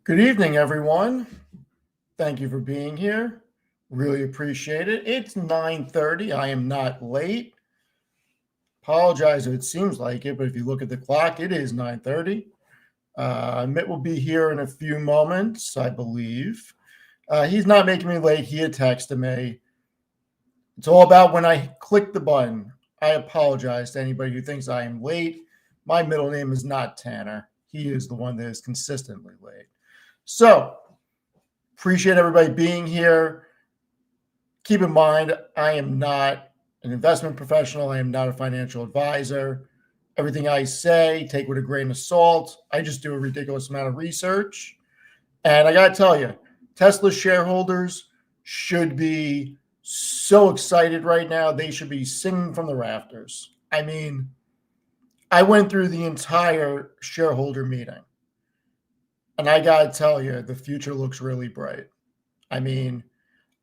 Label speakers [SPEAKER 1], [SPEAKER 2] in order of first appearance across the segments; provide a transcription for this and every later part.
[SPEAKER 1] Good evening, everyone. Thank you for being here. Really appreciate it. It's 9:30. I am not late. Apologize if it seems like it, but if you look at the clock, it is 9:30. Mitt will be here in a few moments, I believe. He's not making me late. He had texted me. It's all about when I click the button. I apologize to anybody who thinks I am late. My middle name is not Tanner. He is the one that is consistently late. So, appreciate everybody being here. Keep in mind, I am not an investment professional. I am not a financial advisor. Everything I say, take with a grain of salt. I just do a ridiculous amount of research. And I got to tell you, Tesla shareholders should be so excited right now. They should be singing from the rafters. I mean, I went through the entire shareholder meeting. And I got to tell you, the future looks really bright. I mean,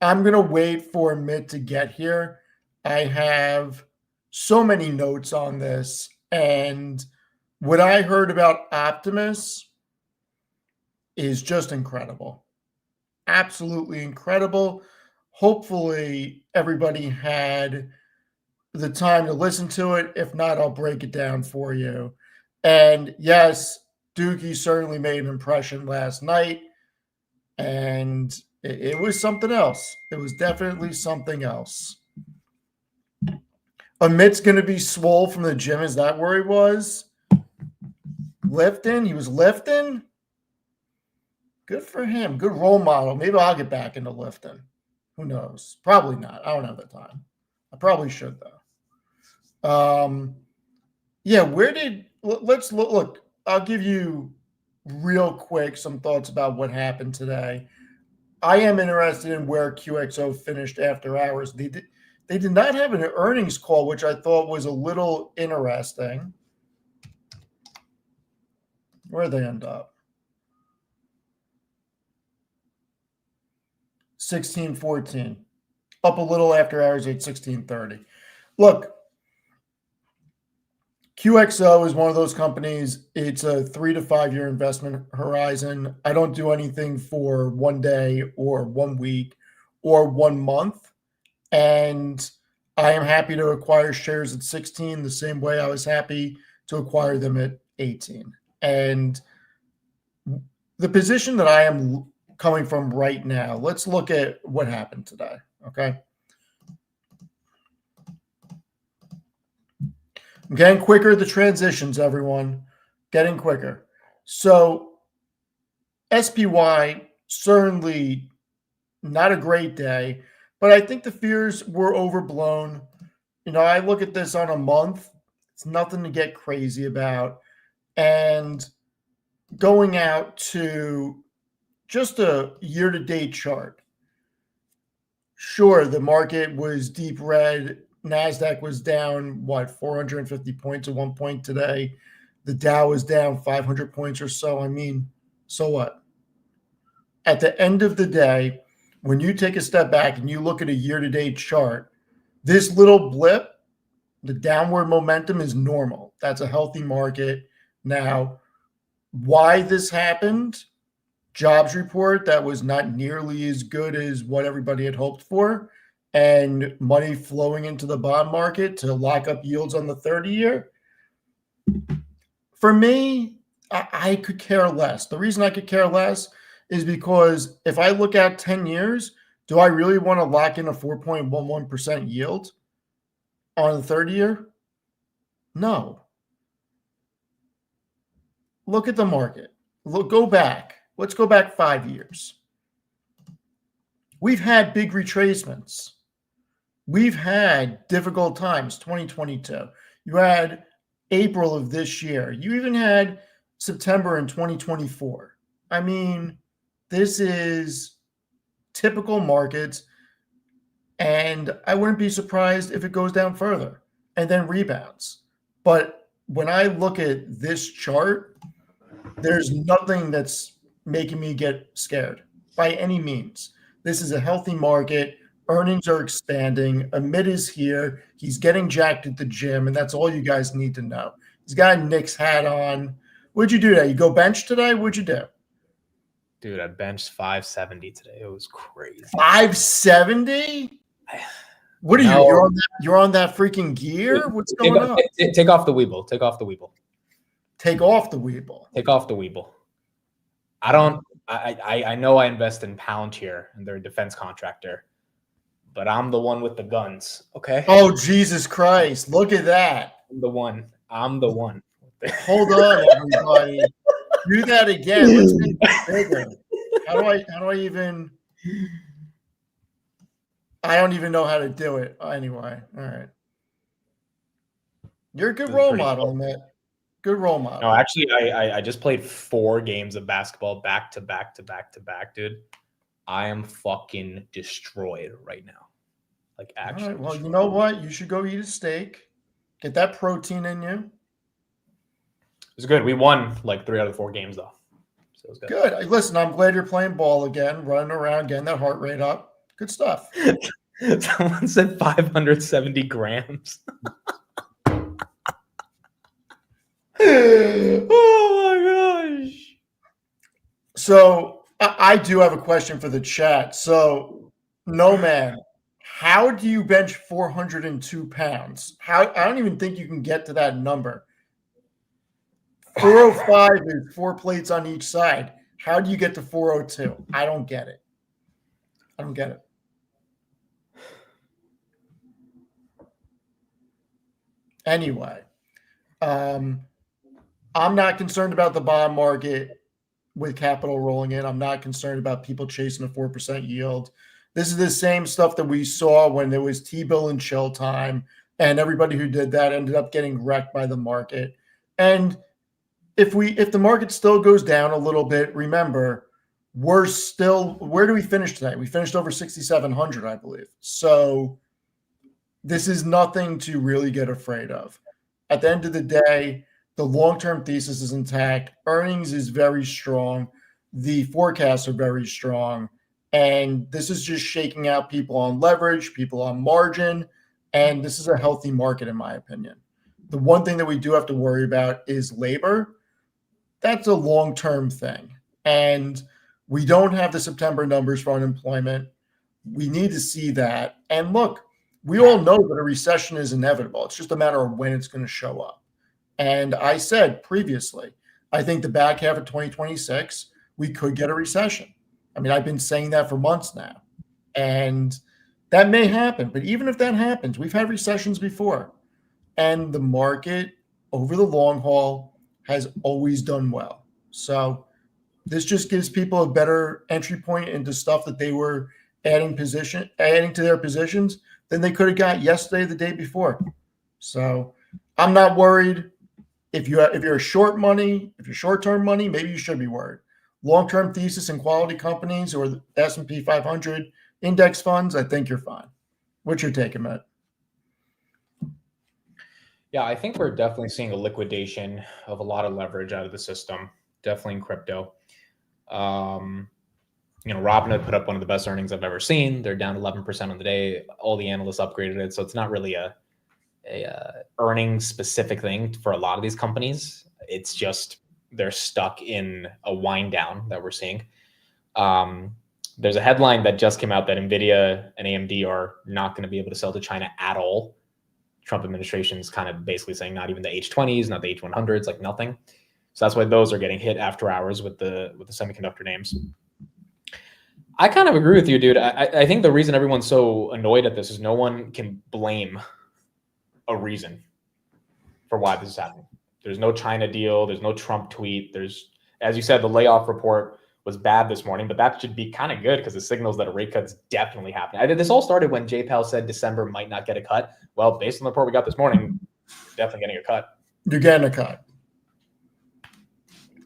[SPEAKER 1] I'm going to wait for Mitt to get here. I have so many notes on this. And what I heard about Optimus is just incredible. Absolutely incredible. Hopefully, everybody had the time to listen to it. If not, I'll break it down for you. And yes, Dookie certainly made an impression last night. And it was something else. It was definitely something else. Amit's going to be swole from the gym. Is that where he was? Lifting? He was lifting? Good for him. Good role model. Maybe I'll get back into lifting. Who knows? Probably not. I don't have the time. I probably should, though. Yeah, let's look. I'll give you real quick some thoughts about what happened today. I am interested in where QXO finished after hours. They did not have an earnings call, which I thought was a little interesting. Where'd they end up? 16.14. Up a little after hours at 16.30. Look, QXO is one of those companies. It's a 3 to 5 year investment horizon. I don't do anything for 1 day or 1 week or 1 month. And I am happy to acquire shares at 16 the same way I was happy to acquire them at 18. And the position that I am coming from right now, let's look at what happened today, okay? I'm getting quicker at the transitions, everyone. Getting quicker. So SPY, certainly not a great day, but I think the fears were overblown. You know, I look at this on a month. It's nothing to get crazy about. And going out to just a year-to-date chart, sure, the market was deep red. NASDAQ was down, 450 points at one point today. The Dow was down 500 points or so. I mean, so what? At the end of the day, when you take a step back and you look at a year-to-date chart, this little blip, the downward momentum is normal. That's a healthy market. Now, why this happened? Jobs report that was not nearly as good as what everybody had hoped for, and money flowing into the bond market to lock up yields on the 30-year. For me, I could care less. The reason I could care less is because if I look at 10 years, do I really want to lock in a 4.11% yield on the 30-year? No. Look at the market. Go back. Let's go back 5 years. We've had big retracements. We've had difficult times, 2022. You had April of this year. You even had September in 2024. I mean, this is typical markets, and I wouldn't be surprised if it goes down further and then rebounds. But when I look at this chart, there's nothing that's making me get scared by any means. This is a healthy market. Earnings are expanding. Amit is here. He's getting jacked at the gym, and that's all you guys need to know. He's got a Knicks hat on. What'd you do today? You go bench today? What'd you do?
[SPEAKER 2] Dude, I benched 570 today. It was crazy.
[SPEAKER 1] 570? What are you? You're on that freaking gear? What's going on?
[SPEAKER 2] Take off the Weeble. Take off the Weeble.
[SPEAKER 1] Take off the Weeble.
[SPEAKER 2] Take off the Weeble. I know I invest in Palantir and they're a defense contractor, but I'm the one with the guns. Okay.
[SPEAKER 1] Oh, Jesus Christ. Look at that.
[SPEAKER 2] I'm the one.
[SPEAKER 1] Hold on, everybody. Do that again. Let's make it bigger. How do I even? I don't even know how to do it. Anyway, all right. You're a good role model, man. Good role model.
[SPEAKER 2] No, actually, I just played 4 games of basketball back to back, dude. I am fucking destroyed right now. Like, actually.
[SPEAKER 1] All right, well, you know what? You should go eat a steak. Get that protein in you.
[SPEAKER 2] It was good. We won like 3 out of 4 games, though. So it was good.
[SPEAKER 1] Good. Listen, I'm glad you're playing ball again, running around, getting that heart rate up. Good stuff.
[SPEAKER 2] Someone said 570 grams. Oh my gosh.
[SPEAKER 1] So I do have a question for the chat. So, no man, how do you bench 402 pounds? I don't even think you can get to that number. 405 is 4 plates on each side. How do you get to 402? I don't get it. Anyway, I'm not concerned about the bond market with capital rolling in. I'm not concerned about people chasing a 4% yield. This is the same stuff that we saw when there was T-bill and chill time, and everybody who did that ended up getting wrecked by the market. And if the market still goes down a little bit, remember, where do we finish today? We finished over 6,700, I believe. So this is nothing to really get afraid of. At the end of the day, the long-term thesis is intact. Earnings is very strong. The forecasts are very strong. And this is just shaking out people on leverage, people on margin. And this is a healthy market, in my opinion. The one thing that we do have to worry about is labor. That's a long-term thing. And we don't have the September numbers for unemployment. We need to see that. And look, we all know that a recession is inevitable. It's just a matter of when it's going to show up. And I said previously, I think the back half of 2026, we could get a recession. I mean, I've been saying that for months now. And that may happen. But even if that happens, we've had recessions before. And the market over the long haul has always done well. So this just gives people a better entry point into stuff that they were adding to their positions than they could have got yesterday, the day before. So I'm not worried. If you're short money, if you're short-term money, maybe you should be worried. Long-term thesis and quality companies or the S&P 500 index funds, I think you're fine. What's your take, Amit?
[SPEAKER 2] Yeah, I think we're definitely seeing a liquidation of a lot of leverage out of the system, definitely in crypto. Robinhood put up one of the best earnings I've ever seen. They're down 11% on the day. All the analysts upgraded it. So it's not really a earnings specific thing for a lot of these companies. It's just they're stuck in a wind down that we're seeing. There's a headline that just came out that NVIDIA and AMD are not going to be able to sell to China at all. Trump administration's kind of basically saying not even the H20s, not the H100s, like nothing. So that's why those are getting hit after hours with the semiconductor names. I kind of agree with you, dude. I think the reason everyone's so annoyed at this is no one can blame a reason for why this is happening. There's no China deal. There's no Trump tweet. There's, as you said, the layoff report was bad this morning, but that should be kind of good because it signals that a rate cut's definitely happening. This all started when Jay Powell said December might not get a cut. Well, based on the report we got this morning, definitely getting a cut.
[SPEAKER 1] You're getting a cut.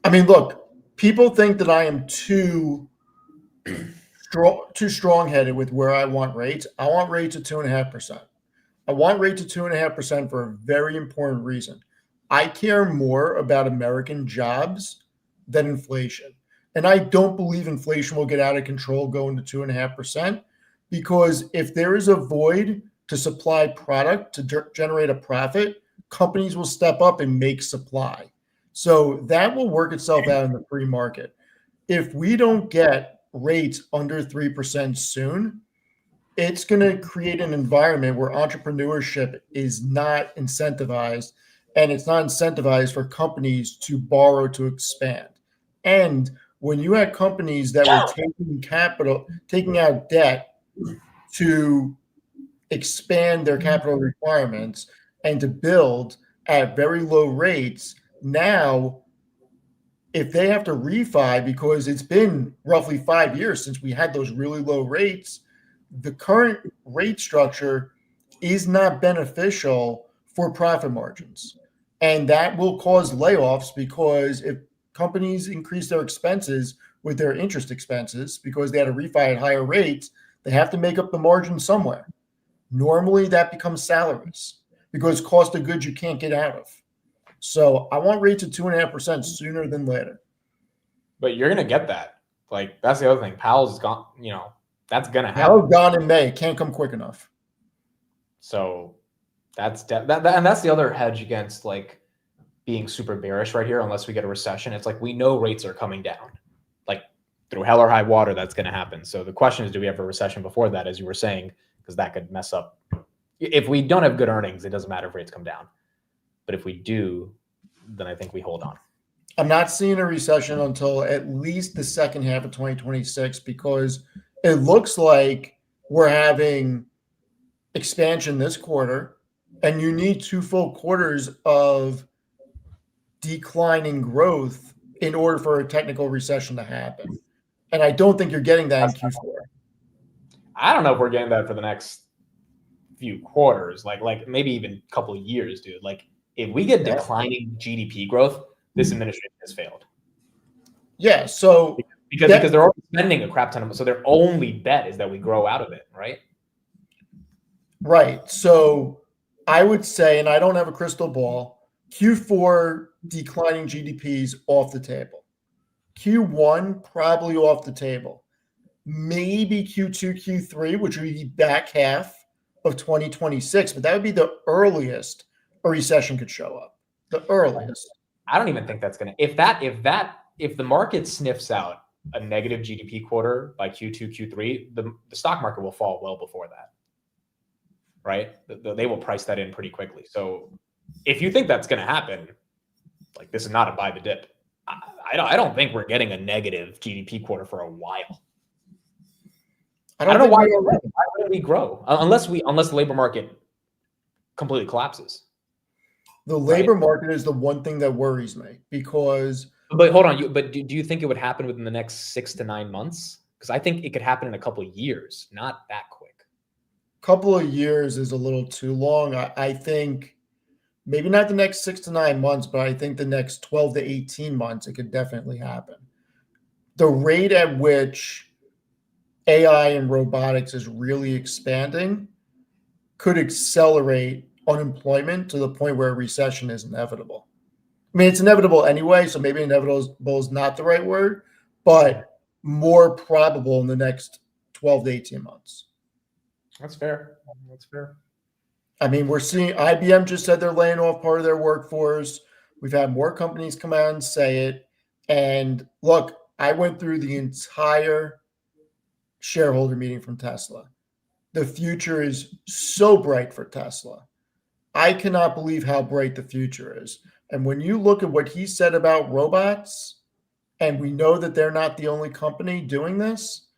[SPEAKER 1] I mean, look, people think that I am too strong-headed with where I want rates. I want rates at 2.5%. I want rates at 2.5% for a very important reason. I care more about American jobs than inflation. And I don't believe inflation will get out of control going to 2.5%, because if there is a void to supply product to generate a profit, companies will step up and make supply. So that will work itself out in the free market. if we don't get rates under 3% soon, it's going to create an environment where entrepreneurship is not incentivized, and it's not incentivized for companies to borrow to expand. And when you had companies that were taking out debt to expand their capital requirements and to build at very low rates, now if they have to refi because it's been roughly 5 years since we had those really low rates, the current rate structure is not beneficial for profit margins. And that will cause layoffs because if companies increase their expenses with their interest expenses because they had to refi at higher rates, they have to make up the margin somewhere. Normally that becomes salaries because cost of goods you can't get out of. So I want rates at 2.5% sooner than later.
[SPEAKER 2] But you're gonna get that. Like that's the other thing. Powell's gone. You know, that's gonna happen.
[SPEAKER 1] Powell's gone in May. Can't come quick enough.
[SPEAKER 2] So that's and that's the other hedge against like being super bearish right here. Unless we get a recession, it's like we know rates are coming down. Like through hell or high water, that's gonna happen. So the question is, do we have a recession before that, as you were saying, because that could mess up. If we don't have good earnings, it doesn't matter if rates come down. But if we do, then I think we hold on.
[SPEAKER 1] I'm not seeing a recession until at least the second half of 2026 because it looks like we're having expansion this quarter, and you need 2 full quarters of declining growth in order for a technical recession to happen. And I don't think you're getting that in Q4.
[SPEAKER 2] I don't know if we're getting that for the next few quarters, like maybe even a couple of years, dude. Like if we get declining GDP growth, this administration has failed.
[SPEAKER 1] Yeah, so
[SPEAKER 2] because they're already spending a crap ton of money, so their only bet is that we grow out of it, right?
[SPEAKER 1] Right. So I would say, and I don't have a crystal ball, Q4 declining GDPs off the table. Q1 probably off the table. Maybe Q2, Q3, which would be back half of 2026, but that would be the earliest a recession could show up. The earliest.
[SPEAKER 2] I don't even think that's gonna. If the market sniffs out a negative GDP quarter by Q2, Q3, the stock market will fall well before that, right? They will price that in pretty quickly. So if you think that's going to happen, like this is not a buy the dip. I don't think we're getting a negative GDP quarter for a while. I don't know why would we grow unless the labor market completely collapses.
[SPEAKER 1] The labor market is the one thing that worries me because.
[SPEAKER 2] But hold on, do you think it would happen within the next 6 to 9 months? Because I think it could happen in a couple of years, not that quick.
[SPEAKER 1] Couple of years is a little too long. I think maybe not the next 6 to 9 months, but I think the next 12 to 18 months, it could definitely happen. The rate at which AI and robotics is really expanding could accelerate unemployment to the point where a recession is inevitable. I mean, it's inevitable anyway, so maybe inevitable is not the right word, but more probable in the next 12 to 18 months.
[SPEAKER 2] That's fair.
[SPEAKER 1] I mean, we're seeing IBM just said they're laying off part of their workforce. We've had more companies come out and say it. And look, I went through the entire shareholder meeting from Tesla. The future is so bright for Tesla. I cannot believe how bright the future is. And when you look at what he said about robots, and we know that they're not the only company doing this,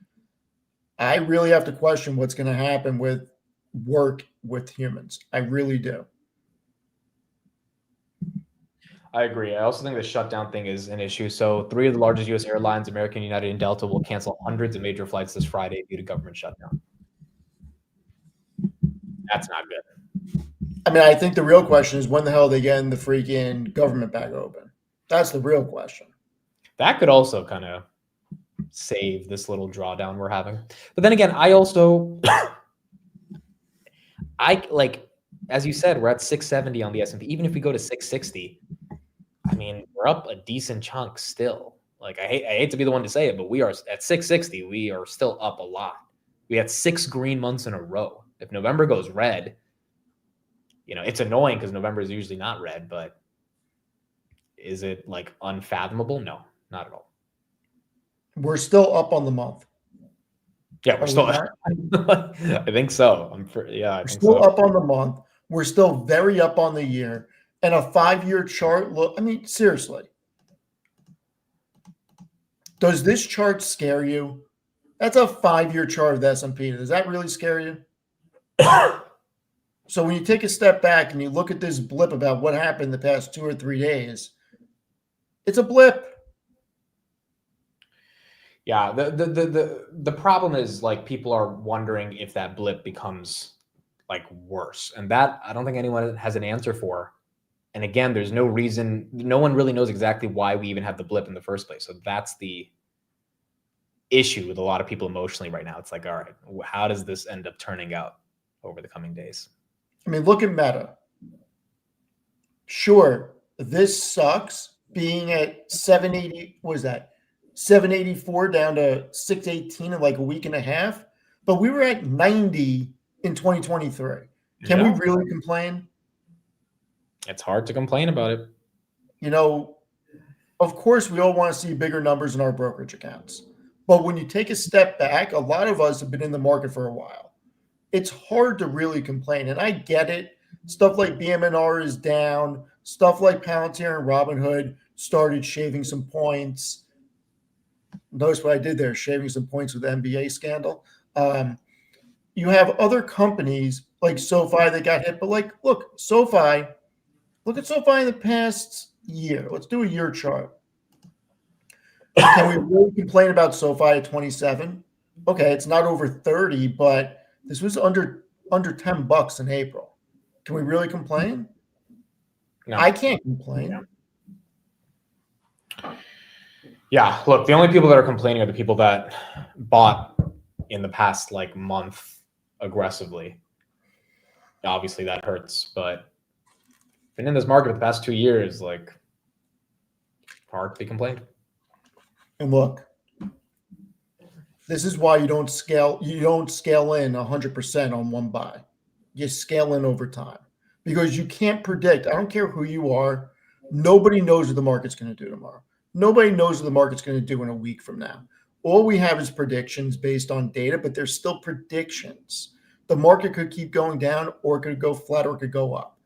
[SPEAKER 1] I really have to question what's going to happen with work with humans. I really do.
[SPEAKER 2] I agree. I also think the shutdown thing is an issue. So 3 of the largest U.S. airlines, American, United, and Delta, will cancel hundreds of major flights this Friday due to government shutdown. That's not good.
[SPEAKER 1] I mean, I think the real question is when the hell are they getting the freaking government back open? That's the real question.
[SPEAKER 2] That could also kind of save this little drawdown we're having. But then again, I also, as you said, we're at 670 on the S&P. Even if we go to 660, I mean, we're up a decent chunk still. Like I hate to be the one to say it, but we are at 660. We are still up a lot. We had 6 green months in a row. If November goes red, it's annoying because November is usually not red, but is it like unfathomable? No, not at all.
[SPEAKER 1] We're still up on the month.
[SPEAKER 2] Yeah, we're
[SPEAKER 1] Are we
[SPEAKER 2] still.
[SPEAKER 1] not?
[SPEAKER 2] I think so. I
[SPEAKER 1] We're
[SPEAKER 2] think
[SPEAKER 1] still
[SPEAKER 2] so.
[SPEAKER 1] up on the month. We're still very up on the year. And a 5-year chart, look, I mean, seriously, does this chart scare you? That's a 5-year chart of the S&P. Does that really scare you? So when you take a step back and you look at this blip about what happened the past 2 or 3 days, it's a blip.
[SPEAKER 2] Yeah, the problem is like people are wondering if that blip becomes like worse, and that I don't think anyone has an answer for. And again, there's no reason, no one really knows exactly why we even have the blip in the first place. So that's the issue with a lot of people emotionally right now. It's like, all right, how does this end up turning out over the coming days?
[SPEAKER 1] I mean, look at Meta. Sure, this sucks being at 780, what is that? 784 down to 618 in like a week and a half. But we were at 90 in 2023. Can we really complain?
[SPEAKER 2] It's hard to complain about it.
[SPEAKER 1] You know, of course, we all want to see bigger numbers in our brokerage accounts. But when you take a step back, a lot of us have been in the market for a while. It's hard to really complain. And I get it. Stuff like BMNR is down. Stuff like Palantir and Robinhood started shaving some points. Notice what I did there, shaving some points with the NBA scandal. You have other companies like SoFi that got hit. But like, look, SoFi, look at SoFi in the past year. Let's do a year chart. Can we really complain about SoFi at 27? Okay, it's not over 30, but this was under $10 in April. Can we really complain?
[SPEAKER 2] No.
[SPEAKER 1] I can't complain.
[SPEAKER 2] Yeah, look, the only people that are complaining are the people that bought in the past like month aggressively. Obviously that hurts, but been in this market for the past 2 years, like hard to be complained.
[SPEAKER 1] And look, this is why you don't scale in 100% on one buy. You scale in over time because you can't predict. I don't care who you are. Nobody knows what the market's going to do tomorrow. Nobody knows what the market's going to do in a week from now. All we have is predictions based on data, but there's still predictions. The market could keep going down or it could go flat or it could go up.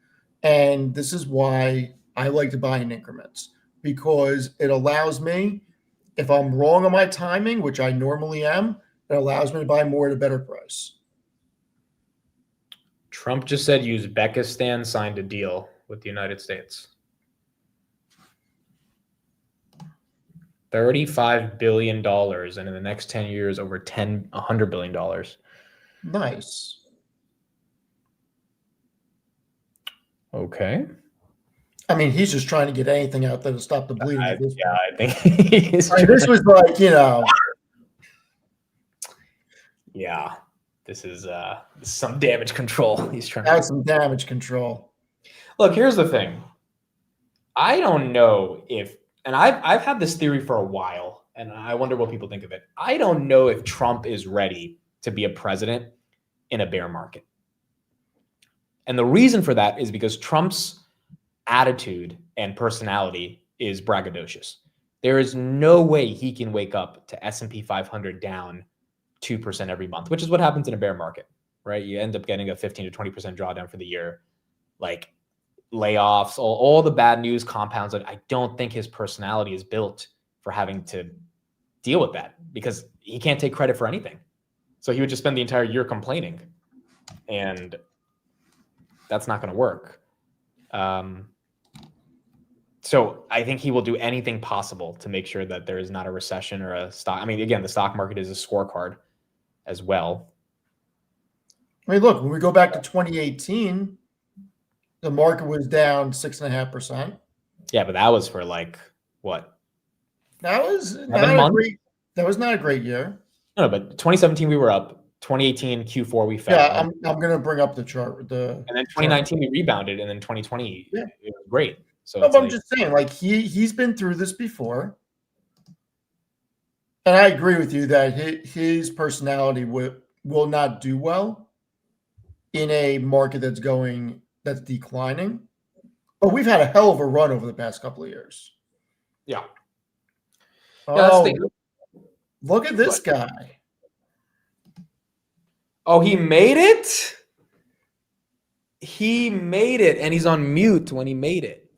[SPEAKER 1] And this is why I like to buy in increments because it allows me, if I'm wrong on my timing, which I normally am, it allows me to buy more at a better price.
[SPEAKER 2] Trump just said Uzbekistan signed a deal with the United States. $35 billion, and in the next 10 years, over $100 billion.
[SPEAKER 1] Nice.
[SPEAKER 2] Okay.
[SPEAKER 1] I mean, he's just trying to get anything out there to stop the bleeding.
[SPEAKER 2] I think he's
[SPEAKER 1] this was like,
[SPEAKER 2] yeah, this is some damage control. He's trying
[SPEAKER 1] to some damage control.
[SPEAKER 2] Look, here's the thing. I don't know if, and I've had this theory for a while, and I wonder what people think of it. I don't know if Trump is ready to be a president in a bear market. And the reason for that is because Trump's attitude and personality is braggadocious. There is no way he can wake up to S&P 500 down 2% every month, which is what happens in a bear market, right? You end up getting a 15 to 20% drawdown for the year. Like layoffs, all the bad news compounds. I don't think his personality is built for having to deal with that because he can't take credit for anything. So he would just spend the entire year complaining, and that's not going to work. So I think he will do anything possible to make sure that there is not a recession or a stock. I mean, again, the stock market is a scorecard as well.
[SPEAKER 1] I mean, look, when we go back to 2018, the market was down 6.5%.
[SPEAKER 2] Yeah, but that was for like what?
[SPEAKER 1] That was not a great year.
[SPEAKER 2] No, but 2017 we were up. 2018 Q4 we fell.
[SPEAKER 1] Yeah, I'm going to bring up the chart.
[SPEAKER 2] And then 2019 we rebounded, and then 2020 it was great. So
[SPEAKER 1] no, I'm just saying, like he's been through this before, and I agree with you that his personality will not do well in a market that's declining. But we've had a hell of a run over the past couple of years.
[SPEAKER 2] Yeah.
[SPEAKER 1] Oh, Look at this guy.
[SPEAKER 2] Oh, he made it? He made it, and he's on mute when he made it.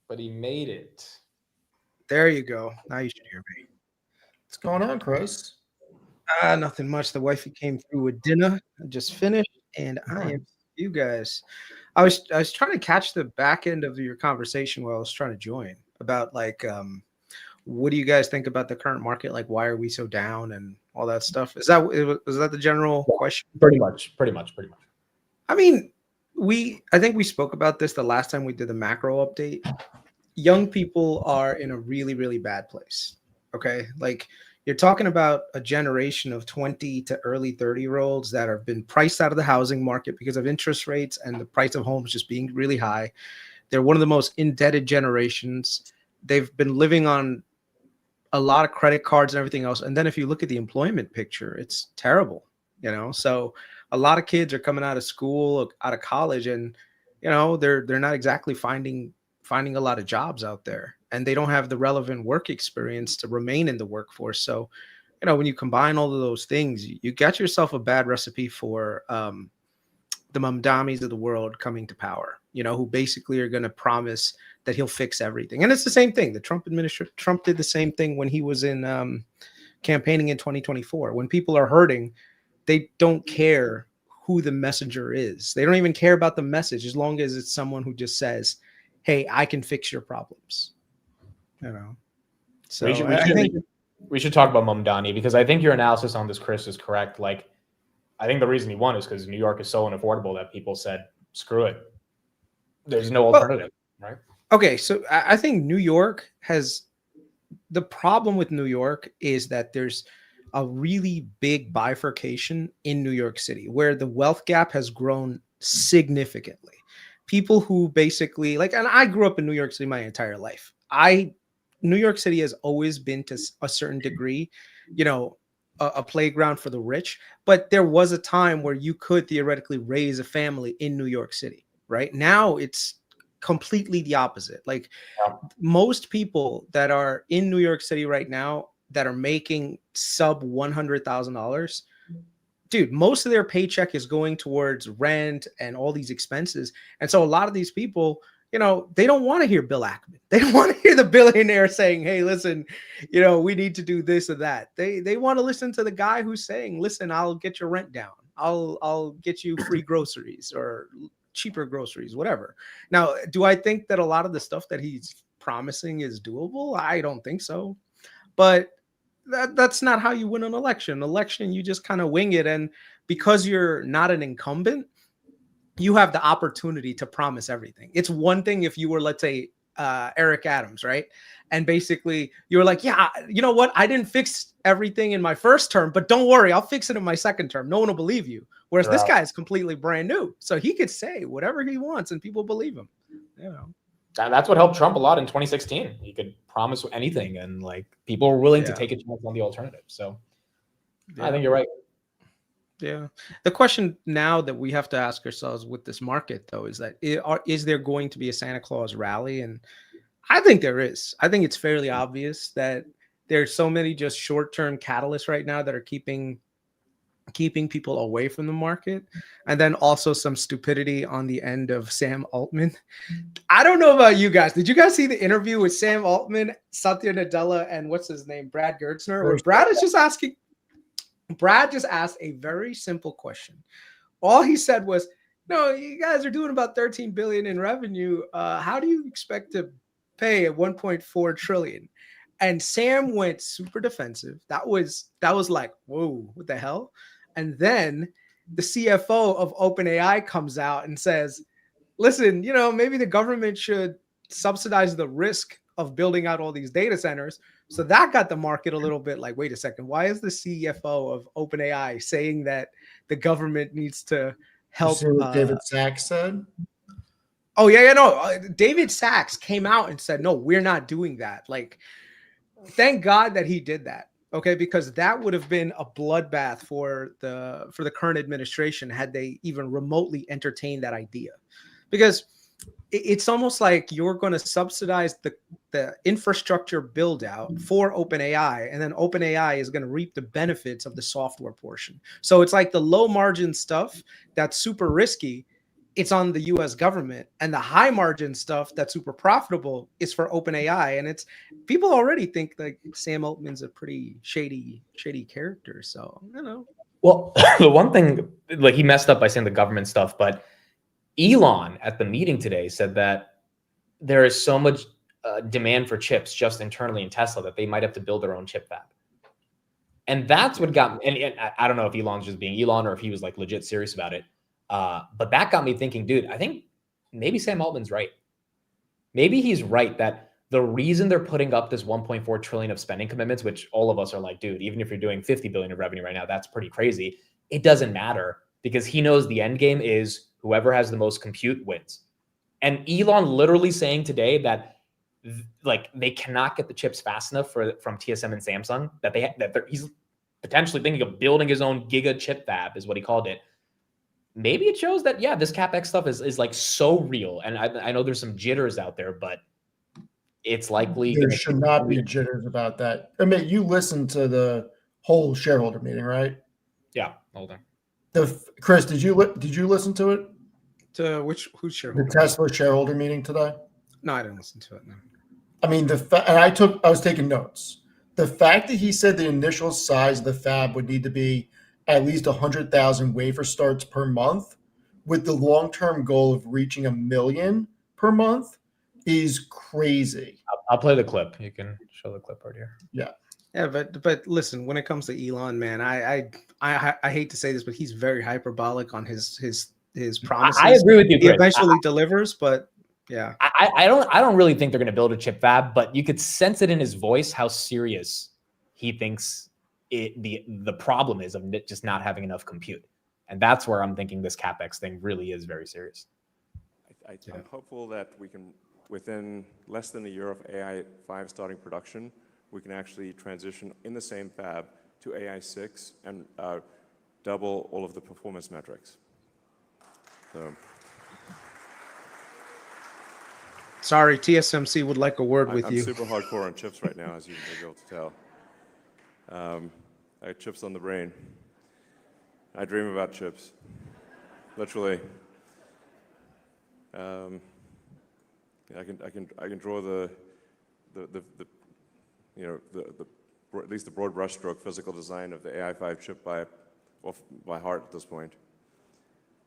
[SPEAKER 2] But he made it.
[SPEAKER 3] There you go. Now you should hear me.
[SPEAKER 1] What's going on, Chris?
[SPEAKER 3] Nothing much. The wifey came through with dinner. I just finished, and I am you guys. I was trying to catch the back end of your conversation while I was trying to join about like what do you guys think about the current market? Like, why are we so down and all that stuff? Was that the general question?
[SPEAKER 2] Pretty much.
[SPEAKER 3] I mean, I think we spoke about this the last time we did the macro update. Young people are in a really, really bad place. Okay. Like you're talking about a generation of 20 to early 30-year-olds that have been priced out of the housing market because of interest rates and the price of homes just being really high. They're one of the most indebted generations. They've been living on a lot of credit cards and everything else. And then if you look at the employment picture, it's terrible, So a lot of kids are coming out of school, out of college, and they're not exactly finding a lot of jobs out there, and they don't have the relevant work experience to remain in the workforce. So, when you combine all of those things, you got yourself a bad recipe for the Mamdamis of the world coming to power, who basically are going to promise that he'll fix everything. And it's the same thing. The Trump administration, Trump did the same thing when he was in campaigning in 2024. When people are hurting, they don't care who the messenger is. They don't even care about the message as long as it's someone who just says, hey, I can fix your problems. So
[SPEAKER 2] we should talk about Mamdani, because I think your analysis on this, Chris, is correct. Like, I think the reason he won is because New York is so unaffordable that people said, screw it. There's no alternative, right?
[SPEAKER 3] Okay, so I think New York has the problem with New York is that there's a really big bifurcation in New York City where the wealth gap has grown significantly. People who basically and I grew up in New York City my entire life. New York City has always been to a certain degree, a playground for the rich, but there was a time where you could theoretically raise a family in New York City. Right now, it's completely the opposite. Like most people that are in New York City right now that are making sub $100,000, dude, most of their paycheck is going towards rent and all these expenses. And so a lot of these people, they don't want to hear Bill Ackman. They don't want to hear the billionaire saying, hey, listen, we need to do this or that. They want to listen to the guy who's saying, listen, I'll get your rent down. I'll get you free groceries or cheaper groceries, whatever. Now, do I think that a lot of the stuff that he's promising is doable? I don't think so. But that's not how you win an election. You just kind of wing it. And because you're not an incumbent, you have the opportunity to promise everything. It's one thing if you were, let's say, Eric Adams, right? And basically you were like, yeah, you know what? I didn't fix everything in my first term, but don't worry, I'll fix it in my second term. No one will believe you. Whereas this guy is completely brand new. So he could say whatever he wants and people believe him.
[SPEAKER 2] That's what helped Trump a lot in 2016. He could promise anything, and people were willing to take a chance on the alternative. So I think you're right.
[SPEAKER 3] Yeah. The question now that we have to ask ourselves with this market, though, is that is there going to be a Santa Claus rally? And I think there is. I think it's fairly obvious that there's so many just short-term catalysts right now that are keeping people away from the market. And then also some stupidity on the end of Sam Altman. I don't know about you guys. Did you guys see the interview with Sam Altman, Satya Nadella, and what's his name, Brad Gertzner? Where Brad just asked a very simple question. All he said was, no, you guys are doing about 13 billion in revenue. How do you expect to pay at 1.4 trillion? And Sam went super defensive. That was like, whoa, what the hell? And then the CFO of OpenAI comes out and says, listen, maybe the government should subsidize the risk of building out all these data centers. So that got the market a little bit like, wait a second, why is the CFO of OpenAI saying that the government needs to help?
[SPEAKER 1] You see what David Sachs said?
[SPEAKER 3] Oh, yeah, no. David Sachs came out and said, no, we're not doing that. Thank God that he did that. Okay, because that would have been a bloodbath for the current administration had they even remotely entertained that idea. Because it's almost like you're going to subsidize the infrastructure build out for OpenAI, and then OpenAI is going to reap the benefits of the software portion. So it's like the low margin stuff that's super risky, it's on the US government, and the high margin stuff that's super profitable is for OpenAI. And it's people already think like Sam Altman's a pretty shady character. So I don't know.
[SPEAKER 2] Well, the one thing, like, he messed up by saying the government stuff, but Elon at the meeting today said that there is so much demand for chips just internally in Tesla that they might have to build their own chip fab. And that's what got me. And I don't know if Elon's just being Elon or if he was like legit serious about it. But that got me thinking, dude, I think maybe Sam Altman's right. Maybe he's right that the reason they're putting up this 1.4 trillion of spending commitments, which all of us are like, dude, even if you're doing 50 billion of revenue right now, that's pretty crazy. It doesn't matter because he knows the end game is whoever has the most compute wins. And Elon literally saying today that like they cannot get the chips fast enough from TSM and Samsung, that he's potentially thinking of building his own giga chip fab is what he called it. Maybe it shows that, yeah, this CapEx stuff is like so real. And I know there's some jitters out there, but it's likely
[SPEAKER 1] There should not be jitters about that. I mean, you listened to the whole shareholder meeting, right?
[SPEAKER 2] Yeah, hold on.
[SPEAKER 1] Chris, did you listen to it?
[SPEAKER 3] To who's shareholder?
[SPEAKER 1] The Tesla shareholder meeting today?
[SPEAKER 3] No, I didn't listen to it. No.
[SPEAKER 1] I mean, I was taking notes. The fact that he said the initial size of the fab would need to be at least 100,000 wafer starts per month, with the long-term goal of reaching 1 million per month, is crazy.
[SPEAKER 2] I'll play the clip. You can show the clip right here.
[SPEAKER 3] Yeah, but listen, when it comes to Elon, man, I hate to say this, but he's very hyperbolic on his promises.
[SPEAKER 2] I agree with you, Chris.
[SPEAKER 3] He eventually delivers, but yeah.
[SPEAKER 2] I don't really think they're going to build a chip fab, but you could sense it in his voice how serious he thinks the problem is of just not having enough compute. And that's where I'm thinking this CapEx thing really is very serious.
[SPEAKER 4] I'm hopeful that we can, within less than a year of AI 5 starting production, we can actually transition in the same fab to AI 6 and double all of the performance metrics. So.
[SPEAKER 3] Sorry, TSMC would like a word with you.
[SPEAKER 4] I'm super hardcore on chips right now, as you may be able to tell. I have chips on the brain. I dream about chips, literally. I can draw the at least the broad brushstroke physical design of the AI 5 chip by heart at this point.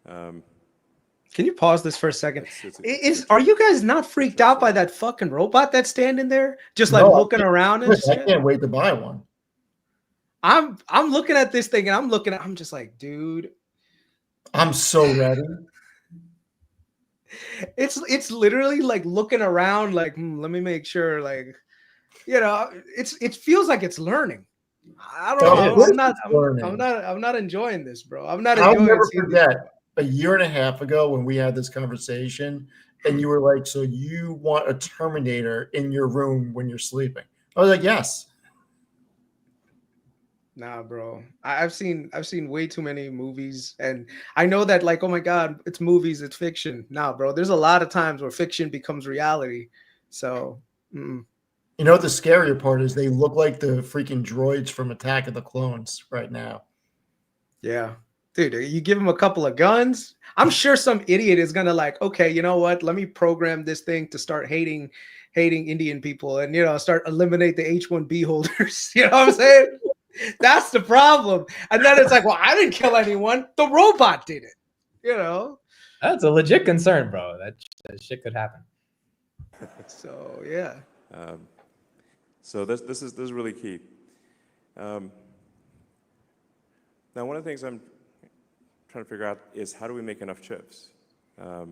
[SPEAKER 3] Can you pause this for a second? Are you guys not freaked out by that fucking robot that's standing there, just like looking around and shit?
[SPEAKER 1] I can't wait to buy one.
[SPEAKER 3] I'm looking at this thing and I'm just like, dude,
[SPEAKER 1] I'm so ready.
[SPEAKER 3] It's literally like looking around, like let me make sure, like, it feels like it's learning. I don't know. I'm not enjoying this, bro. I'm not enjoying.
[SPEAKER 1] I'll never forget a year and a half ago when we had this conversation, and you were like, "So you want a Terminator in your room when you're sleeping?" I was like, "Yes."
[SPEAKER 3] Nah, bro. I've seen way too many movies, and I know that, like, oh my god, it's movies, it's fiction. Nah, bro. There's a lot of times where fiction becomes reality. So,
[SPEAKER 1] You know, the scarier part is they look like the freaking droids from Attack of the Clones right now.
[SPEAKER 3] Yeah, dude. You give them a couple of guns, I'm sure some idiot is gonna like, okay, you know what? Let me program this thing to start hating Indian people, and start eliminate the H-1B holders. You know what I'm saying? That's the problem. And then it's like, well, I didn't kill anyone. The robot did it.
[SPEAKER 2] That's a legit concern, bro. That shit could happen.
[SPEAKER 3] So yeah.
[SPEAKER 4] So this is really key. Now, one of the things I'm trying to figure out is how do we make enough chips? I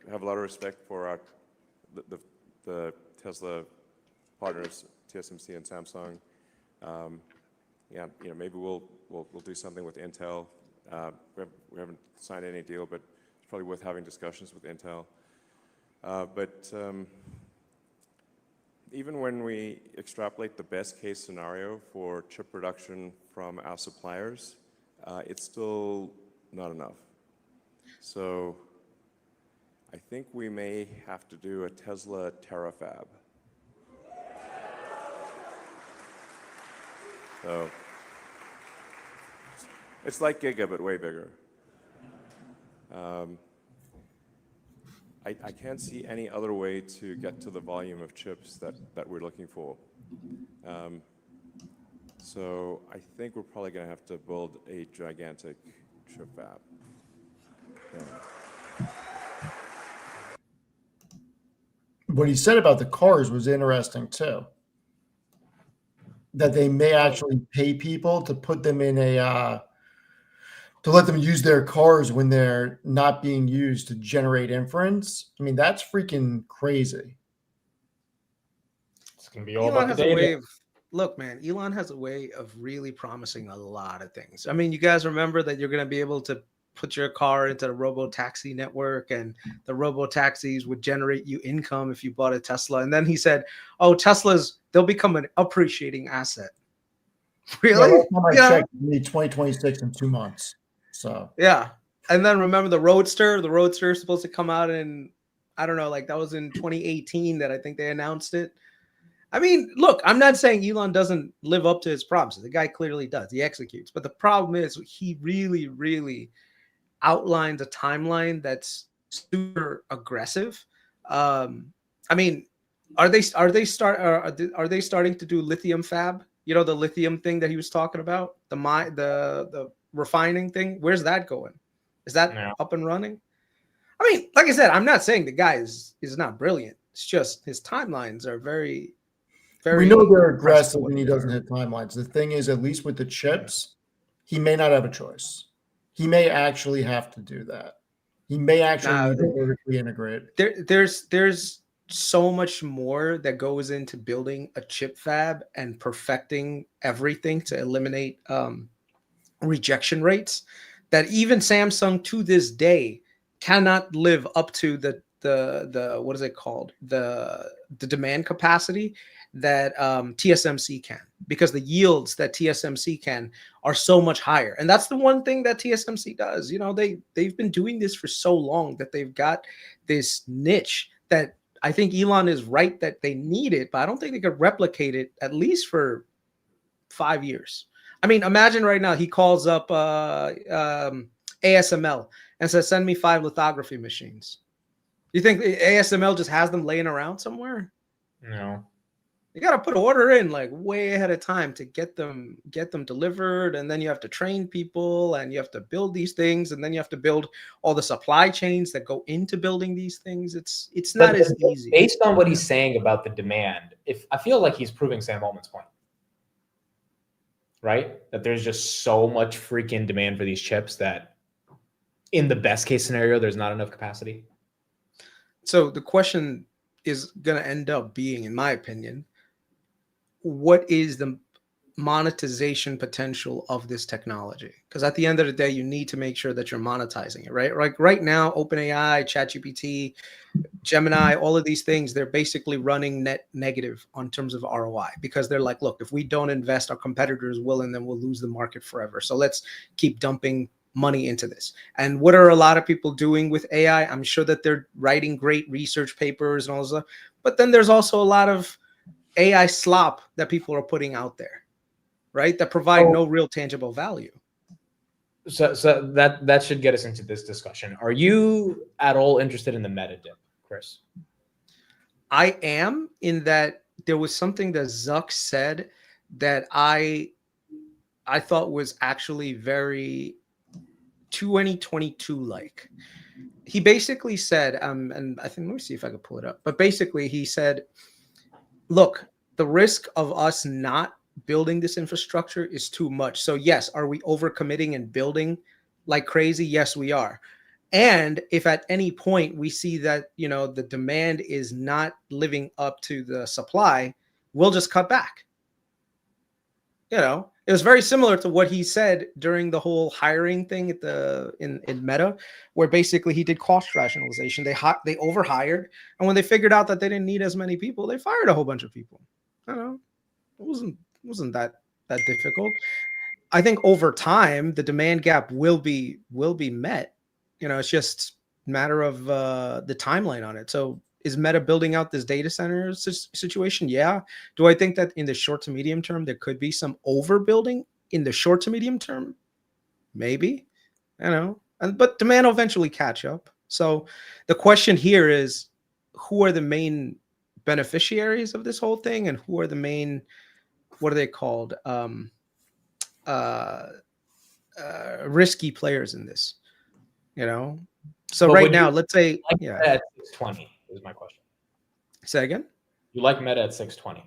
[SPEAKER 4] have a lot of respect for the Tesla partners, TSMC and Samsung. Maybe we'll do something with Intel. We haven't signed any deal, but it's probably worth having discussions with Intel. even when we extrapolate the best case scenario for chip production from our suppliers, it's still not enough. So I think we may have to do a Tesla terafab. So it's like Giga, but way bigger. I can't see any other way to get to the volume of chips that we're looking for. So I think we're probably going to have to build a gigantic chip fab. Yeah.
[SPEAKER 1] What he said about the cars was interesting too. That they may actually pay people to put them in to let them use their cars when they're not being used to generate inference. I mean, that's freaking crazy.
[SPEAKER 2] It's gonna be all
[SPEAKER 3] Elon
[SPEAKER 2] about
[SPEAKER 3] has
[SPEAKER 2] the
[SPEAKER 3] a way
[SPEAKER 2] data.
[SPEAKER 3] of look, man. Elon has a way of really promising a lot of things. I mean, you guys remember that you're going to be able to put your car into the robo taxi network, and the robo taxis would generate you income if you bought a Tesla. And then he said, "Oh, they'll become an appreciating asset."
[SPEAKER 1] Yeah,
[SPEAKER 3] Really?
[SPEAKER 1] last time I
[SPEAKER 3] Yeah.
[SPEAKER 1] checked, we need 2026 in 2 months. So
[SPEAKER 3] Yeah. And then remember the Roadster? The Roadster is supposed to come out in, I don't know, like that was in 2018 that I think they announced it. I mean, look, I'm not saying Elon doesn't live up to his promises. The guy clearly does. He executes. But the problem is he really, really outlines a timeline that's super aggressive. I mean, are they starting to do lithium fab? You know, the lithium thing that he was talking about, the refining thing. Where's that going? Is that
[SPEAKER 2] No.
[SPEAKER 3] up and running? I mean, like I said, I'm not saying the guy is not brilliant. It's just his timelines are very, very.
[SPEAKER 1] we know they're
[SPEAKER 3] impressive
[SPEAKER 1] aggressive
[SPEAKER 3] what
[SPEAKER 1] and he
[SPEAKER 3] they
[SPEAKER 1] doesn't
[SPEAKER 3] are.
[SPEAKER 1] hit timelines. The thing is, at least with the chips, he may not have a choice. He may actually have to do that. He may actually
[SPEAKER 3] Nah,
[SPEAKER 1] need to vertically integrate.
[SPEAKER 3] there's so much more that goes into building a chip fab and perfecting everything to eliminate rejection rates that even Samsung to this day cannot live up to the what is it called, the demand capacity that TSMC can, because the yields that TSMC can are so much higher. And that's the one thing that TSMC does. You know, they've been doing this for so long that they've got this niche that I think Elon is right that they need it, but I don't think they could replicate it at least for 5 years. I mean, imagine right now he calls up ASML and says, "Send me 5 lithography machines." You think ASML just has them laying around somewhere?
[SPEAKER 2] No.
[SPEAKER 3] You got to put an order in like way ahead of time to get them delivered, and then you have to train people, and you have to build these things, and then you have to build all the supply chains that go into building these things. It's not as easy.
[SPEAKER 2] Based on what he's saying about the demand, if I feel like he's proving Sam Altman's point, right? That there's just so much freaking demand for these chips that in the best case scenario, there's not enough capacity.
[SPEAKER 3] So the question is going to end up being, in my opinion, what is the monetization potential of this technology? Because at the end of the day, you need to make sure that you're monetizing it, right? Like right now, OpenAI, ChatGPT, Gemini, all of these things, they're basically running net negative on terms of ROI, because they're like, look, if we don't invest, our competitors will, and then we'll lose the market forever. So let's keep dumping money into this. And what are a lot of people doing with AI? I'm sure that they're writing great research papers and all this stuff, but then there's also a lot of AI slop that people are putting out there, right? That provide no real tangible value.
[SPEAKER 2] So that should get us into this discussion. Are you at all interested in the meta dip, Chris?
[SPEAKER 3] I am, in that there was something that Zuck said that I thought was actually very 2022 like. He basically said, and I think, let me see if I could pull it up. But basically, he said, look, the risk of us not building this infrastructure is too much. So yes, are we overcommitting and building like crazy? Yes, we are. And if at any point we see that, you know, the demand is not living up to the supply, we'll just cut back. You know, It was very similar to what he said during the whole hiring thing at in Meta, where basically he did cost rationalization. They overhired, and when they figured out that they didn't need as many people, they fired a whole bunch of people. I don't know. It wasn't that difficult. I think over time the demand gap will be met. It's just a matter of the timeline on it. So is Meta building out this data center situation? Yeah. Do I think that in the short to medium term there could be some overbuilding in the short to medium term? Maybe. But demand will eventually catch up. So the question here is, who are the main beneficiaries of this whole thing, and who are the main, what are they called? Risky players in this, So
[SPEAKER 2] But
[SPEAKER 3] right
[SPEAKER 2] would
[SPEAKER 3] now,
[SPEAKER 2] you
[SPEAKER 3] let's say,
[SPEAKER 2] like
[SPEAKER 3] yeah.
[SPEAKER 2] Meta at 620 is my question.
[SPEAKER 3] Say again?
[SPEAKER 2] You like Meta at 620?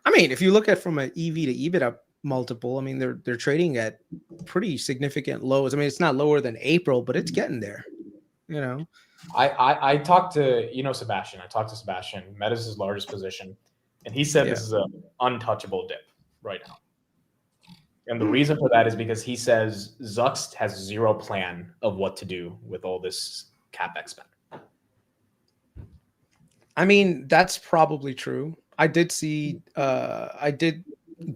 [SPEAKER 3] I mean, if you look at from an EV to EBITDA multiple, I mean, they're trading at pretty significant lows. I mean, it's not lower than April, but it's getting there.
[SPEAKER 2] I talked to Sebastian. I talked to Sebastian. Meta's his largest position, and he said this is an untouchable dip right now. And the reason for that is because he says Zuck has zero plan of what to do with all this CapEx spend.
[SPEAKER 3] I mean, that's probably true. I did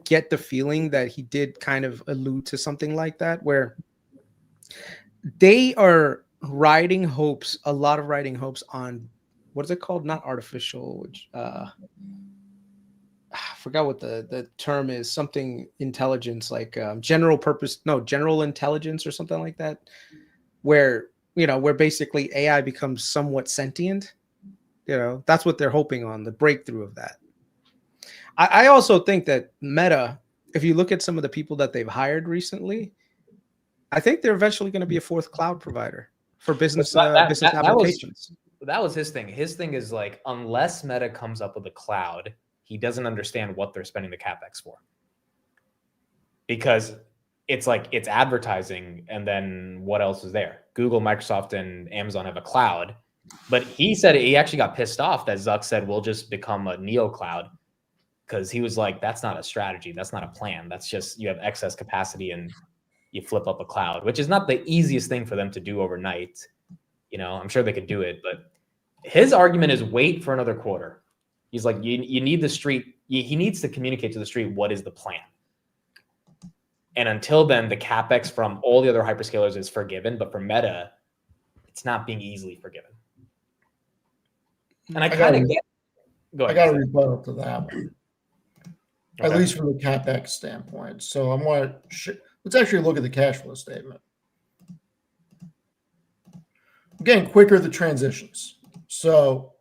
[SPEAKER 3] get the feeling that he did kind of allude to something like that, where they are a lot of riding hopes on, what is it called? Not artificial, I forgot what the term is, something intelligence, like general intelligence or something like that, where basically AI becomes somewhat sentient. That's what they're hoping on, the breakthrough of that. I also think that Meta, if you look at some of the people that they've hired recently, I think they're eventually going to be a fourth cloud provider for business applications.
[SPEAKER 2] That was his thing. His thing is like, unless Meta comes up with a cloud, he doesn't understand what they're spending the CapEx for. Because it's like, it's advertising, and then what else is there? Google, Microsoft, and Amazon have a cloud. But he said he actually got pissed off that Zuck said, we'll just become a neo cloud. Because he was like, that's not a strategy. That's not a plan. That's just, you have excess capacity and you flip up a cloud, which is not the easiest thing for them to do overnight. I'm sure they could do it, but his argument is wait for another quarter. He's like, you need the street. He needs to communicate to the street what is the plan. And until then, the CapEx from all the other hyperscalers is forgiven, but for Meta, it's not being easily forgiven. And I kind of get. Go ahead.
[SPEAKER 1] I got a rebuttal to that one,
[SPEAKER 2] Okay.
[SPEAKER 1] at least from the CapEx standpoint. So I'm going to let's actually look at the cash flow statement. Again, quicker the transitions. So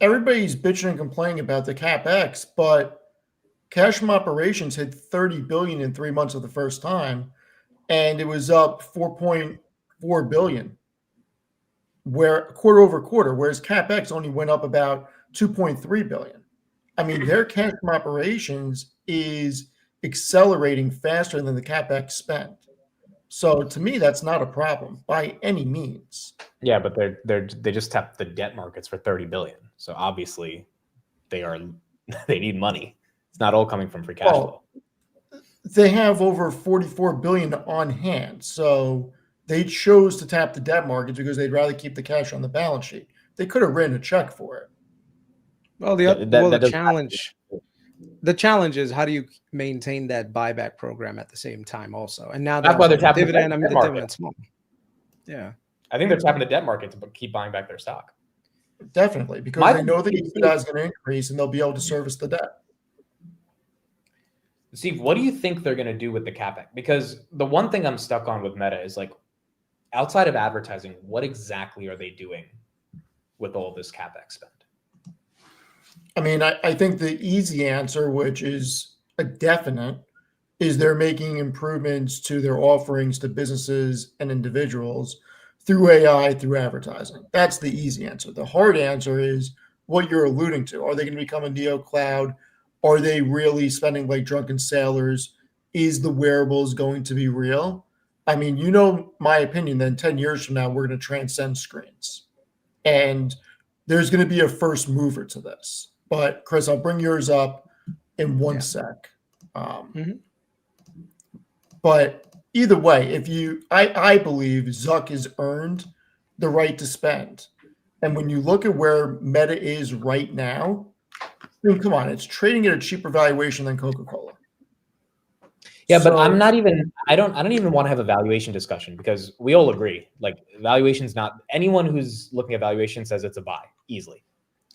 [SPEAKER 1] everybody's bitching and complaining about the CapEx, but cash from operations hit 30 billion in 3 months of the first time, and it was up 4.4 billion, where quarter over quarter, whereas CapEx only went up about 2.3 billion. I mean, their cash from operations is accelerating faster than the CapEx spend. So to me, that's not a problem by any means.
[SPEAKER 2] Yeah, but they just tapped the debt markets for 30 billion. So obviously they need money. It's not all coming from free cash flow.
[SPEAKER 1] They have over 44 billion on hand. So they chose to tap the debt markets because they'd rather keep the cash on the balance sheet. They could have written a check for it.
[SPEAKER 3] Well, the challenge is, how do you maintain that buyback program at the same time also? And now
[SPEAKER 2] that's why they're tapping
[SPEAKER 3] dividend.
[SPEAKER 2] the debt
[SPEAKER 3] dividend's small. Yeah,
[SPEAKER 2] I think they're tapping the debt market to keep buying back their stock.
[SPEAKER 1] Definitely, because they know the EBITDA is going to increase and they'll be able to service the debt.
[SPEAKER 2] Steve, what do you think they're going to do with the CapEx? Because the one thing I'm stuck on with Meta is, like, outside of advertising, what exactly are they doing with all this CapEx spend?
[SPEAKER 1] I mean, I think the easy answer, which is a definite, is they're making improvements to their offerings to businesses and individuals through AI, through advertising. That's the easy answer. The hard answer is what you're alluding to. Are they going to become a neo cloud? Are they really spending like drunken sailors? Is the wearables going to be real? I mean, my opinion, then 10 years from now, we're going to transcend screens. And there's going to be a first mover to this. But Chris, I'll bring yours up. in one
[SPEAKER 3] Yeah.
[SPEAKER 1] sec.
[SPEAKER 3] Mhm.
[SPEAKER 1] But either way, I believe Zuck has earned the right to spend. And when you look at where Meta is right now, I mean, come on, it's trading at a cheaper valuation than Coca-Cola.
[SPEAKER 2] Yeah, but
[SPEAKER 1] So-
[SPEAKER 2] I'm not even. I don't even want to have a valuation discussion because we all agree. Like valuation's not. Anyone who's looking at valuation says it's a buy easily.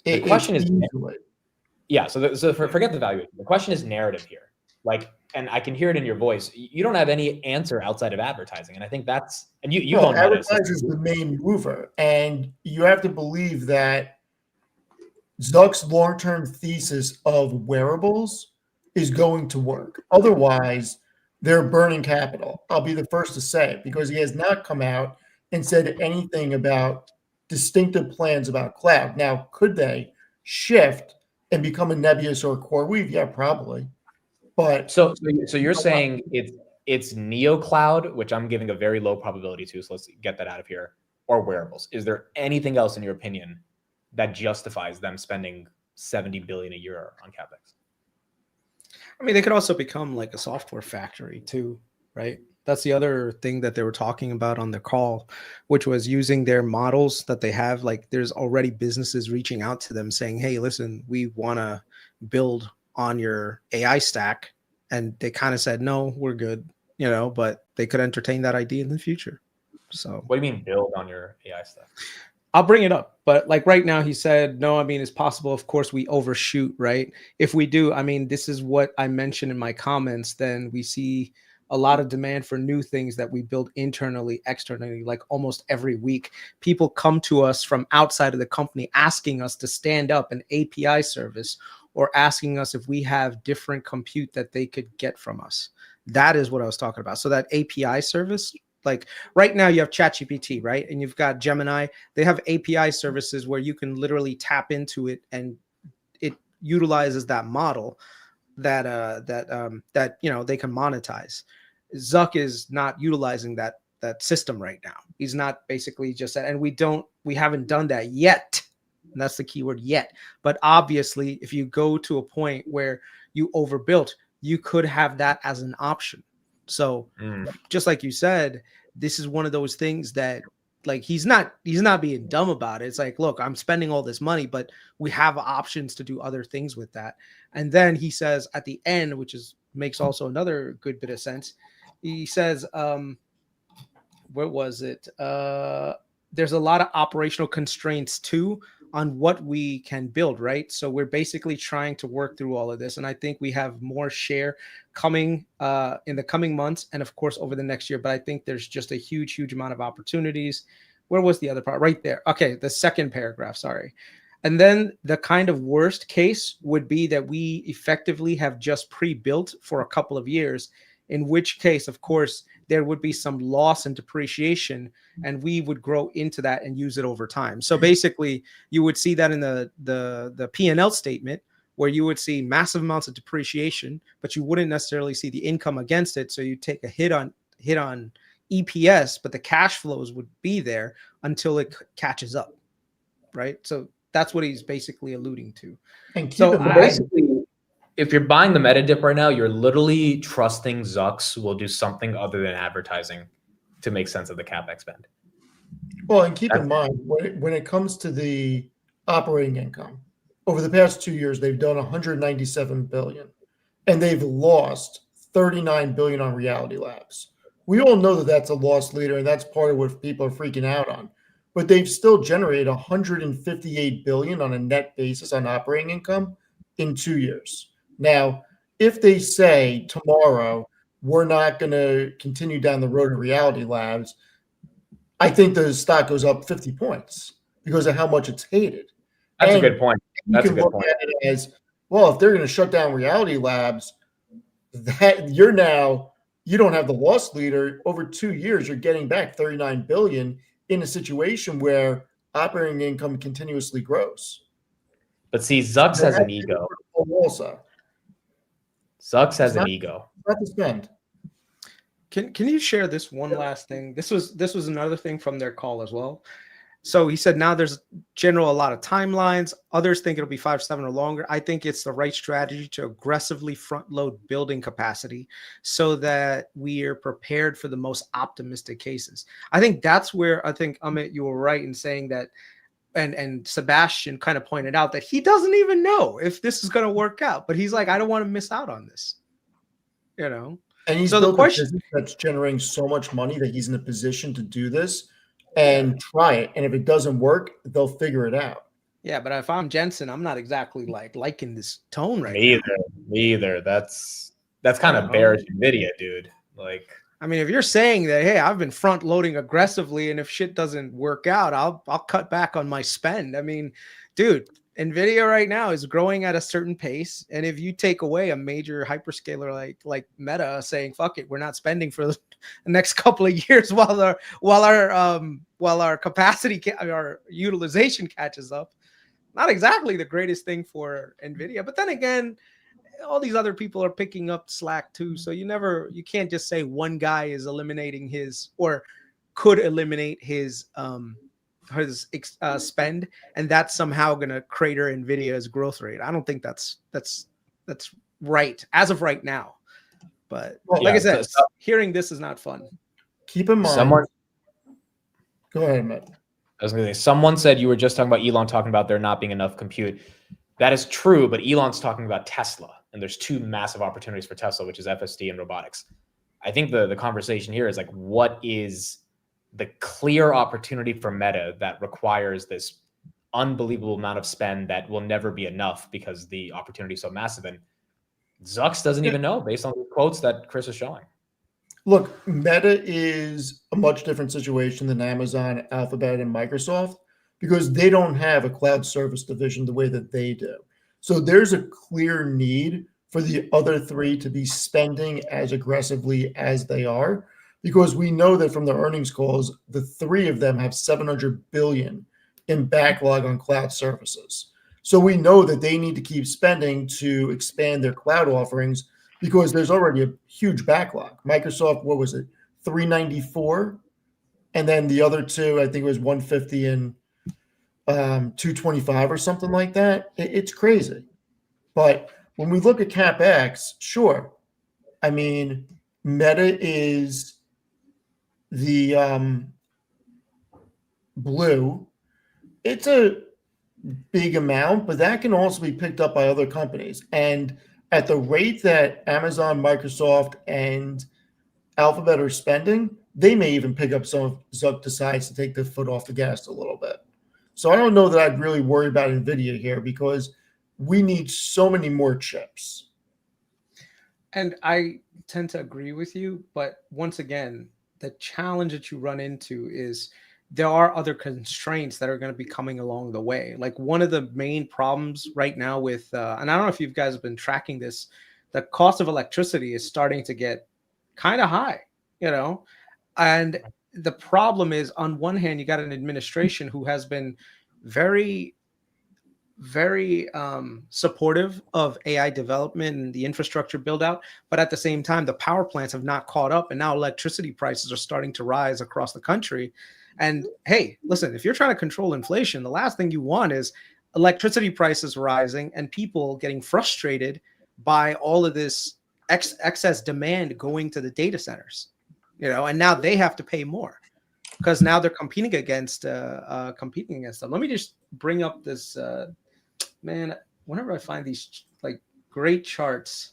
[SPEAKER 2] The question is,
[SPEAKER 1] easily.
[SPEAKER 2] yeah. Forget the valuation. The question is narrative here. Like, and I can hear it in your voice. You don't have any answer outside of advertising, and I think that's. And you
[SPEAKER 1] Well,
[SPEAKER 2] own Meta.
[SPEAKER 1] advertising is the main mover, and you have to believe that Zuck's long-term thesis of wearables is going to work. Otherwise, they're burning capital. I'll be the first to say it because he has not come out and said anything about distinctive plans about cloud. Now, could they shift and become a Nebius or a CoreWeave? Yeah, probably. But
[SPEAKER 2] So you're saying it's Neo Cloud, which I'm giving a very low probability to. So let's get that out of here. Or wearables. Is there anything else in your opinion that justifies them spending 70 billion a year on capex?
[SPEAKER 3] I mean, they could also become like a software factory too, right? That's the other thing that they were talking about on the call, which was using their models that they have. Like there's already businesses reaching out to them saying, hey, listen, we want to build on your AI stack. And they kind of said, no, we're good, but they could entertain that idea in the future. So
[SPEAKER 2] What do you mean build on your AI stuff?
[SPEAKER 3] I'll bring it up, but like right now he said, no, I mean, it's possible. Of course we overshoot, right? If we do, I mean, this is what I mentioned in my comments, then we see a lot of demand for new things that we build internally, externally, like almost every week. People come to us from outside of the company asking us to stand up an API service or asking us if we have different compute that they could get from us. That is what I was talking about. So that API service, like right now you have ChatGPT, right? And you've got Gemini. They have API services where you can literally tap into it and it utilizes that model that they can monetize. Zuck is not utilizing that system right now. He's not basically just that, and we haven't done that yet. And that's the keyword yet. But obviously, if you go to a point where you overbuilt, you could have that as an option. So just like you said, this is one of those things that like he's not being dumb about it. It's like, look, I'm spending all this money, but we have options to do other things with that. And then he says at the end, which makes also another good bit of sense. He says, where was it? There's a lot of operational constraints too on what we can build, right? So we're basically trying to work through all of this. And I think we have more share coming in the coming months and of course over the next year. But I think there's just a huge, huge amount of opportunities. Where was the other part? Right there. Okay, the second paragraph, sorry. And then the kind of worst case would be that we effectively have just pre-built for a couple of years, in which case, of course, there would be some loss and depreciation, and we would grow into that and use it over time. So basically, you would see that in the P&L statement, where you would see massive amounts of depreciation, but you wouldn't necessarily see the income against it. So you take a hit on EPS, but the cash flows would be there until it catches up, right? So that's what he's basically alluding to.
[SPEAKER 1] And keep
[SPEAKER 3] So
[SPEAKER 1] in mind,
[SPEAKER 2] Basically, if you're buying the meta dip right now, you're literally trusting Zucks will do something other than advertising to make sense of the capex spend.
[SPEAKER 1] well, and keep in mind when it comes to the operating income, over the past 2 years, they've done 197 billion, and they've lost 39 billion on Reality Labs. We all know that that's a loss leader, and that's part of what people are freaking out on. But they've still generated 158 billion on a net basis on operating income in 2 years. Now, if they say tomorrow we're not going to continue down the road of Reality Labs, I think the stock goes up 50 points because of how much it's hated.
[SPEAKER 2] That's
[SPEAKER 1] And
[SPEAKER 2] a good point. That's a
[SPEAKER 1] you can
[SPEAKER 2] good
[SPEAKER 1] look
[SPEAKER 2] point.
[SPEAKER 1] at it as, well, if they're going to shut down Reality Labs, that you don't have the loss leader. Over 2 years, you're getting back 39 billion in a situation where operating income continuously grows.
[SPEAKER 2] But see, Zucks has an ego.
[SPEAKER 1] Also,
[SPEAKER 2] Zucks has
[SPEAKER 1] It's
[SPEAKER 2] an
[SPEAKER 1] not-
[SPEAKER 2] ego.
[SPEAKER 1] not to spend.
[SPEAKER 3] Can you share this one last thing? This was another thing from their call as well. So he said now there's a lot of timelines. Others think it'll be 5 to 7 or longer. I think it's the right strategy to aggressively front load building capacity so that we are prepared for the most optimistic cases. I think that's where I think, Amit, you were right in saying that, and Sebastian kind of pointed out that he doesn't even know if this is going to work out, but he's like, I don't want to miss out on this, you know?
[SPEAKER 1] And he's
[SPEAKER 3] So the
[SPEAKER 1] built a
[SPEAKER 3] question,
[SPEAKER 1] business that's generating so much money that he's in a position to do this and try it. And if it doesn't work, they'll figure it out.
[SPEAKER 3] yeah, but if I'm Jensen, I'm not exactly like liking this tone right
[SPEAKER 2] Me
[SPEAKER 3] now.
[SPEAKER 2] either. Me either. That's kind of
[SPEAKER 3] know.
[SPEAKER 2] bearish NVIDIA, dude. Like,
[SPEAKER 3] I mean, if you're saying that, hey, I've been front loading aggressively, and if shit doesn't work out, I'll cut back on my spend. I mean, dude, Nvidia right now is growing at a certain pace, and if you take away a major hyperscaler like Meta saying "fuck it," we're not spending for the next couple of years while our capacity our utilization catches up, not exactly the greatest thing for Nvidia. But then again, all these other people are picking up slack too. So you can't just say one guy is eliminating his or could eliminate his spend, and that's somehow going to crater Nvidia's growth rate. I don't think that's right as of right now. But like I said, hearing this is not fun.
[SPEAKER 1] Keep in mind. Go ahead, Matt.
[SPEAKER 2] I was going to say, someone said you were just talking about Elon talking about there not being enough compute. That is true, but Elon's talking about Tesla, and there's two massive opportunities for Tesla, which is FSD and robotics. I think the conversation here is like, what is the clear opportunity for Meta that requires this unbelievable amount of spend that will never be enough because the opportunity is so massive? And Zucks doesn't even know based on the quotes that Chris is showing.
[SPEAKER 1] Look, Meta is a much different situation than Amazon, Alphabet, and Microsoft because they don't have a cloud service division the way that they do. So there's a clear need for the other three to be spending as aggressively as they are, because we know that from the earnings calls, the three of them have 700 billion in backlog on cloud services. So we know that they need to keep spending to expand their cloud offerings because there's already a huge backlog. Microsoft, what was it, 394? And then the other two, I think it was 150 and 225 or something like that. It's crazy. But when we look at CapEx, sure. I mean, Meta is the blue. It's a big amount, but that can also be picked up by other companies. And at the rate that Amazon, Microsoft, and Alphabet are spending, they may even pick up some if Zuck decides to take the foot off the gas a little bit. So I don't know that I'd really worry about NVIDIA here because we need so many more chips.
[SPEAKER 3] And I tend to agree with you. But once again, the challenge that you run into is there are other constraints that are going to be coming along the way. Like one of the main problems right now with, and I don't know if you guys have been tracking this, the cost of electricity is starting to get kind of high, and the problem is, on one hand, you got an administration who has been very, very supportive of AI development and the infrastructure build out. But at the same time, the power plants have not caught up. And now electricity prices are starting to rise across the country. And hey, listen, if you're trying to control inflation, the last thing you want is electricity prices rising and people getting frustrated by all of this excess demand going to the data centers, and now they have to pay more because now they're competing against them. Let me just bring up this, man, whenever I find these like great charts,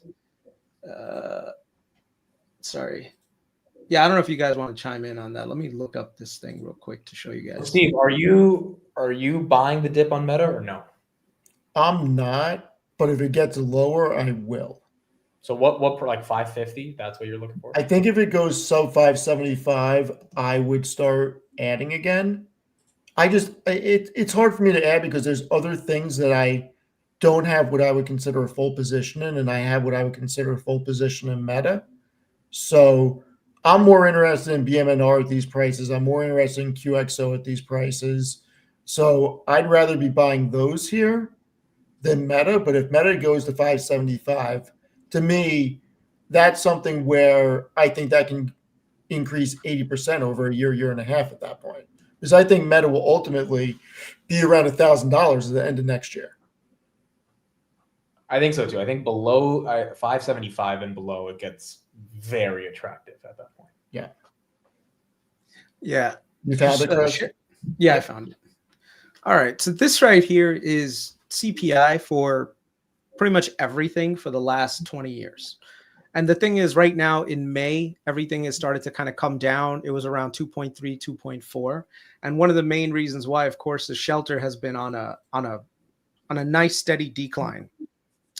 [SPEAKER 3] sorry. Yeah, I don't know if you guys want to chime in on that. Let me look up this thing real quick to show you guys.
[SPEAKER 2] Steve, are you buying the dip on Meta or no?
[SPEAKER 1] I'm not, but if it gets lower, I will.
[SPEAKER 2] So what for like 550? That's what you're looking for?
[SPEAKER 1] I think if it goes sub 575, I would start adding again. It's hard for me to add because there's other things that I don't have what I would consider a full position in, and I have what I would consider a full position in Meta. So I'm more interested in BMNR at these prices. I'm more interested in QXO at these prices. So I'd rather be buying those here than Meta. But if Meta goes to 575, to me, that's something where I think that can increase 80% over a year and a half at that point. Because I think Meta will ultimately be around $1,000 at the end of next year.
[SPEAKER 2] I think so too. I think below 575 and below, it gets very attractive at that point.
[SPEAKER 1] Yeah.
[SPEAKER 3] Yeah.
[SPEAKER 1] You found it, Chris?
[SPEAKER 3] Yeah, I found it. All right. So this right here is CPI for pretty much everything for the last 20 years. And the thing is, right now in May, everything has started to kind of come down. It was around 2.3, 2.4. And one of the main reasons why, of course, the shelter has been on a nice steady decline.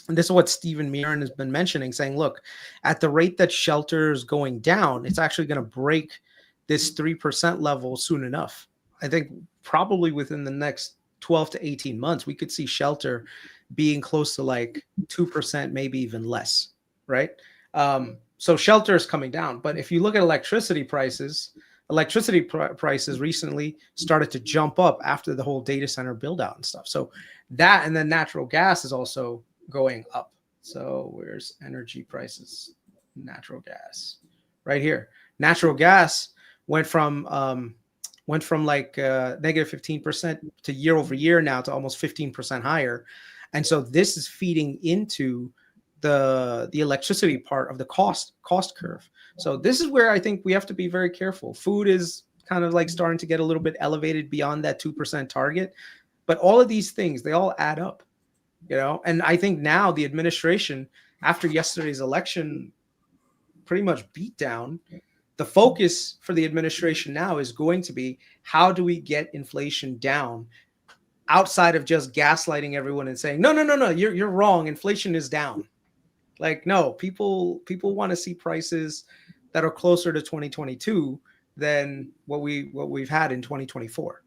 [SPEAKER 3] And this is what Stephen Mirren has been mentioning, saying, look, at the rate that shelter is going down, it's actually going to break this 3% level soon enough. I think probably within the next 12 to 18 months, we could see shelter being close to like 2%, maybe even less, right? So shelter is coming down. But if you look at electricity prices recently started to jump up after the whole data center build out and stuff. So that, and then natural gas is also going up. So where's energy prices? Natural gas right here. Natural gas went from like negative 15% to year over year now to almost 15% higher. And so this is feeding into the electricity part of the cost curve. So this is where I think we have to be very careful. Food is kind of like starting to get a little bit elevated beyond that 2% target, but all of these things, they all add up, you know? And I think now the administration, after yesterday's election pretty much beat down, the focus for the administration now is going to be, how do we get inflation down outside of just gaslighting everyone and saying, no, you're wrong. Inflation is down. Like, no, people want to see prices that are closer to 2022 than what we've had in 2024.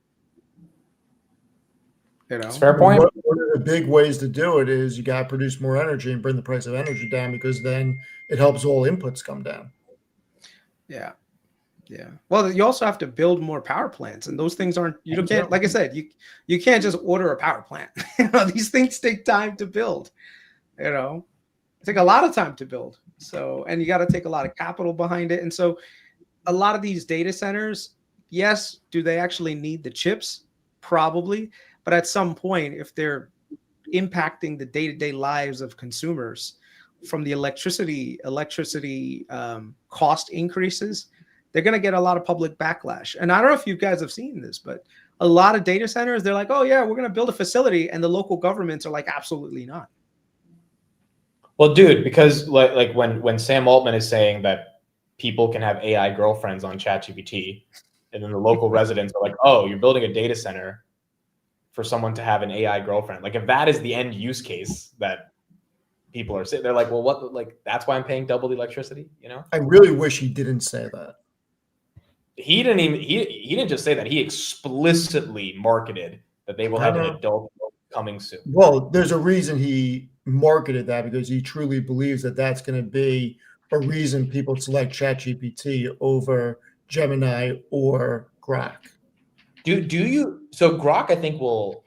[SPEAKER 3] You know,
[SPEAKER 2] It's a fair point.
[SPEAKER 1] One of the big ways to do it is you got to produce more energy and bring the price of energy down, because then it helps all inputs come down.
[SPEAKER 3] Yeah. Yeah. Well, you also have to build more power plants, and those things aren't, you can't, like I said, you can't just order a power plant. You know, these things take time to build, you know, take a lot of time to build. So, and you got to take a lot of capital behind it. And so a lot of these data centers, yes, do they actually need the chips? Probably. But at some point, if they're impacting the day-to-day lives of consumers from the electricity cost increases, they're going to get a lot of public backlash. And I don't know if you guys have seen this, but a lot of data centers, they're like, oh yeah, we're going to build a facility. And the local governments are like, absolutely not.
[SPEAKER 2] Well, dude, because like when Sam Altman is saying that people can have AI girlfriends on ChatGPT, and then the local residents are like, oh, you're building a data center for someone to have an AI girlfriend. Like, if that is the end use case that people are saying, they're like, well, what, like, that's why I'm paying double the electricity, you know?
[SPEAKER 1] I really wish he didn't say that.
[SPEAKER 2] He didn't just say that. He explicitly marketed that they will have an adult coming soon.
[SPEAKER 1] Well, there's a reason he marketed that, because he truly believes that that's going to be a reason people select ChatGPT over Gemini or Grok.
[SPEAKER 2] Do you? So Grok, I think, will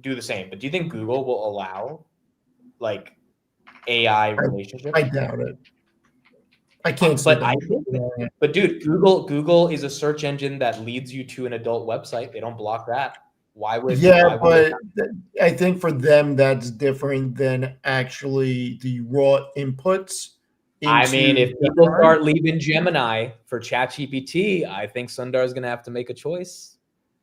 [SPEAKER 2] do the same. But do you think Google will allow like AI relationships?
[SPEAKER 1] I doubt it. I can't.
[SPEAKER 2] But dude, Google is a search engine that leads you to an adult website. They don't block that. Why would?
[SPEAKER 1] But I think for them that's different than actually the raw inputs.
[SPEAKER 2] I mean, if people start leaving Gemini for ChatGPT, I think Sundar is going to have to make a choice.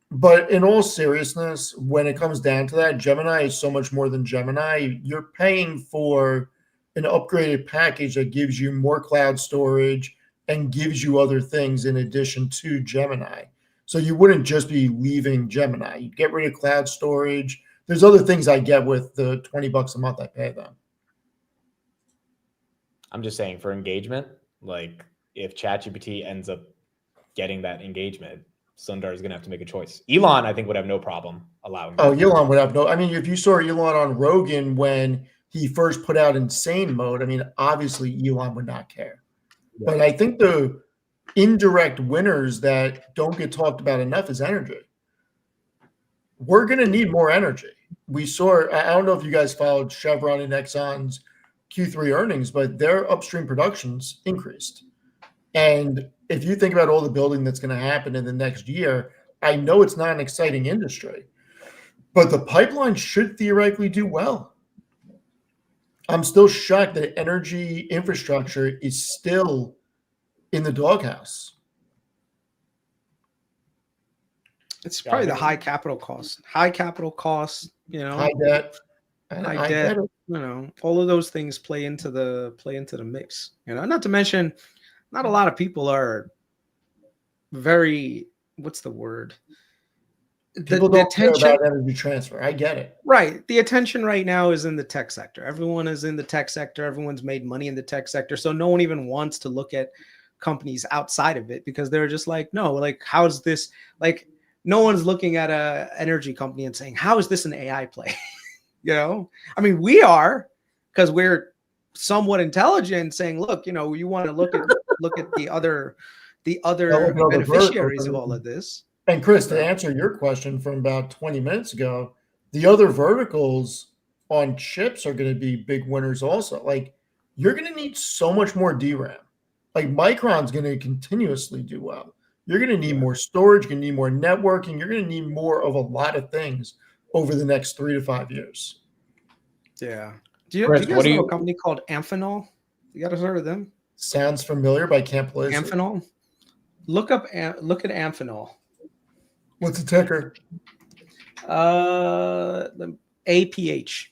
[SPEAKER 1] But in all seriousness, when it comes down to that, Gemini is so much more than Gemini. You're paying for an upgraded package that gives you more cloud storage and gives you other things in addition to Gemini. So you wouldn't just be leaving Gemini. You get rid of cloud storage. There's other things I get with the $20 a month I pay them.
[SPEAKER 2] I'm just saying, for engagement, like if ChatGPT ends up getting that engagement, Sundar is going to have to make a choice. Elon, I think, would have no problem allowing that.
[SPEAKER 1] Oh, Elon would have no. I mean, if you saw Elon on Rogan when he first put out insane mode, I mean, obviously Elon would not care. Yeah. But I think the indirect winners that don't get talked about enough is energy. We're going to need more energy. We saw, I don't know if you guys followed Chevron and Exxon's Q3 earnings, but their upstream productions increased. And if you think about all the building that's going to happen in the next year, I know it's not an exciting industry, but the pipeline should theoretically do well. I'm still shocked that energy infrastructure is still in the doghouse.
[SPEAKER 3] It's probably the high capital costs. High capital costs,
[SPEAKER 1] High debt.
[SPEAKER 3] high debt. All of those things play into the mix. Not to mention, not a lot of people are very, what's the word?
[SPEAKER 1] People don't care about energy transfer. I get it.
[SPEAKER 3] Right. The attention right now is in the tech sector. Everyone is in the tech sector. Everyone's made money in the tech sector. So no one even wants to look at companies outside of it because they're just like, no, like, how's this? Like, no one's looking at a energy company and saying, how is this an AI play? I mean, we are, because we're somewhat intelligent, saying, look, you want to look at the other beneficiaries of all of this.
[SPEAKER 1] And Chris, to answer your question from about 20 minutes ago, the other verticals on chips are going to be big winners also. Like, you're going to need so much more DRAM. Like, Micron's going to continuously do well. You're going to need more storage, you're going to need more networking, you're going to need more of a lot of things over the next 3 to 5 years.
[SPEAKER 3] Yeah. Do you guys know a company called Amphenol? You guys heard of them?
[SPEAKER 1] Sounds familiar, but I can't place it.
[SPEAKER 3] Amphenol? Look at Amphenol.
[SPEAKER 1] What's the ticker?
[SPEAKER 3] APH.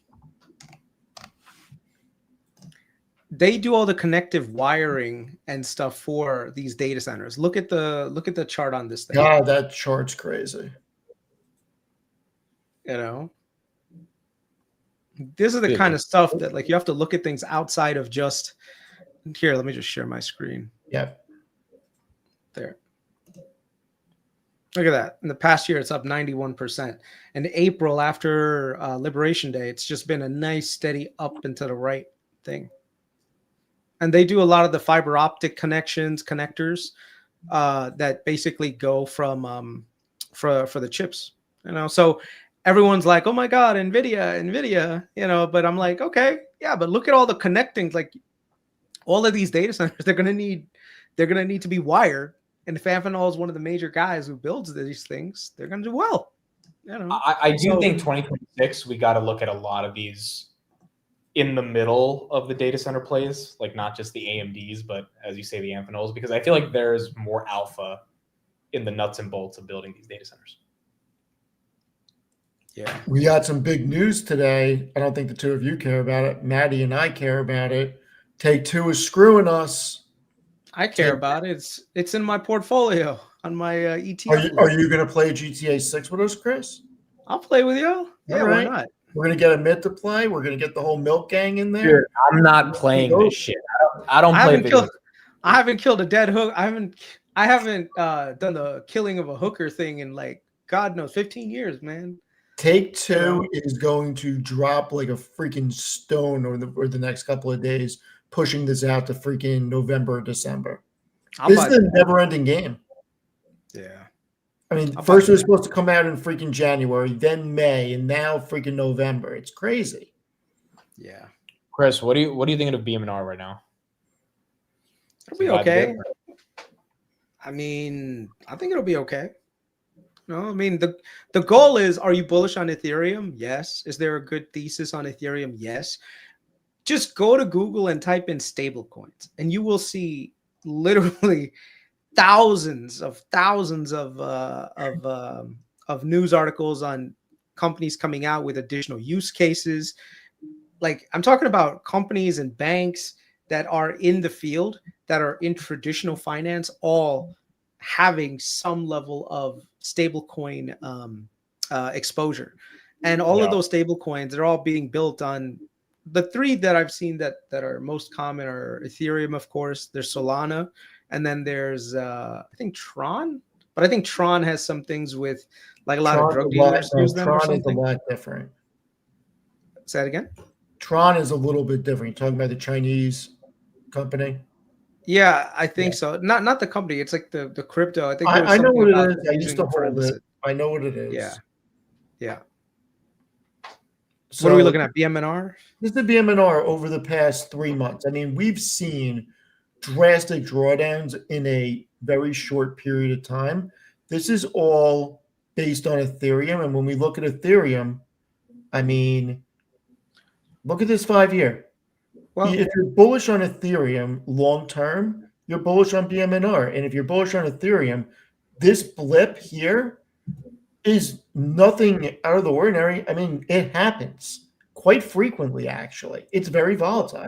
[SPEAKER 3] They do all the connective wiring and stuff for these data centers. Look at the chart on this thing.
[SPEAKER 1] God, that chart's crazy.
[SPEAKER 3] This is the kind of stuff that, like, you have to look at things outside of just here. Let me just share my screen.
[SPEAKER 1] Yep.
[SPEAKER 3] There. Look at that. In the past year, it's up 91%. And April, after Liberation Day, it's just been a nice steady up and to the right thing. And they do a lot of the fiber optic connectors that basically go from for the chips. So everyone's like, oh my God, NVIDIA, but I'm like, okay, yeah, but look at all the connecting, like all of these data centers, they're gonna need to be wired. And if Amphenol is one of the major guys who builds these things, they're gonna do well.
[SPEAKER 2] I do think 2026, we got to look at a lot of these in the middle of the data center plays, like not just the AMDs, but as you say, the Amphenols, because I feel like there's more alpha in the nuts and bolts of building these data centers.
[SPEAKER 3] Yeah. We
[SPEAKER 1] got some big news today. I don't think the two of you care about it. Maddie and I care about it. Take-Two is screwing us.
[SPEAKER 3] I care about it. It's in my portfolio on my ETF.
[SPEAKER 1] Are you going to play GTA 6 with us, Chris?
[SPEAKER 3] I'll play with you. Yeah,
[SPEAKER 1] right.
[SPEAKER 3] Why not?
[SPEAKER 1] We're going to get a mid to play. We're going to get the whole milk gang in there.
[SPEAKER 2] Dude, I'm not playing this shit. I
[SPEAKER 3] haven't killed a dead hook. I haven't done the killing of a hooker thing in, like, God knows, 15 years, man.
[SPEAKER 1] Take-Two is going to drop like a freaking stone over the next couple of days, pushing this out to freaking November or December. This is a never-ending game.
[SPEAKER 3] Yeah.
[SPEAKER 1] I mean, first it was supposed to come out in freaking January, then May, and now freaking November. It's crazy.
[SPEAKER 3] Yeah.
[SPEAKER 2] Chris, what do you think of BM&R right now?
[SPEAKER 3] It'll be okay. I mean, I think it'll be okay. No, I mean, the goal is, are you bullish on Ethereum? Yes. Is there a good thesis on Ethereum? Yes. Just go to Google and type in stablecoins, and you will see literally thousands of news articles on companies coming out with additional use cases. Like, I'm talking about companies and banks that are in the field, that are in traditional finance, all having some level of stablecoin exposure. And all of those stablecoins, they're all being built on the three that I've seen that are most common are Ethereum, of course, there's Solana, and then there's I think Tron, but I think Tron has some things with, like, a lot of drug dealers use them or something.
[SPEAKER 1] Tron is a lot different.
[SPEAKER 3] Say that again?
[SPEAKER 1] Tron is a little bit different. You're talking about the Chinese company?
[SPEAKER 3] Yeah, I think so. Not the company. It's like the crypto. I think
[SPEAKER 1] I know what it is. I used to hold it. I know what it is.
[SPEAKER 3] Yeah.
[SPEAKER 1] So,
[SPEAKER 3] what are we looking at? BM&R?
[SPEAKER 1] This is the BM&R over the past 3 months. I mean, we've seen drastic drawdowns in a very short period of time. This is all based on Ethereum. And when we look at Ethereum, I mean, look at this 5 year.
[SPEAKER 3] Well,
[SPEAKER 1] If you're bullish on Ethereum long term, you're bullish on BMNR. And if you're bullish on Ethereum, this blip here is nothing out of the ordinary. I mean, it happens quite frequently, actually. It's very volatile.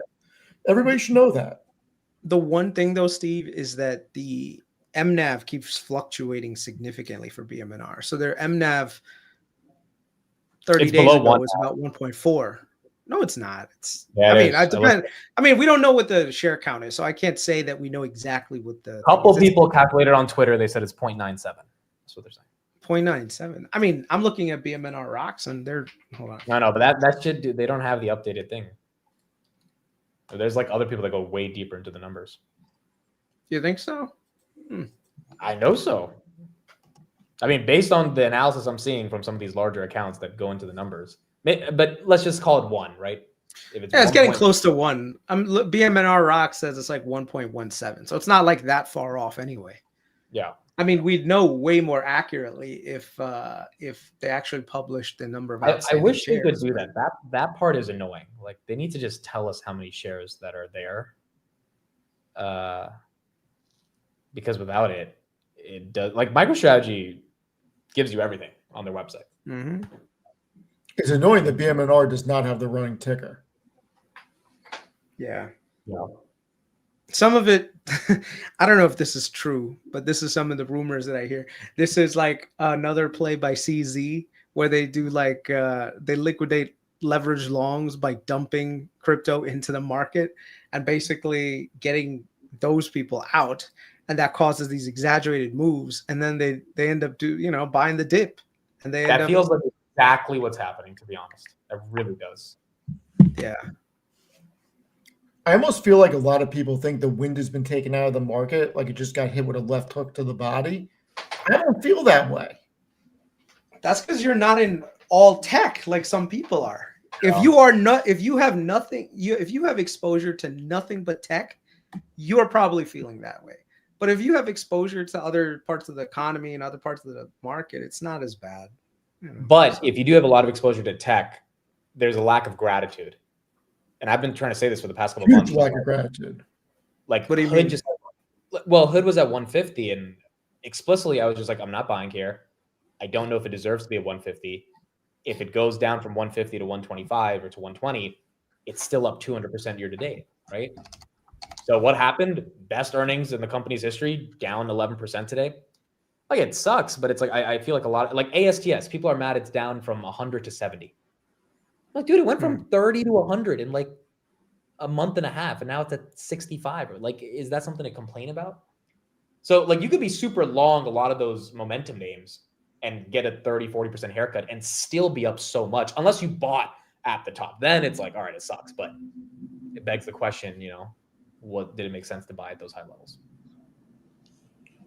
[SPEAKER 1] Everybody should know that.
[SPEAKER 3] the one thing though, Steve, is that the MNAV keeps fluctuating significantly for BMNR. So their MNAV 30
[SPEAKER 2] It's
[SPEAKER 3] days
[SPEAKER 2] below
[SPEAKER 3] ago
[SPEAKER 2] one
[SPEAKER 3] was about 1.4. No, it's not. It's
[SPEAKER 2] Yeah,
[SPEAKER 3] I
[SPEAKER 2] it
[SPEAKER 3] mean,
[SPEAKER 2] is.
[SPEAKER 3] I depend. I mean, we don't know what the share count is, so I can't say that we know exactly what the
[SPEAKER 2] A couple
[SPEAKER 3] thing is.
[SPEAKER 2] people calculated on Twitter. They said it's 0.97. That's what they're saying.
[SPEAKER 3] 0.97. I mean, I'm looking at BMNR rocks and they're hold on.
[SPEAKER 2] No, but that should do. They don't have the updated thing. There's like other people that go way deeper into the numbers.
[SPEAKER 3] You think so?
[SPEAKER 2] I know so. I mean, based on the analysis I'm seeing from some of these larger accounts that go into the numbers, but let's just call it one, right? If
[SPEAKER 3] Yeah, it's getting
[SPEAKER 2] 1.
[SPEAKER 3] close to 1. BMNR rock says it's like 1.17. So it's not like that far off anyway.
[SPEAKER 2] Yeah.
[SPEAKER 3] I mean, we'd know way more accurately if they actually published the number of
[SPEAKER 2] I
[SPEAKER 3] outstanding
[SPEAKER 2] wish they could
[SPEAKER 3] shares.
[SPEAKER 2] do that. That part is annoying. Like they need to just tell us how many shares that are there. Because without it, it does like MicroStrategy gives you everything on their website.
[SPEAKER 3] Mm-hmm.
[SPEAKER 1] It's annoying that BMNR does not have the running ticker.
[SPEAKER 3] Yeah.
[SPEAKER 2] Yeah.
[SPEAKER 3] Some of it, I don't know if this is true, but this is some of the rumors that I hear. This is like another play by CZ where they do like they liquidate leverage longs by dumping crypto into the market and basically getting those people out, and that causes these exaggerated moves, and then they end up buying the dip, and they end
[SPEAKER 2] That
[SPEAKER 3] up
[SPEAKER 2] feels like exactly what's happening, to be honest. It really does.
[SPEAKER 3] yeah.
[SPEAKER 1] I almost feel like a lot of people think the wind has been taken out of the market, like it just got hit with a left hook to the body. I don't feel that way.
[SPEAKER 3] That's because you're not in all tech like some people are.
[SPEAKER 2] Yeah.
[SPEAKER 3] If you are not, if you have nothing, if you have exposure to nothing but tech, you're probably feeling that way. But if you have exposure to other parts of the economy and other parts of the market, it's not as bad.
[SPEAKER 2] But if you do have a lot of exposure to tech, there's a lack of gratitude. And I've been trying to say this for the past couple of
[SPEAKER 1] Huge
[SPEAKER 2] months.
[SPEAKER 1] lack of gratitude.
[SPEAKER 2] Like
[SPEAKER 3] What do you
[SPEAKER 2] Hood
[SPEAKER 3] mean?
[SPEAKER 2] Hood was at 150, and explicitly I was just like, I'm not buying here. I don't know if it deserves to be at 150. If it goes down from 150 to 125 or to 120, it's still up 200% year to date, right? So what happened? Best earnings in the company's history, down 11% today. Like it sucks, but it's like I feel like a lot like ASTS. People are mad it's down from 100 to 70. Like, dude, it went from 30 to 100 in like a month and a half, and now it's at 65. Like, is that something to complain about? So, like, you could be super long a lot of those momentum names and get a 30-40% haircut and still be up so much, unless you bought at the top. Then it's like, all right, it sucks. But it begs the question, what did it make sense to buy at those high levels?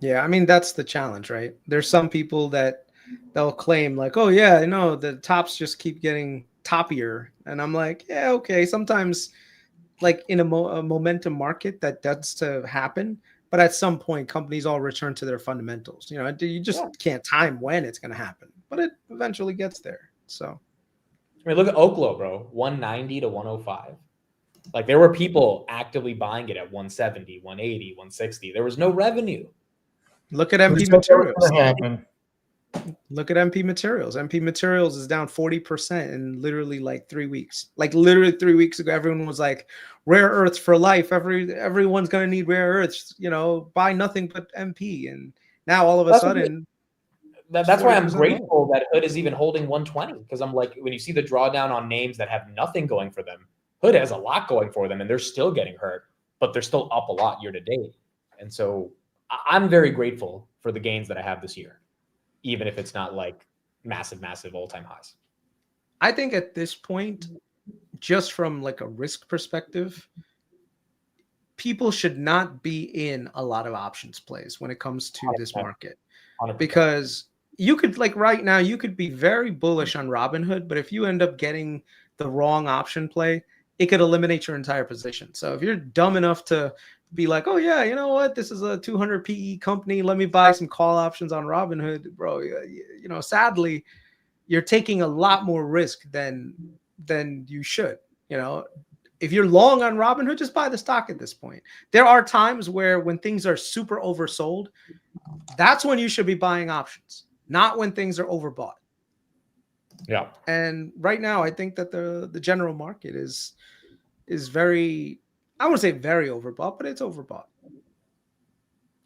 [SPEAKER 3] Yeah, I mean, that's the challenge, right? There's some people that they'll claim like, oh yeah, the tops just keep getting toppier. And I'm like, yeah, okay. Sometimes like in a momentum market that does to happen, but at some point companies all return to their fundamentals. You just can't time when it's going to happen, but it eventually gets there. So
[SPEAKER 2] I mean, look at Oklo, bro, 190 to 105. Like there were people actively buying it at 170, 180, 160. There was no revenue.
[SPEAKER 3] look at MP Materials. Look at MP Materials. MP Materials is down 40% in literally like 3 weeks. Like literally 3 weeks ago, everyone was like, rare earths for life. Everyone's gonna need rare earths. Buy nothing but MP. And now all of a sudden,
[SPEAKER 2] that's why I'm
[SPEAKER 3] 40%
[SPEAKER 2] grateful that Hood is even holding 120, because I'm like, when you see the drawdown on names that have nothing going for them, Hood has a lot going for them, and they're still getting hurt, but they're still up a lot year to date. And so I'm very grateful for the gains that I have this year, even if it's not like massive all-time highs.
[SPEAKER 3] I think at this point, just from like a risk perspective, people should not be in a lot of options plays when it comes to this market,
[SPEAKER 2] 100%.
[SPEAKER 3] because you could like right now, you could be very bullish on Robinhood, but if you end up getting the wrong option play, it could eliminate your entire position. So if you're dumb enough to be like, oh yeah, you know what? This is a 200 PE company. Let me buy some call options on Robinhood, bro. You know, sadly, you're taking a lot more risk than you should. You know, if you're long on Robinhood, just buy the stock at this point. There are times where when things are super oversold, that's when you should be buying options, not when things are overbought.
[SPEAKER 2] Yeah.
[SPEAKER 3] And right now, I think that the general market is very, I wouldn't say very overbought, but it's overbought.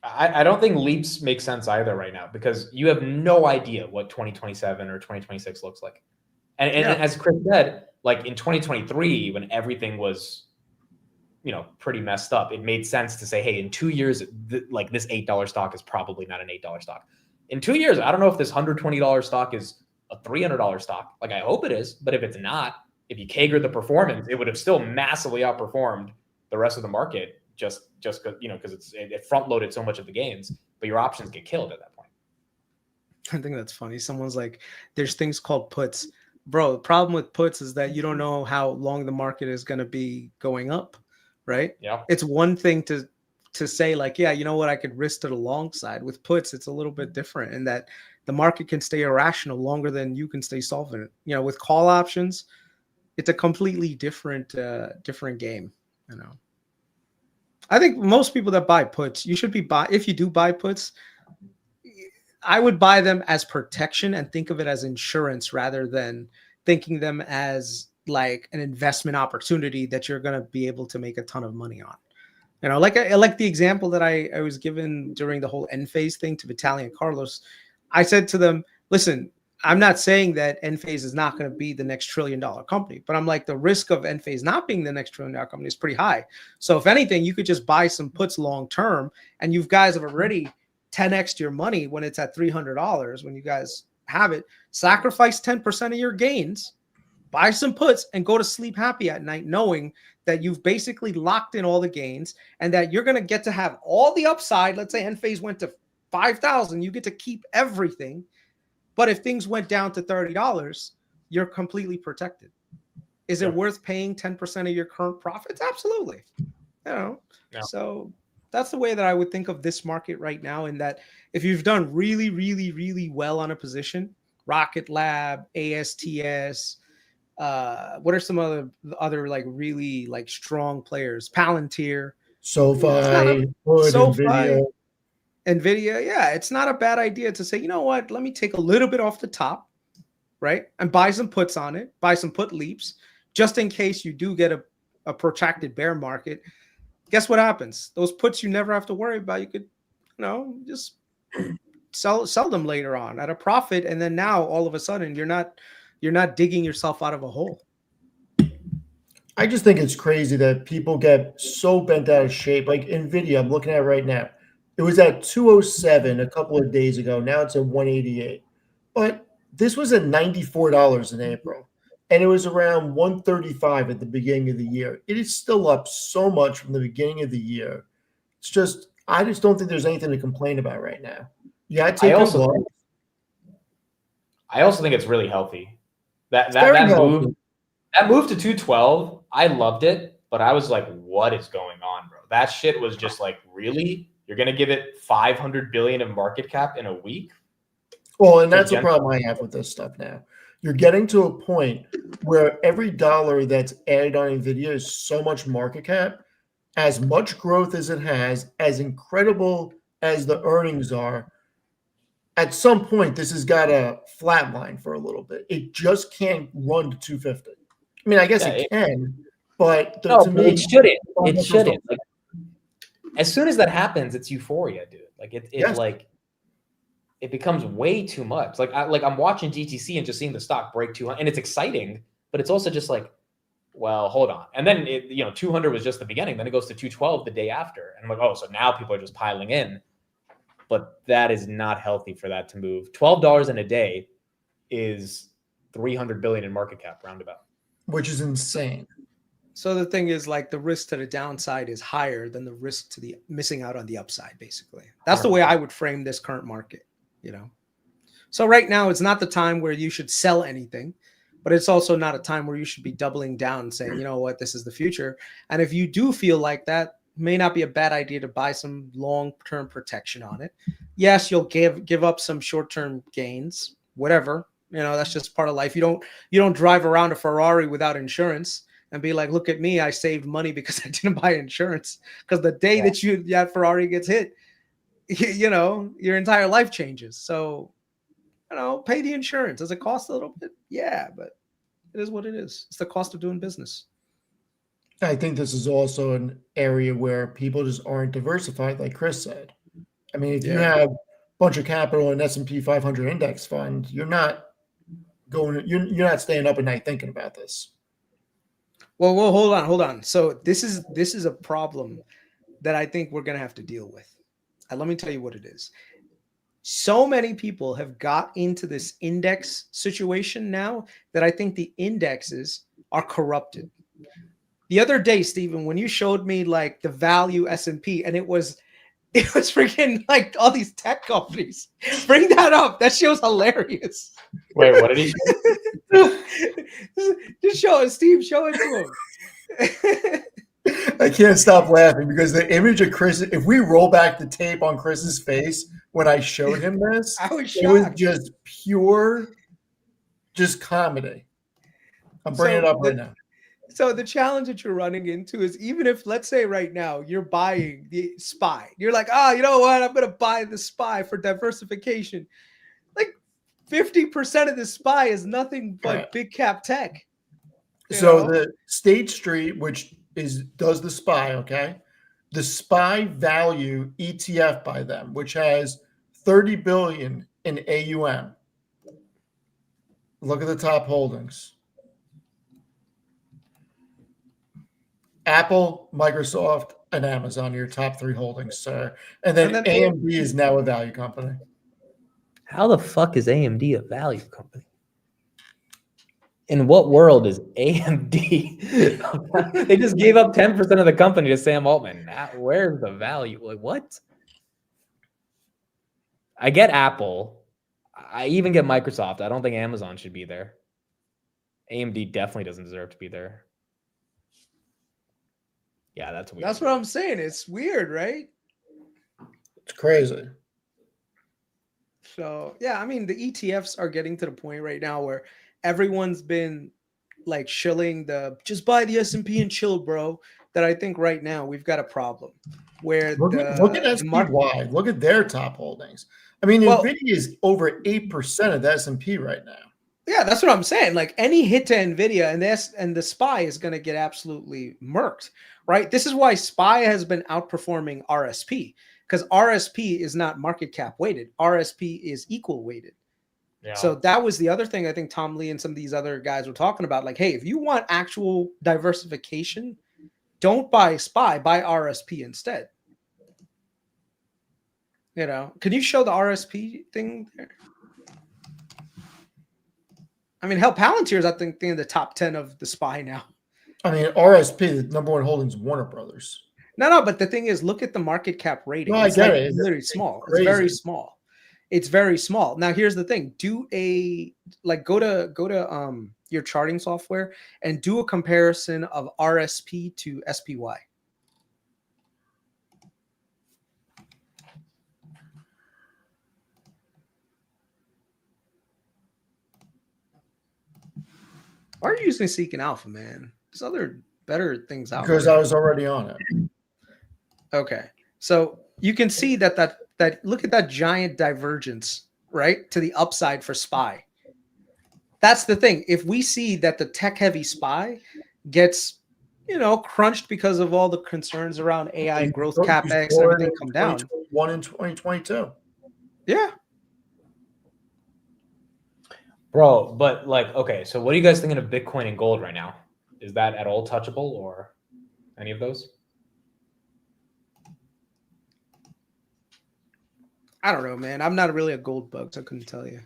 [SPEAKER 2] I don't think leaps make sense either right now because you have no idea what 2027 or 2026 looks like. And as Chris said, like in 2023, when everything was, you know, pretty messed up, it made sense to say, hey, in 2 years, like this $8 stock is probably not an $8 stock. In 2 years, I don't know if this $120 stock is a $300 stock. Like I hope it is, but if it's not, if you cater the performance, it would have still massively outperformed the rest of the market just because, you know, because it front loaded so much of the gains, but your options get killed at that point.
[SPEAKER 3] I think that's funny. Someone's like, there's things called puts. Bro, the problem with puts is that you don't know how long the market is going to be going up, right?
[SPEAKER 2] Yeah.
[SPEAKER 3] It's one thing to say like, yeah, you know what, I could risk to the long side. With puts, it's a little bit different in that the market can stay irrational longer than you can stay solvent. You know, with call options, it's a completely different game, you know. I think most people that buy puts, you should be if you do buy puts, I would buy them as protection and think of it as insurance rather than thinking them as like an investment opportunity that you're going to be able to make a ton of money on. You know, like I like the example that I was given during the whole Enphase thing to Vitaly and Carlos. I said to them, listen, I'm not saying that Enphase is not going to be the next $1 trillion company, but I'm like, the risk of Enphase not being the next $1 trillion company is pretty high. So if anything, you could just buy some puts long term, and you guys have already 10x your money when it's at $300. When you guys have it, sacrifice 10% of your gains, buy some puts, and go to sleep happy at night, knowing that you've basically locked in all the gains and that you're going to get to have all the upside. Let's say Enphase went to 5,000, you get to keep everything. But if things went down to $30, you're completely protected. Is it worth paying 10% of your current profits? Absolutely. You know, so that's the way that I would think of this market right now. In that if you've done really, really, really well on a position, Rocket Lab, ASTS, what are some other like really like strong players? Palantir,
[SPEAKER 1] SoFi,
[SPEAKER 3] NVIDIA, yeah, it's not a bad idea to say, you know what, let me take a little bit off the top, right? And buy some puts on it, buy some put leaps, just in case you do get a protracted bear market. Guess what happens? Those puts you never have to worry about. You could, you know, just sell them later on at a profit. And then now all of a sudden you're not digging yourself out of a hole.
[SPEAKER 1] I just think it's crazy that people get so bent out of shape. Like NVIDIA, I'm looking at it right now. It was at 207 a couple of days ago. Now it's at 188. But this was at $94 in April. And it was around 135 at the beginning of the year. It is still up so much from the beginning of the year. It's just, I just don't think there's anything to complain about right now. Yeah,
[SPEAKER 2] I also think it's really healthy. That move to 212, I loved it, but I was like, what is going on, bro? That shit was just like, really? You're going to give it 500 billion of market cap in a week?
[SPEAKER 1] Well, and that's the problem I have with this stuff now. You're getting to a point where every dollar that's added on NVIDIA is so much market cap, as much growth as it has, as incredible as the earnings are. At some point, this has got to flatline for a little bit. It just can't run to 250. I mean, I guess it can, but to me,
[SPEAKER 2] it shouldn't. It shouldn't. Like, as soon as that happens, it's euphoria, dude. Like it becomes way too much. Like I'm watching GTC and just seeing the stock break 200, and it's exciting, but it's also just like, well, hold on. And then 200 was just the beginning. Then it goes to 212 the day after, and I'm like, oh, so now people are just piling in. But that is not healthy for that to move. $12 in a day is 300 billion in market cap, roundabout,
[SPEAKER 1] which is insane.
[SPEAKER 3] So the thing is, like, the risk to the downside is higher than the risk to the missing out on the upside, basically. That's the way I would frame this current market, you know? So right now, it's not the time where you should sell anything, but it's also not a time where you should be doubling down and saying, you know what, this is the future. And if you do feel like that, may not be a bad idea to buy some long-term protection on it. Yes, you'll give up some short-term gains, whatever. That's just part of life. You don't drive around a Ferrari without insurance and be like, look at me, I saved money because I didn't buy insurance. Because the day that that Ferrari gets hit, your entire life changes. So, pay the insurance. Does it cost a little bit? Yeah, but it is what it is. It's the cost of doing business.
[SPEAKER 1] I think this is also an area where people just aren't diversified, like Chris said. I mean, if you have a bunch of capital in S&P 500 index fund, you're not staying up at night thinking about this.
[SPEAKER 3] Well, hold on. So this is a problem that I think we're going to have to deal with. And let me tell you what it is. So many people have got into this index situation now that I think the indexes are corrupted. The other day, Stephen, when you showed me like the value S&P, and it was freaking like all these tech companies. Bring that up. That show's hilarious.
[SPEAKER 2] Wait, what did he show?
[SPEAKER 3] Just show it, Steve. Show it to him.
[SPEAKER 1] I can't stop laughing because the image of Chris, if we roll back the tape on Chris's face when I showed him this, it was just pure, just comedy. I'm bringing it up right now.
[SPEAKER 3] So the challenge that you're running into is, even if, let's say right now, you're buying the SPY, you're like, you know what? I'm going to buy the SPY for diversification. Like 50% of the SPY is nothing but big cap tech.
[SPEAKER 1] So the State Street, which does the SPY, okay? The SPY value ETF by them, which has 30 billion in AUM. Look at the top holdings. Apple, Microsoft, and Amazon are your top 3 holdings, sir. And then AMD is now a value company.
[SPEAKER 2] How the fuck is AMD a value company? In what world is AMD? They just gave up 10% of the company to Sam Altman. Where's the value? Like, what? I get Apple. I even get Microsoft. I don't think Amazon should be there. AMD definitely doesn't deserve to be there. Yeah, that's weird.
[SPEAKER 3] That's what I'm saying. It's weird, right?
[SPEAKER 1] It's crazy.
[SPEAKER 3] So, yeah, I mean, the ETFs are getting to the point right now where everyone's been like shilling just buy the S&P and chill, bro. That I think right now we've got a problem where
[SPEAKER 1] look at SPY. Look at their top holdings. I mean, NVIDIA is over 8% of the S&P right now.
[SPEAKER 3] Yeah, that's what I'm saying. Like any hit to NVIDIA and the SPY is going to get absolutely murked, right? This is why SPY has been outperforming RSP, because RSP is not market cap weighted. RSP is equal weighted. Yeah. So that was the other thing I think Tom Lee and some of these other guys were talking about. Like, hey, if you want actual diversification, don't buy SPY, buy RSP instead. Can you show the RSP thing there? I mean, hell, Palantir's, I think, in the top 10 of the SPY now.
[SPEAKER 1] I mean, RSP, the number 1 holdings, Warner Brothers.
[SPEAKER 3] No, but the thing is, look at the market cap rating.
[SPEAKER 1] No, I get it.
[SPEAKER 3] It's literally small. It's very small. It's very small. Now, here's the thing. Go to your charting software and do a comparison of RSP to SPY. Why are you using Seeking Alpha, man? There's other better things out there.
[SPEAKER 1] Because I was already on it.
[SPEAKER 3] Okay. So you can see that look at that giant divergence, right? To the upside for SPY. That's the thing. If we see that the tech-heavy SPY gets, crunched because of all the concerns around AI growth, CapEx, and everything come down.
[SPEAKER 1] 2021 and 2022.
[SPEAKER 3] Yeah.
[SPEAKER 2] Bro, but okay, so what are you guys thinking of Bitcoin and gold right now? Is that at all touchable or any of those?
[SPEAKER 3] I don't know, man. I'm not really a gold bug, so I couldn't tell you.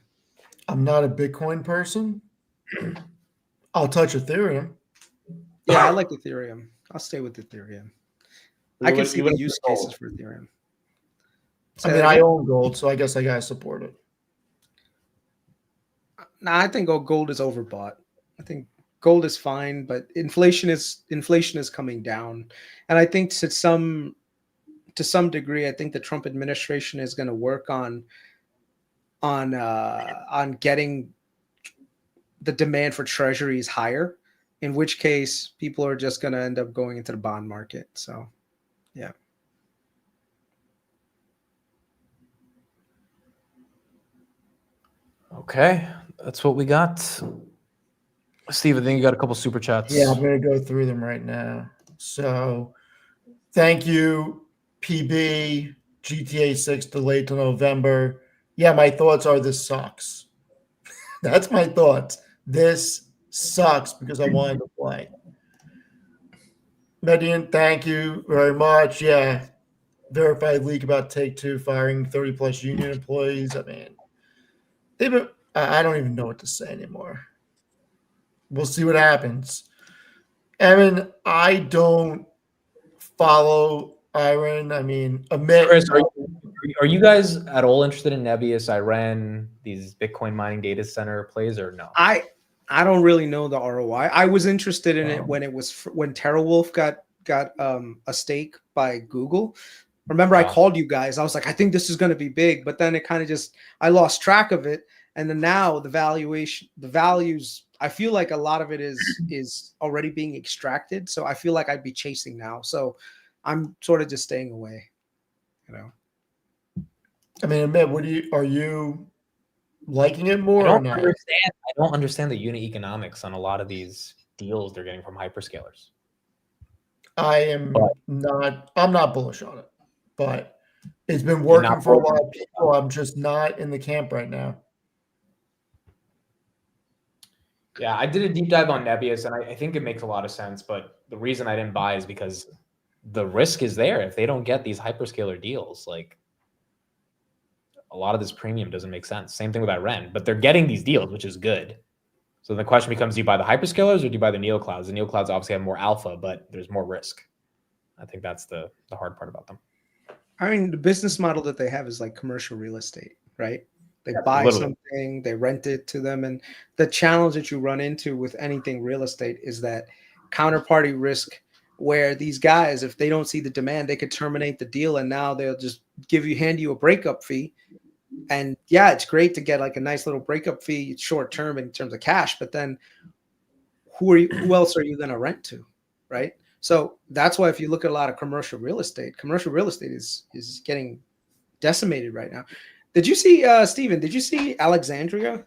[SPEAKER 1] I'm not a Bitcoin person. I'll touch Ethereum.
[SPEAKER 3] Yeah, I like Ethereum. I'll stay with Ethereum. I can see the use cases for Ethereum.
[SPEAKER 1] I own gold, so I guess I gotta support it.
[SPEAKER 3] Nah, I think gold is overbought. I think gold is fine, but inflation is coming down, and I think to some degree, I think the Trump administration is going to work on getting the demand for treasuries higher, in which case people are just going to end up going into the bond market. So, yeah.
[SPEAKER 2] Okay, that's what we got. Steve, I think you got a couple super chats.
[SPEAKER 1] Yeah, I'm going to go through them right now. So thank you, PB, GTA 6 delayed to November. Yeah, my thoughts are this sucks. That's my thoughts. This sucks because I wanted to play. Median, thank you very much. Yeah, verified leak about Take-Two firing 30-plus union employees. I mean, I don't even know what to say anymore. We'll see what happens. Evan, I don't follow Iron. I mean, Amit.
[SPEAKER 2] Chris, are you guys at all interested in Nebius, Iran, these Bitcoin mining data center plays, or no?
[SPEAKER 3] I don't really know the ROI. I was interested in it when TeraWolf got a stake by Google. Remember, I called you guys. I was like, I think this is going to be big, but then it kind of I lost track of it. And then now the values, I feel like a lot of it is already being extracted. So I feel like I'd be chasing now. So I'm sort of just staying away, you know.
[SPEAKER 1] I mean, Amit, are you liking it more or not?
[SPEAKER 2] I don't understand the unit economics on a lot of these deals they're getting from hyperscalers.
[SPEAKER 1] I'm not bullish on it, but it's been working for a lot of people. I'm just not in the camp right now.
[SPEAKER 2] Yeah, I did a deep dive on Nebius, and I think it makes a lot of sense. But the reason I didn't buy is because the risk is there. If they don't get these hyperscaler deals, like a lot of this premium doesn't make sense. Same thing with Iran, but they're getting these deals, which is good. So the question becomes, do you buy the hyperscalers or do you buy the neoclouds? The neoclouds obviously have more alpha, but there's more risk. I think that's the hard part about them.
[SPEAKER 3] I mean, the business model that they have is like commercial real estate, right? They buy something, they rent it to them. And the challenge that you run into with anything real estate is that counterparty risk, where these guys, if they don't see the demand, they could terminate the deal. And now they'll just hand you a breakup fee. And yeah, it's great to get like a nice little breakup fee. It's short term in terms of cash, but then who else are you going to rent to? Right. So that's why if you look at a lot of commercial real estate is getting decimated right now. Did you see, Steven, did you see Alexandria?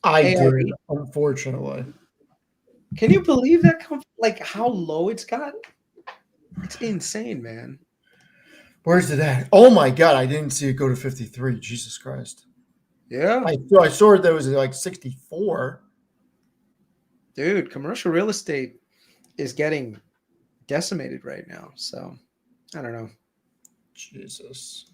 [SPEAKER 1] I did, unfortunately.
[SPEAKER 3] Can you believe that? Like how low it's got? It's insane, man.
[SPEAKER 1] Where's it at? Oh my God, I didn't see it go to 53. Jesus Christ.
[SPEAKER 3] Yeah.
[SPEAKER 1] I saw it that was like 64.
[SPEAKER 3] Dude, commercial real estate is getting decimated right now. So I don't know.
[SPEAKER 1] Jesus.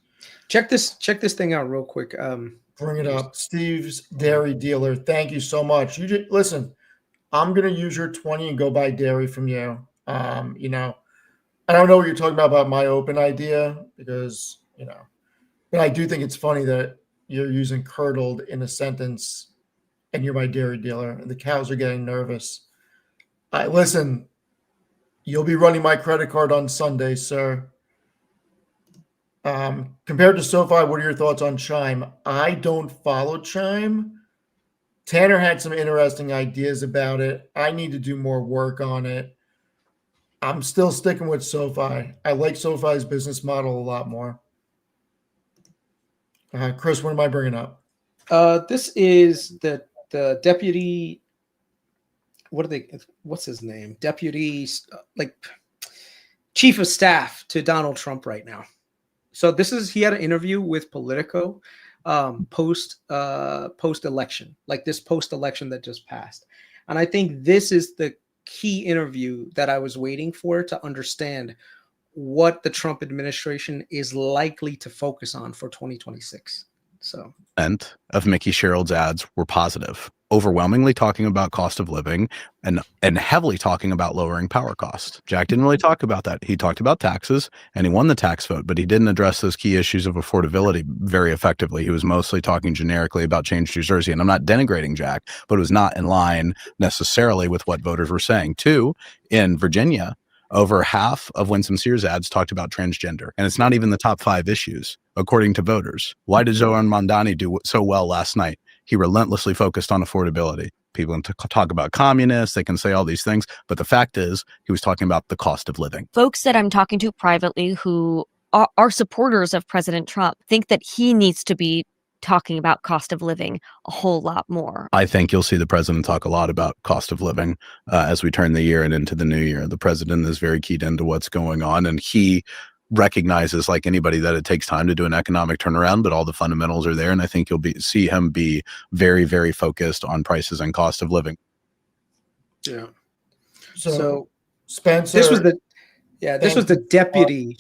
[SPEAKER 3] Check this thing out real quick.
[SPEAKER 1] Bring it up. Steve's Dairy Dealer. Thank you so much. Listen, I'm gonna use your 20 and go buy dairy from you. You know, I don't know what you're talking about my open idea because, you know, but I do think it's funny that you're using curdled in a sentence and you're my dairy dealer and the cows are getting nervous. Listen, you'll be running my credit card on Sunday, sir. Compared to SoFi, what are your thoughts on Chime? I don't follow Chime. Tanner had some interesting ideas about it. I need to do more work on it. I'm still sticking with SoFi. I like SoFi's business model a lot more. Chris, what am I bringing up?
[SPEAKER 3] This is the deputy. What's his name? Deputy, chief of staff to Donald Trump right now. So he had an interview with Politico post election, like this post election that just passed. And I think this is the key interview that I was waiting for to understand what the Trump administration is likely to focus on for 2026. So
[SPEAKER 5] of Mickey Sherrill's ads were positive, overwhelmingly talking about cost of living and heavily talking about lowering power costs. Jack didn't really talk about that. He talked about taxes and he won the tax vote, but he didn't address those key issues of affordability very effectively. He was mostly talking generically about Change New Jersey. And I'm not denigrating Jack, but it was not in line necessarily with what voters were saying. Two, in Virginia, over half of Winsome Sears ads talked about transgender, and it's not even the top 5 issues, according to voters. Why did Zoran Mondani do so well last night? He relentlessly focused on affordability. People can talk about communists, they can say all these things, but the fact is, he was talking about the cost of living.
[SPEAKER 6] Folks that I'm talking to privately who are supporters of President Trump think that he needs to be talking about cost of living a whole lot more.
[SPEAKER 5] I think you'll see the president talk a lot about cost of living as we turn the year and into the new year. The president is very keyed into what's going on, and he recognizes, like anybody, that it takes time to do an economic turnaround, but all the fundamentals are there. And I think you'll see him be very, very focused on prices and cost of living.
[SPEAKER 3] Yeah.
[SPEAKER 1] So Spencer,
[SPEAKER 3] this was the deputy.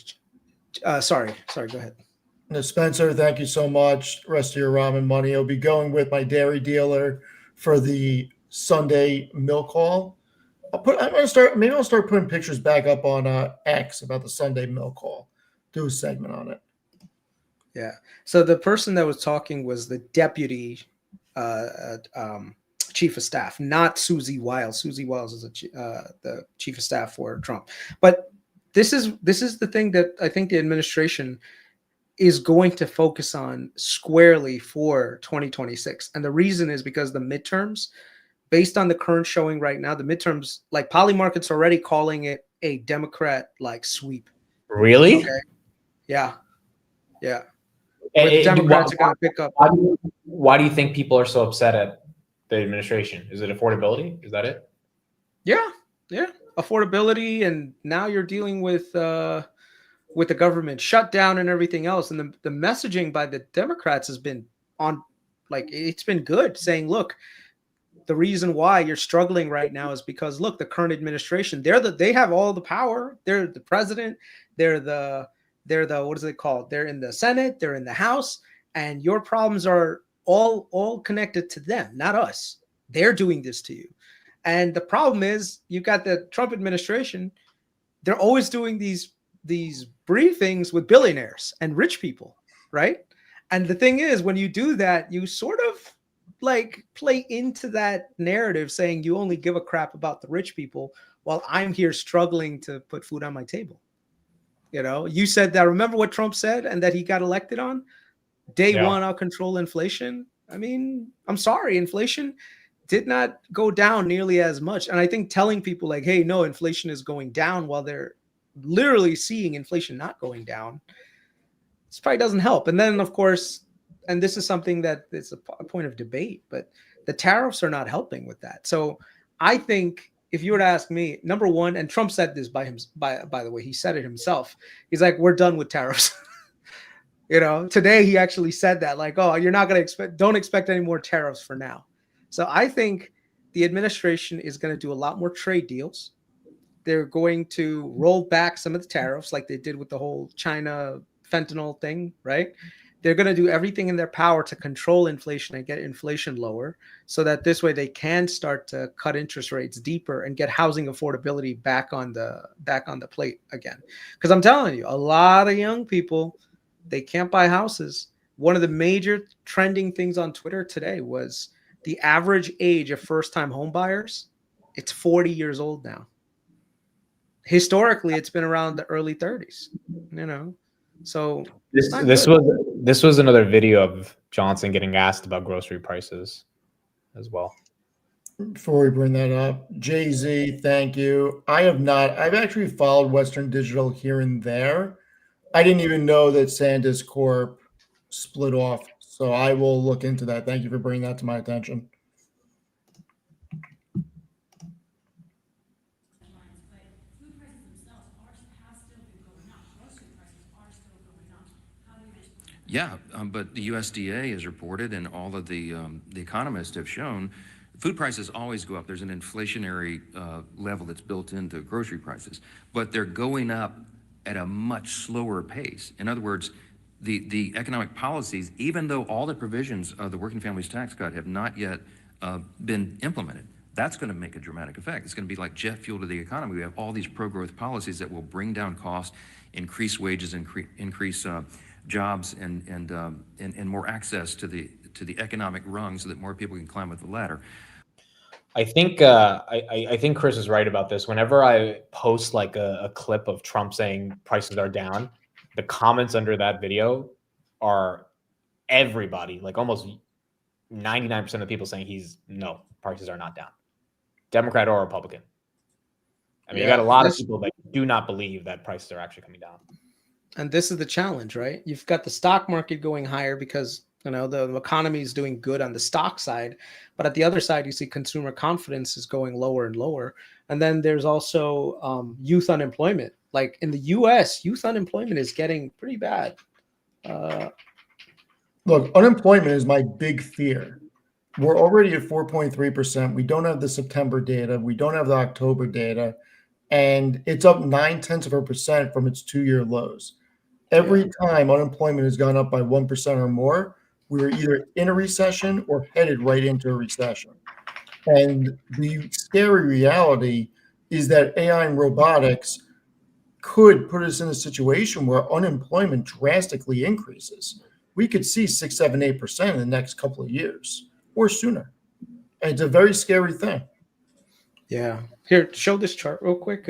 [SPEAKER 3] Sorry, go ahead.
[SPEAKER 1] No, Spencer, thank you so much. Rest of your ramen money. I'll be going with my dairy dealer for the Sunday milk haul. I'll start putting pictures back up on X about the Sunday milk haul. Do a segment on it.
[SPEAKER 3] Yeah. So the person that was talking was the deputy chief of staff, not Susie Wiles. Susie Wiles is the chief of staff for Trump. But this is the thing that I think the administration is going to focus on squarely for 2026. And the reason is because the midterms, based on the current showing right now, the midterms, like Polymarket's already calling it a Democrat like sweep.
[SPEAKER 2] Really?
[SPEAKER 3] Okay. Yeah. Where the Democrats are going to pick up.
[SPEAKER 2] Why do you think people are so upset at the administration? Is it affordability? Is that it?
[SPEAKER 3] Yeah. Affordability, and now you're dealing with the government shutdown and everything else. And the messaging by the Democrats has been it's been good, saying, look, the reason why you're struggling right now is because, look, the current administration, they have all the power. They're the president. They're the what is it called? They're in the Senate. They're in the House, and your problems are all connected to them, not us. They're doing this to you. And the problem is, you got the Trump administration. They're always doing these briefings with billionaires and rich people, right? And the thing is, when you do that, you sort of like play into that narrative, saying you only give a crap about the rich people while I'm here struggling to put food on my table. You know, you said that. Remember what Trump said and that he got elected on? Day one, I'll control inflation. I mean, I'm sorry, inflation did not go down nearly as much. And I think telling people like, hey, no, inflation is going down while they're literally seeing inflation not going down, this probably doesn't help. And then, of course, and this is something that is a point of debate, but the tariffs are not helping with that. So I think if you were to ask me, number one, and Trump said this by the way, he said it himself. He's like, we're done with tariffs. You know, today he actually said that, like, oh, you're not going to don't expect any more tariffs for now. So I think the administration is going to do a lot more trade deals. They're going to roll back some of the tariffs like they did with the whole China fentanyl thing, right? They're going to do everything in their power to control inflation and get inflation lower so that this way they can start to cut interest rates deeper and get housing affordability back on the plate again. Because I'm telling you, a lot of young people, they can't buy houses. One of the major trending things on Twitter today was the average age of first-time home buyers. It's 40 years old now. Historically, it's been around the early 30s, you know. So
[SPEAKER 2] this was another video of Johnson getting asked about grocery prices as well.
[SPEAKER 1] Before we bring that up, Jay-Z, thank you. I've actually followed Western Digital here and there. I didn't even know that Sandus Corp split off, so I will look into that. Thank you for bringing that to my attention.
[SPEAKER 7] Yeah, but the USDA has reported, and all of the economists have shown, food prices always go up. There's an inflationary level that's built into grocery prices, but they're going up at a much slower pace. In other words, the economic policies, even though all the provisions of the Working Families Tax Cut have not yet been implemented, that's going to make a dramatic effect. It's going to be like jet fuel to the economy. We have all these pro-growth policies that will bring down costs, increase wages, increase jobs, and more access to the economic rung, so that more people can climb up the ladder.
[SPEAKER 2] I think I think Chris is right about this. Whenever I post like a clip of Trump saying prices are down, the comments under that video are everybody, like almost 99% of the people saying no, prices are not down, Democrat or Republican. I mean, you got a lot of people that do not believe that prices are actually coming down.
[SPEAKER 3] And this is the challenge, right? You've got the stock market going higher because the economy is doing good on the stock side, but at the other side, you see consumer confidence is going lower and lower. And then there's also youth unemployment. Like in the U.S., youth unemployment is getting pretty bad.
[SPEAKER 1] Look, unemployment is my big fear. We're already at 4.3%. We don't have the September data. We don't have the October data. And it's up 0.9% from its 2-year lows. Every time unemployment has gone up by 1% or more, we were either in a recession or headed right into a recession. And the scary reality is that AI and robotics could put us in a situation where unemployment drastically increases. We could see 6, 7, 8% in the next couple of years or sooner. And it's a very scary thing.
[SPEAKER 3] Yeah. Here, show this chart real quick.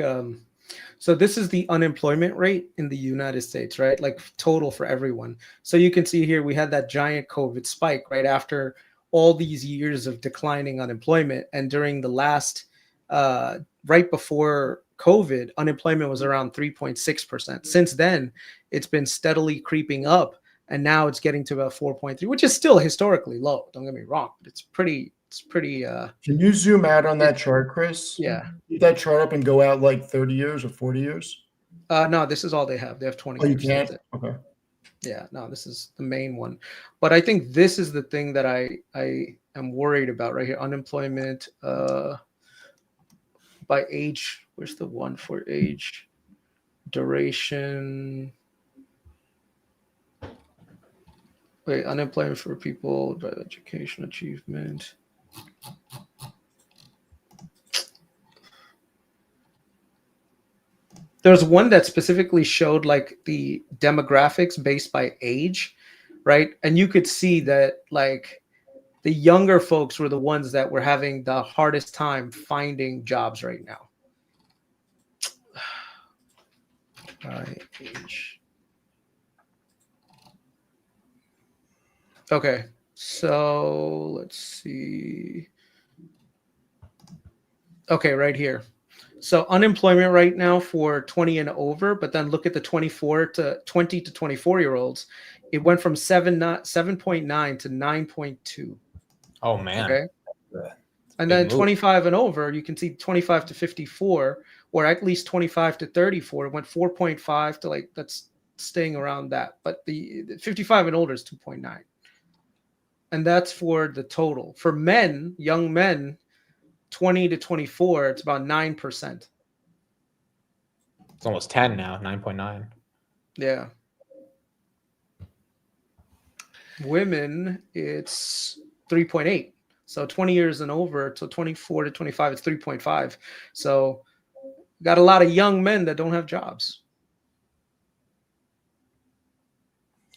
[SPEAKER 3] So this is the unemployment rate in the United States, right? Like total for everyone. So you can see here we had that giant COVID spike right after all these years of declining unemployment. And during the last, right before COVID, unemployment was around 3.6%. Since then, it's been steadily creeping up. And now it's getting to about 4.3, which is still historically low. Don't get me wrong, but it's pretty.
[SPEAKER 1] Can you zoom out on that chart, Chris?
[SPEAKER 3] Yeah.
[SPEAKER 1] Keep that chart up and go out like 30 years or 40 years?
[SPEAKER 3] No, this is all they have. They have 20
[SPEAKER 1] Oh, you
[SPEAKER 3] years.
[SPEAKER 1] can't? Okay.
[SPEAKER 3] Yeah, no, this is the main one. But I think this is the thing that I am worried about right here. Unemployment by age. Where's the one for age? Duration. Wait, unemployment for people by education achievement. There's one that specifically showed like the demographics based by age, right? And you could see that like the younger folks were the ones that were having the hardest time finding jobs right now. By age. Okay, so let's see. Okay, right here. So unemployment right now for 20 and over, but then look at the 20 to 24-year-olds. It went from 7.9 to 9.2.
[SPEAKER 2] Oh man.
[SPEAKER 3] Okay. And then 25 and over, you can see 25 to 54, or at least 25 to 34. It went 4.5 to like that's staying around that. But the 55 and older is 2.9. And that's for the total. For men, young men, 20 to 24, it's about 9%.
[SPEAKER 2] It's almost 10 now, 9.9.
[SPEAKER 3] Yeah. Women, it's 3.8. So 20 years and over, so 24 to 25, it's 3.5. So got a lot of young men that don't have jobs.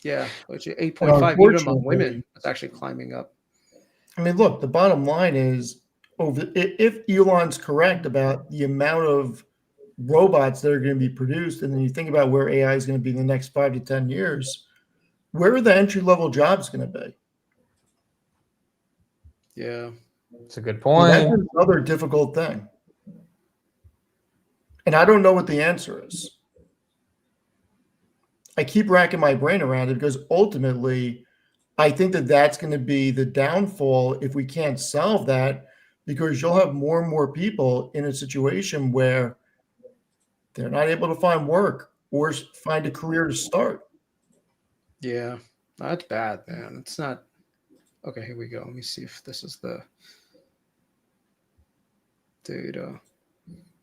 [SPEAKER 3] Yeah, which 8.5 even among women. It's actually climbing up.
[SPEAKER 1] I mean, look, the bottom line is if Elon's correct about the amount of robots that are going to be produced, and then you think about where AI is going to be in the next 5 to 10 years, where are the entry-level jobs going to be?
[SPEAKER 3] Yeah.
[SPEAKER 2] That's a good point.
[SPEAKER 1] That's another difficult thing. And I don't know what the answer is. I keep racking my brain around it because ultimately, I think that that's going to be the downfall if we can't solve that, because you'll have more and more people in a situation where they're not able to find work or find a career to start.
[SPEAKER 3] Yeah, that's bad, man. It's not. Okay, here we go. Let me see if this is the data.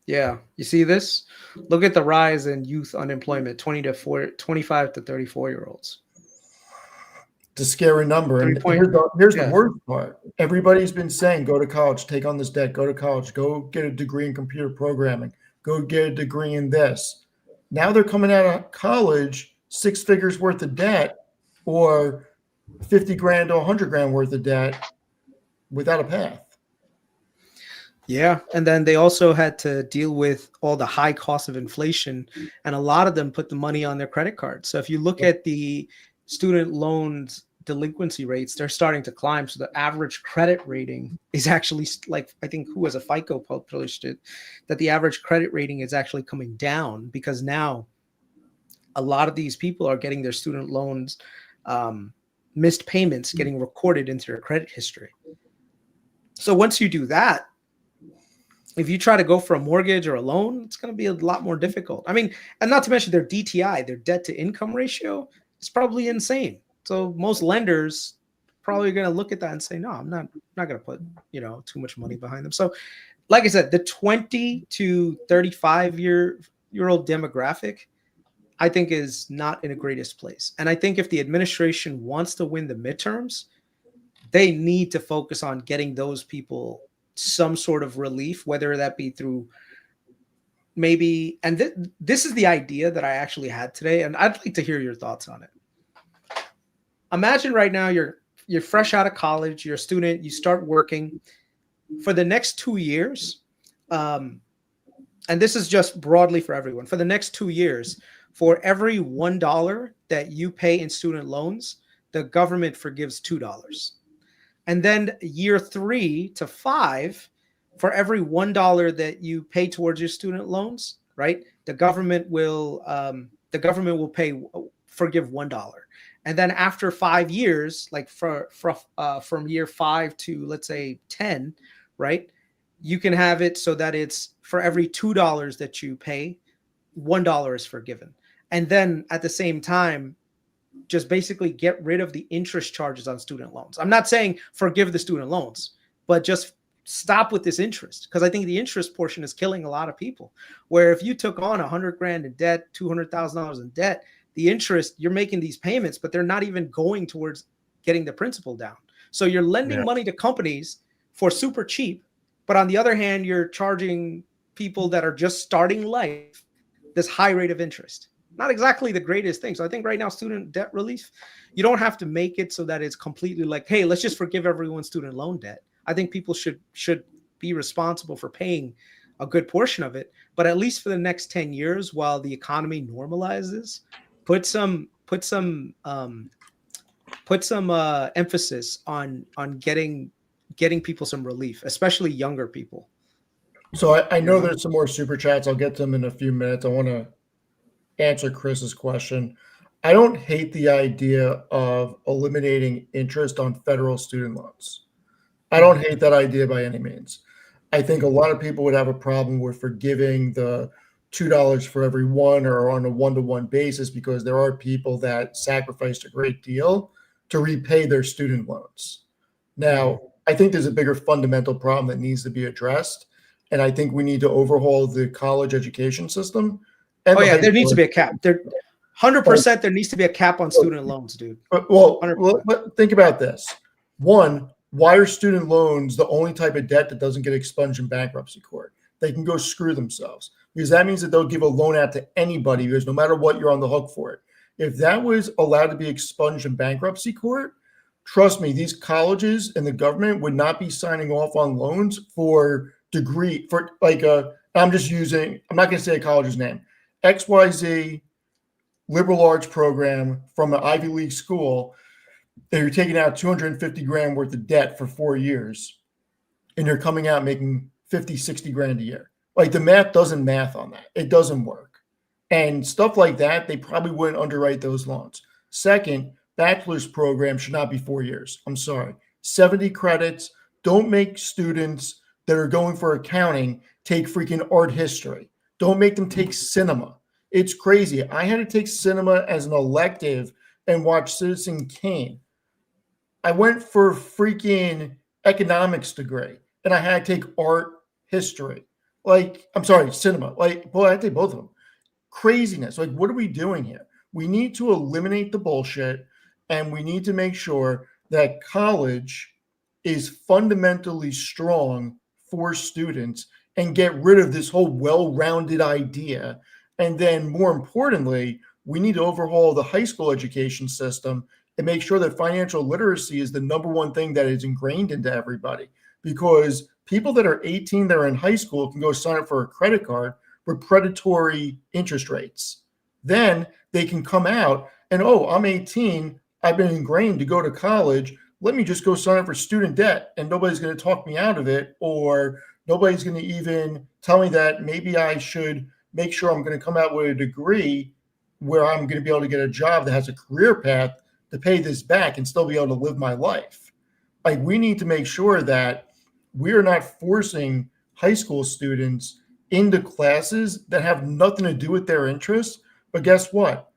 [SPEAKER 3] Yeah, you see this? Look at the rise in youth unemployment, 25 to 34-year-olds.
[SPEAKER 1] It's a scary number. And
[SPEAKER 3] 3
[SPEAKER 1] here's
[SPEAKER 3] yeah.
[SPEAKER 1] the worst part. Everybody's been saying, go to college, take on this debt, go to college, go get a degree in computer programming, go get a degree in this. Now they're coming out of college, 6 figures worth of debt, or 50 grand to 100 grand worth of debt without a path.
[SPEAKER 3] Yeah, and then they also had to deal with all the high cost of inflation, and a lot of them put the money on their credit cards. So if you look at the student loans delinquency rates, they're starting to climb. So the average credit rating is actually, like, I think who was a FICO published it, that the average credit rating is actually coming down because now a lot of these people are getting their student loans missed payments getting recorded into their credit history. So once you do that, if you try to go for a mortgage or a loan, it's going to be a lot more difficult. I mean, and not to mention their DTI, their debt to income ratio, is probably insane. So most lenders probably going to look at that and say, no, I'm not going to put, too much money behind them. So like I said, the 20 to 35-year-old demographic, I think, is not in the greatest place. And I think if the administration wants to win the midterms, they need to focus on getting those people some sort of relief, whether that be through maybe, and this is the idea that I actually had today, and I'd like to hear your thoughts on it. Imagine right now you're fresh out of college, you're a student, you start working for the next 2 years. And this is just broadly for everyone. For the next 2 years, for every $1 that you pay in student loans, the government forgives $2. And then year 3 to 5, for every $1 that you pay towards your student loans, right, the government will forgive $1. And then after 5 years, like from year 5 to, let's say, 10, right, you can have it so that it's for every $2 that you pay, $1 is forgiven. And then at the same time, just basically get rid of the interest charges on student loans. I'm not saying forgive the student loans, but just stop with this interest, because I think the interest portion is killing a lot of people. Where if you took on 100 grand in debt, $200,000 in debt, the interest, you're making these payments, but they're not even going towards getting the principal down. So you're lending money to companies for super cheap, but on the other hand, you're charging people that are just starting life this high rate of interest. Not exactly the greatest thing. So I think right now, student debt relief, you don't have to make it so that it's completely like, hey, let's just forgive everyone's student loan debt. I think people should be responsible for paying a good portion of it, but at least for the next 10 years, while the economy normalizes, put some emphasis on getting people some relief, especially younger people.
[SPEAKER 1] So I know there's some more super chats. I'll get to them in a few minutes. I want to answer Chris's question. I don't hate the idea of eliminating interest on federal student loans. I don't hate that idea by any means. I think a lot of people would have a problem with forgiving the $2 for every one or on a one-to-one basis, because there are people that sacrificed a great deal to repay their student loans. Now, I think there's a bigger fundamental problem that needs to be addressed. And I think we need to overhaul the college education system.
[SPEAKER 3] Oh yeah, there needs to be a cap. There, 100%. There needs to be a cap on student loans, dude.
[SPEAKER 1] Well, think about this. One, why are student loans the only type of debt that doesn't get expunged in bankruptcy court? They can go screw themselves, because that means that they'll give a loan out to anybody, because no matter what, you're on the hook for it. If that was allowed to be expunged in bankruptcy court, trust me, these colleges and the government would not be signing off on loans for degree, for like I'm not going to say a college's name, XYZ liberal arts program from an Ivy League school. They're taking out 250 grand worth of debt for 4 years, and you're coming out making 50, 60 grand a year. Like, the math doesn't math on that. It doesn't work. And stuff like that, they probably wouldn't underwrite those loans. Second, bachelor's program should not be 4 years. I'm sorry. 70 credits. Don't make students that are going for accounting take freaking art history. Don't make them take cinema. It's crazy. I had to take cinema as an elective and watch Citizen Kane. I went for freaking economics degree, and I had to take art history. Cinema. Boy, I take both of them. Craziness. Like, what are we doing here? We need to eliminate the bullshit and we need to make sure that college is fundamentally strong for students and get rid of this whole well-rounded idea. And then more importantly, we need to overhaul the high school education system and make sure that financial literacy is the number one thing that is ingrained into everybody. Because people that are 18 that are in high school can go sign up for a credit card with predatory interest rates. Then they can come out and, oh, I'm 18, I've been ingrained to go to college. Let me just go sign up for student debt and nobody's going to talk me out of it, or nobody's going to even tell me that maybe I should make sure I'm going to come out with a degree where I'm going to be able to get a job that has a career path to pay this back and still be able to live my life. Like, we need to make sure that we're not forcing high school students into classes that have nothing to do with their interests. But guess what?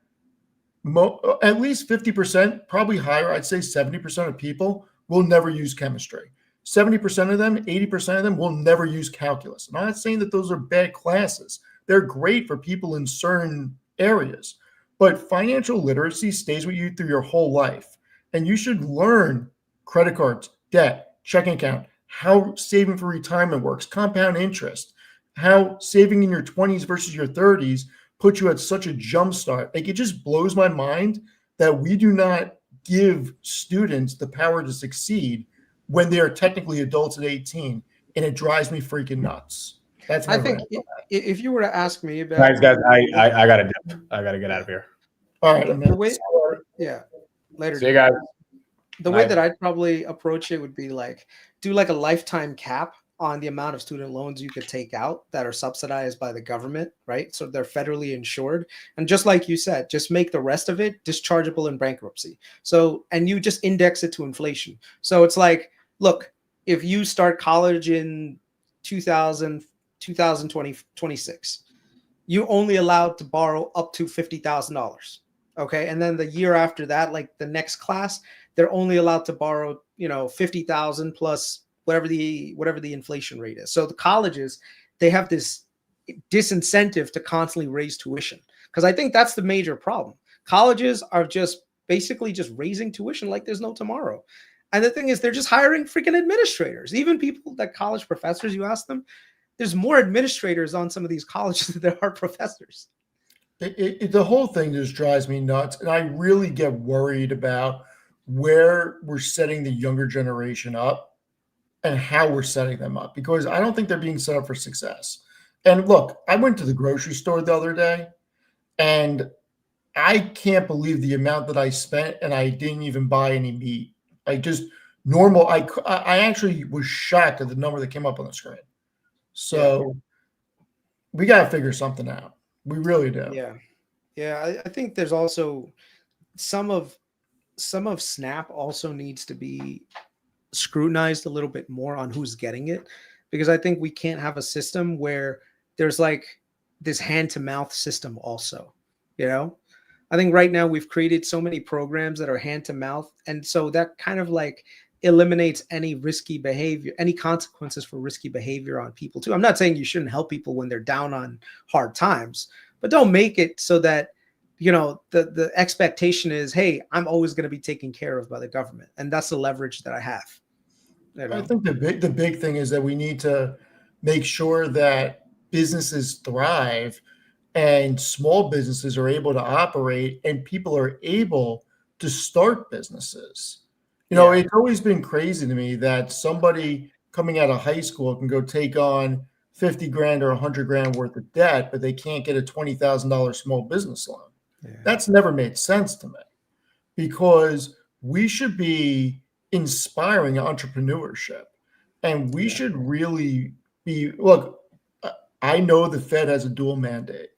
[SPEAKER 1] At least 50%, probably higher, I'd say 70% of people will never use chemistry. 70% of them, 80% of them will never use calculus. And I'm not saying that those are bad classes. They're great for people in certain areas. But financial literacy stays with you through your whole life. And you should learn credit cards, debt, checking account, how saving for retirement works, compound interest, how saving in your 20s versus your 30s put you at such a jump start. Like, it just blows my mind that we do not give students the power to succeed when they are technically adults at 18, and it drives me freaking nuts. That's my
[SPEAKER 3] I think
[SPEAKER 1] rant.
[SPEAKER 3] if you were to ask me about
[SPEAKER 2] Guys, I gotta dip. I gotta get out of here.
[SPEAKER 1] All right,
[SPEAKER 3] the way, yeah, later.
[SPEAKER 2] See you guys.
[SPEAKER 3] The way
[SPEAKER 2] Bye.
[SPEAKER 3] that I'd probably approach it would be like, do like a lifetime cap on the amount of student loans you could take out that are subsidized by the government, right? So they're federally insured. And just like you said, just make the rest of it dischargeable in bankruptcy. So, and you just index it to inflation. So it's like, look, if you start college in 2026, you only allowed to borrow up to $50,000. Okay. And then the year after that, like the next class, they're only allowed to borrow, 50,000 plus whatever the inflation rate is. So the colleges, they have this disincentive to constantly raise tuition, because I think that's the major problem. Colleges are just basically just raising tuition like there's no tomorrow. And the thing is, they're just hiring freaking administrators. Even people that college professors, you ask them, there's more administrators on some of these colleges than there are professors.
[SPEAKER 1] The whole thing just drives me nuts. And I really get worried about where we're setting the younger generation up and how we're setting them up, because I don't think they're being set up for success. And look, I went to the grocery store the other day and I can't believe the amount that I spent, and I didn't even buy any meat. I just normal. I actually was shocked at the number that came up on the screen. So we got to figure something out. We really do.
[SPEAKER 3] Yeah. Yeah. I think there's also some of SNAP also needs to be scrutinized a little bit more on who's getting it, because I think we can't have a system where there's like this hand to mouth system also. I think right now we've created so many programs that are hand to mouth, and so that kind of like eliminates any risky behavior, any consequences for risky behavior on people too. I'm not saying you shouldn't help people when they're down on hard times, but don't make it so that the expectation is, hey, I'm always going to be taken care of by the government, and that's the leverage that I have.
[SPEAKER 1] I think the big thing is that we need to make sure that businesses thrive and small businesses are able to operate and people are able to start businesses. It's always been crazy to me that somebody coming out of high school can go take on 50 grand or 100 grand worth of debt, but they can't get a $20,000 small business loan. Yeah. That's never made sense to me, because we should be inspiring entrepreneurship, and we should really look, I know the Fed has a dual mandate.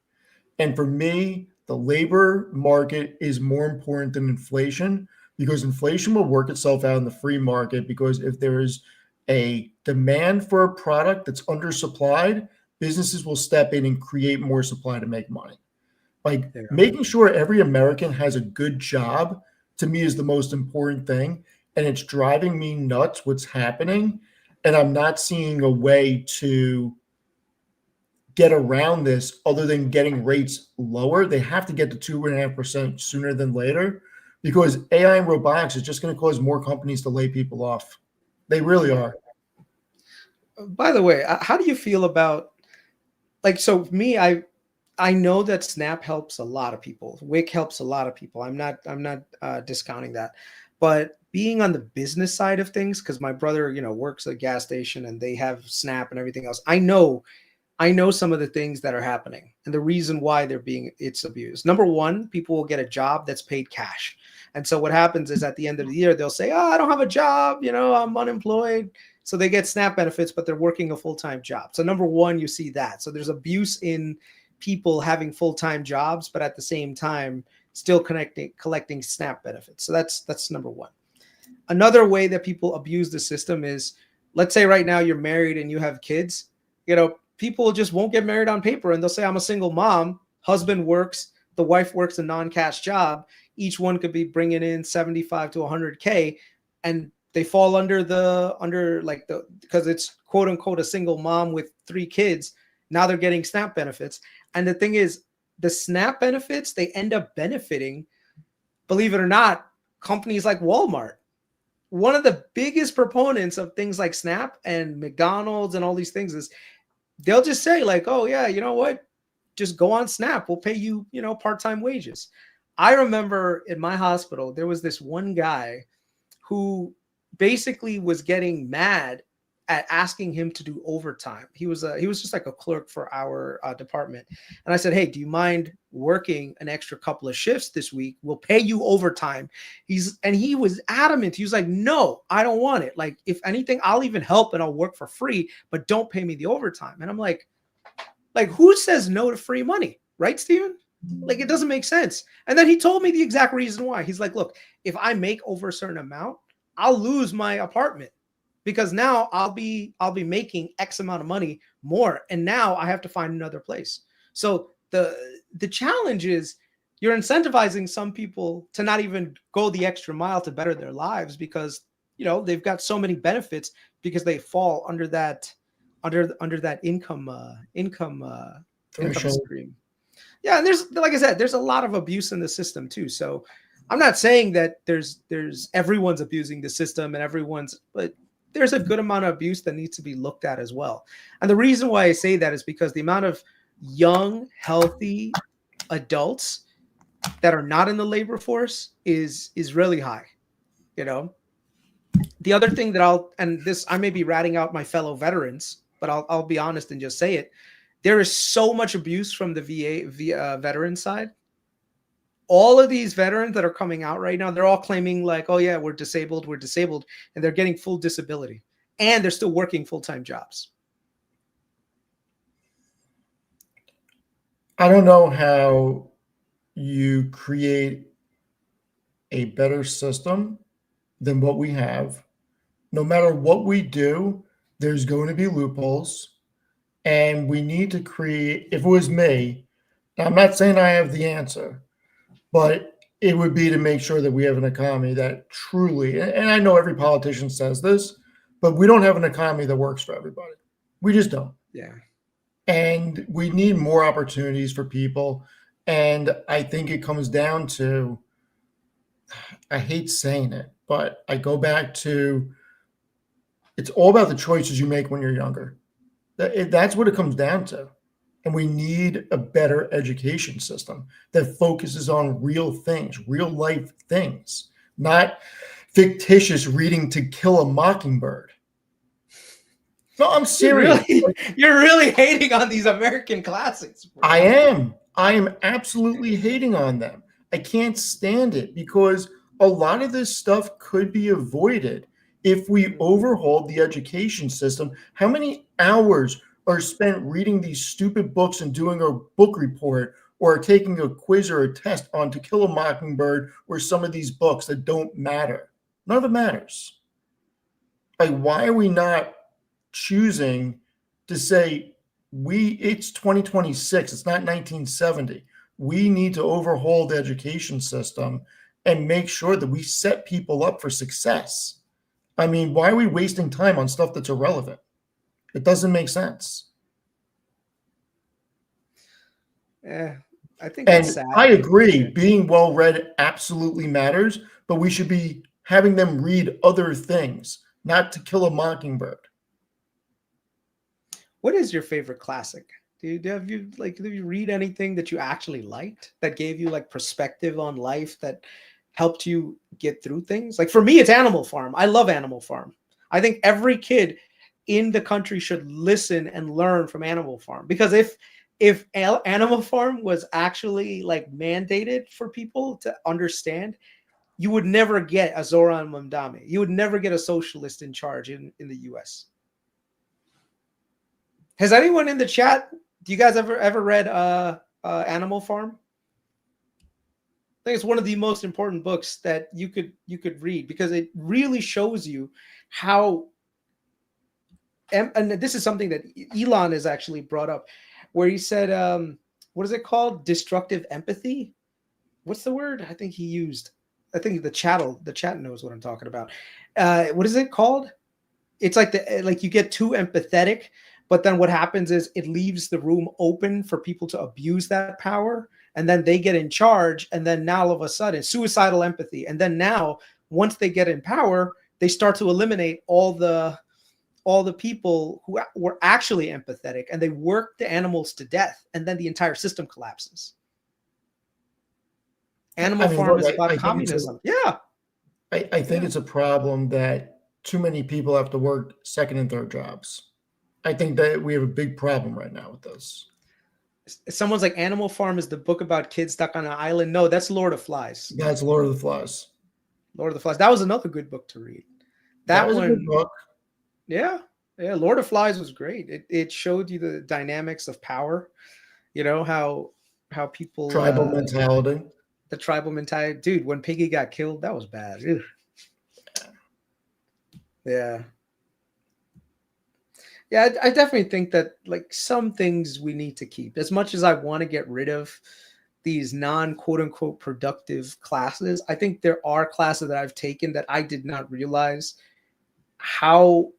[SPEAKER 1] And for me, the labor market is more important than inflation, because inflation will work itself out in the free market. Because if there is a demand for a product that's undersupplied, businesses will step in and create more supply to make money. Like, making sure every American has a good job, to me, is the most important thing. And it's driving me nuts what's happening. And I'm not seeing a way to get around this other than getting rates lower. They have to get to 2.5% sooner than later, because AI and robotics is just going to cause more companies to lay people off. They really are.
[SPEAKER 3] By the way, how do you feel about, like, so me, I know that Snap helps a lot of people. Wick helps a lot of people. I'm not discounting that, but being on the business side of things, because my brother, works at a gas station and they have Snap and everything else. I know some of the things that are happening and the reason why it's abused. Number one, people will get a job that's paid cash. And so what happens is at the end of the year, they'll say, oh, I don't have a job, I'm unemployed. So they get SNAP benefits, but they're working a full-time job. So number one, you see that. So there's abuse in people having full-time jobs, but at the same time, still collecting SNAP benefits. So that's number one. Another way that people abuse the system is, let's say right now you're married and you have kids, people just won't get married on paper and they'll say, I'm a single mom, husband works, the wife works a non-cash job. Each one could be bringing in 75 to 100K, and they fall because it's quote unquote a single mom with 3 kids. Now they're getting SNAP benefits. And the thing is, the SNAP benefits, they end up benefiting, believe it or not, companies like Walmart. One of the biggest proponents of things like SNAP and McDonald's and all these things is they'll just say like, oh yeah, you know what? Just go on SNAP. We'll pay you, part-time wages. I remember in my hospital, there was this one guy who basically was getting mad at asking him to do overtime. He was just like a clerk for our department. And I said, hey, do you mind working an extra couple of shifts this week? We'll pay you overtime. He was adamant. He was like, no, I don't want it. Like, if anything, I'll even help and I'll work for free, but don't pay me the overtime. And I'm like, who says no to free money? Right, Steven? Like, it doesn't make sense. And then he told me the exact reason why. He's like, look, if I make over a certain amount, I'll lose my apartment because now I'll be making X amount of money more. And now I have to find another place. So the challenge is you're incentivizing some people to not even go the extra mile to better their lives because, they've got so many benefits because they fall under that income stream. Yeah, and there's, like I said, there's a lot of abuse in the system too. So I'm not saying that there's everyone's abusing the system and but there's a good amount of abuse that needs to be looked at as well. And the reason why I say that is because the amount of young, healthy adults that are not in the labor force is really high. The other thing that I may be ratting out my fellow veterans, but I'll be honest and just say it. There is so much abuse from the VA veteran side. All of these veterans that are coming out right now, they're all claiming like, oh yeah, we're disabled, and they're getting full disability, and they're still working full-time jobs.
[SPEAKER 1] I don't know how you create a better system than what we have. No matter what we do, there's going to be loopholes. And we need to create, if it was me, I'm not saying I have the answer, but it would be to make sure that we have an economy that truly, and I know every politician says this, but we don't have an economy that works for everybody. We just don't.
[SPEAKER 3] Yeah.
[SPEAKER 1] And we need more opportunities for people. And I think it comes down to, I hate saying it, but I go back to, it's all about the choices you make when you're younger. That's what it comes down to. And we need a better education system that focuses on real things, real life things, not fictitious reading To Kill a Mockingbird. No, I'm serious.
[SPEAKER 3] You're really hating on these American classics, bro.
[SPEAKER 1] I am absolutely hating on them. I can't stand it because a lot of this stuff could be avoided if we overhauled the education system. How many hours are spent reading these stupid books and doing a book report or taking a quiz or a test on To Kill a Mockingbird or some of these books that don't matter? None of it matters. Like, why are we not choosing to say it's 2026, it's not 1970. We need to overhaul the education system and make sure that we set people up for success. I mean, why are we wasting time on stuff that's irrelevant? It doesn't make sense.
[SPEAKER 3] I think
[SPEAKER 1] And
[SPEAKER 3] it's sad.
[SPEAKER 1] I agree, being well read absolutely matters, but we should be having them read other things, not To Kill a Mockingbird.
[SPEAKER 3] What is your favorite classic? Have you read anything that you actually liked that gave you like perspective on life that helped you get through things? Like for me, it's Animal Farm. I love Animal Farm. I think every kid in the country should listen and learn from Animal Farm, because if Animal Farm was actually like mandated for people to understand, you would never get a Zoran Mamdani. You would never get a socialist in charge in the US. Has anyone in the chat, do you guys ever read Animal Farm? I think it's one of the most important books that you could read, because it really shows you how, and this is something that Elon has actually brought up, where he said, what is it called? Destructive empathy. What's the word? I think he used. I think the chat knows what I'm talking about. What is it called? It's like you get too empathetic, but then what happens is it leaves the room open for people to abuse that power, and then they get in charge, and then now all of a sudden suicidal empathy, and then now once they get in power, they start to eliminate all the people who were actually empathetic, and they work the animals to death, and then the entire system collapses. Animal Farm is about communism.
[SPEAKER 1] I think it's a problem that too many people have to work second and third jobs. I think that we have a big problem right now with this.
[SPEAKER 3] Someone's like, Animal Farm is the book about kids stuck on an island. No, that's Lord of Flies.
[SPEAKER 1] That's Lord of the Flies.
[SPEAKER 3] Lord of the Flies. That was another good book to read.
[SPEAKER 1] That was a good book.
[SPEAKER 3] Yeah. Lord of Flies was great. It showed you the dynamics of power. You know, how people
[SPEAKER 1] tribal mentality.
[SPEAKER 3] The tribal mentality. Dude, when Piggy got killed, that was bad. Ugh. Yeah. Yeah, I definitely think that like some things we need to keep. As much as I want to get rid of these non-quote unquote productive classes, I think there are classes that I've taken that I did not realize how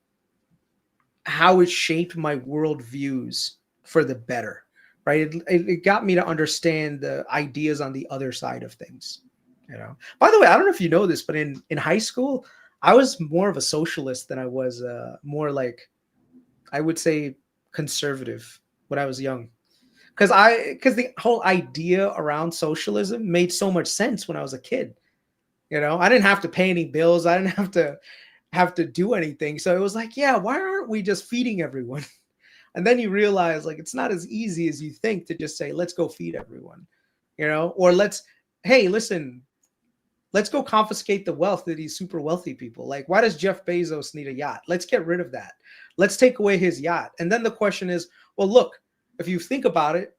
[SPEAKER 3] it shaped my worldviews for the better, right? It got me to understand the ideas on the other side of things, you know? By the way, I don't know if you know this, but in high school, I was more of a socialist than I was more like, I would say, conservative when I was young. Because the whole idea around socialism made so much sense when I was a kid. You know, I didn't have to pay any bills. I didn't have to do anything. So it was like, yeah, why aren't we just feeding everyone? And then you realize like it's not as easy as you think to just say, let's go feed everyone, you know, or hey, listen, let's go confiscate the wealth of these super wealthy people. Like, why does Jeff Bezos need a yacht? Let's get rid of that. Let's take away his yacht. And then the question is, well, look, if you think about it,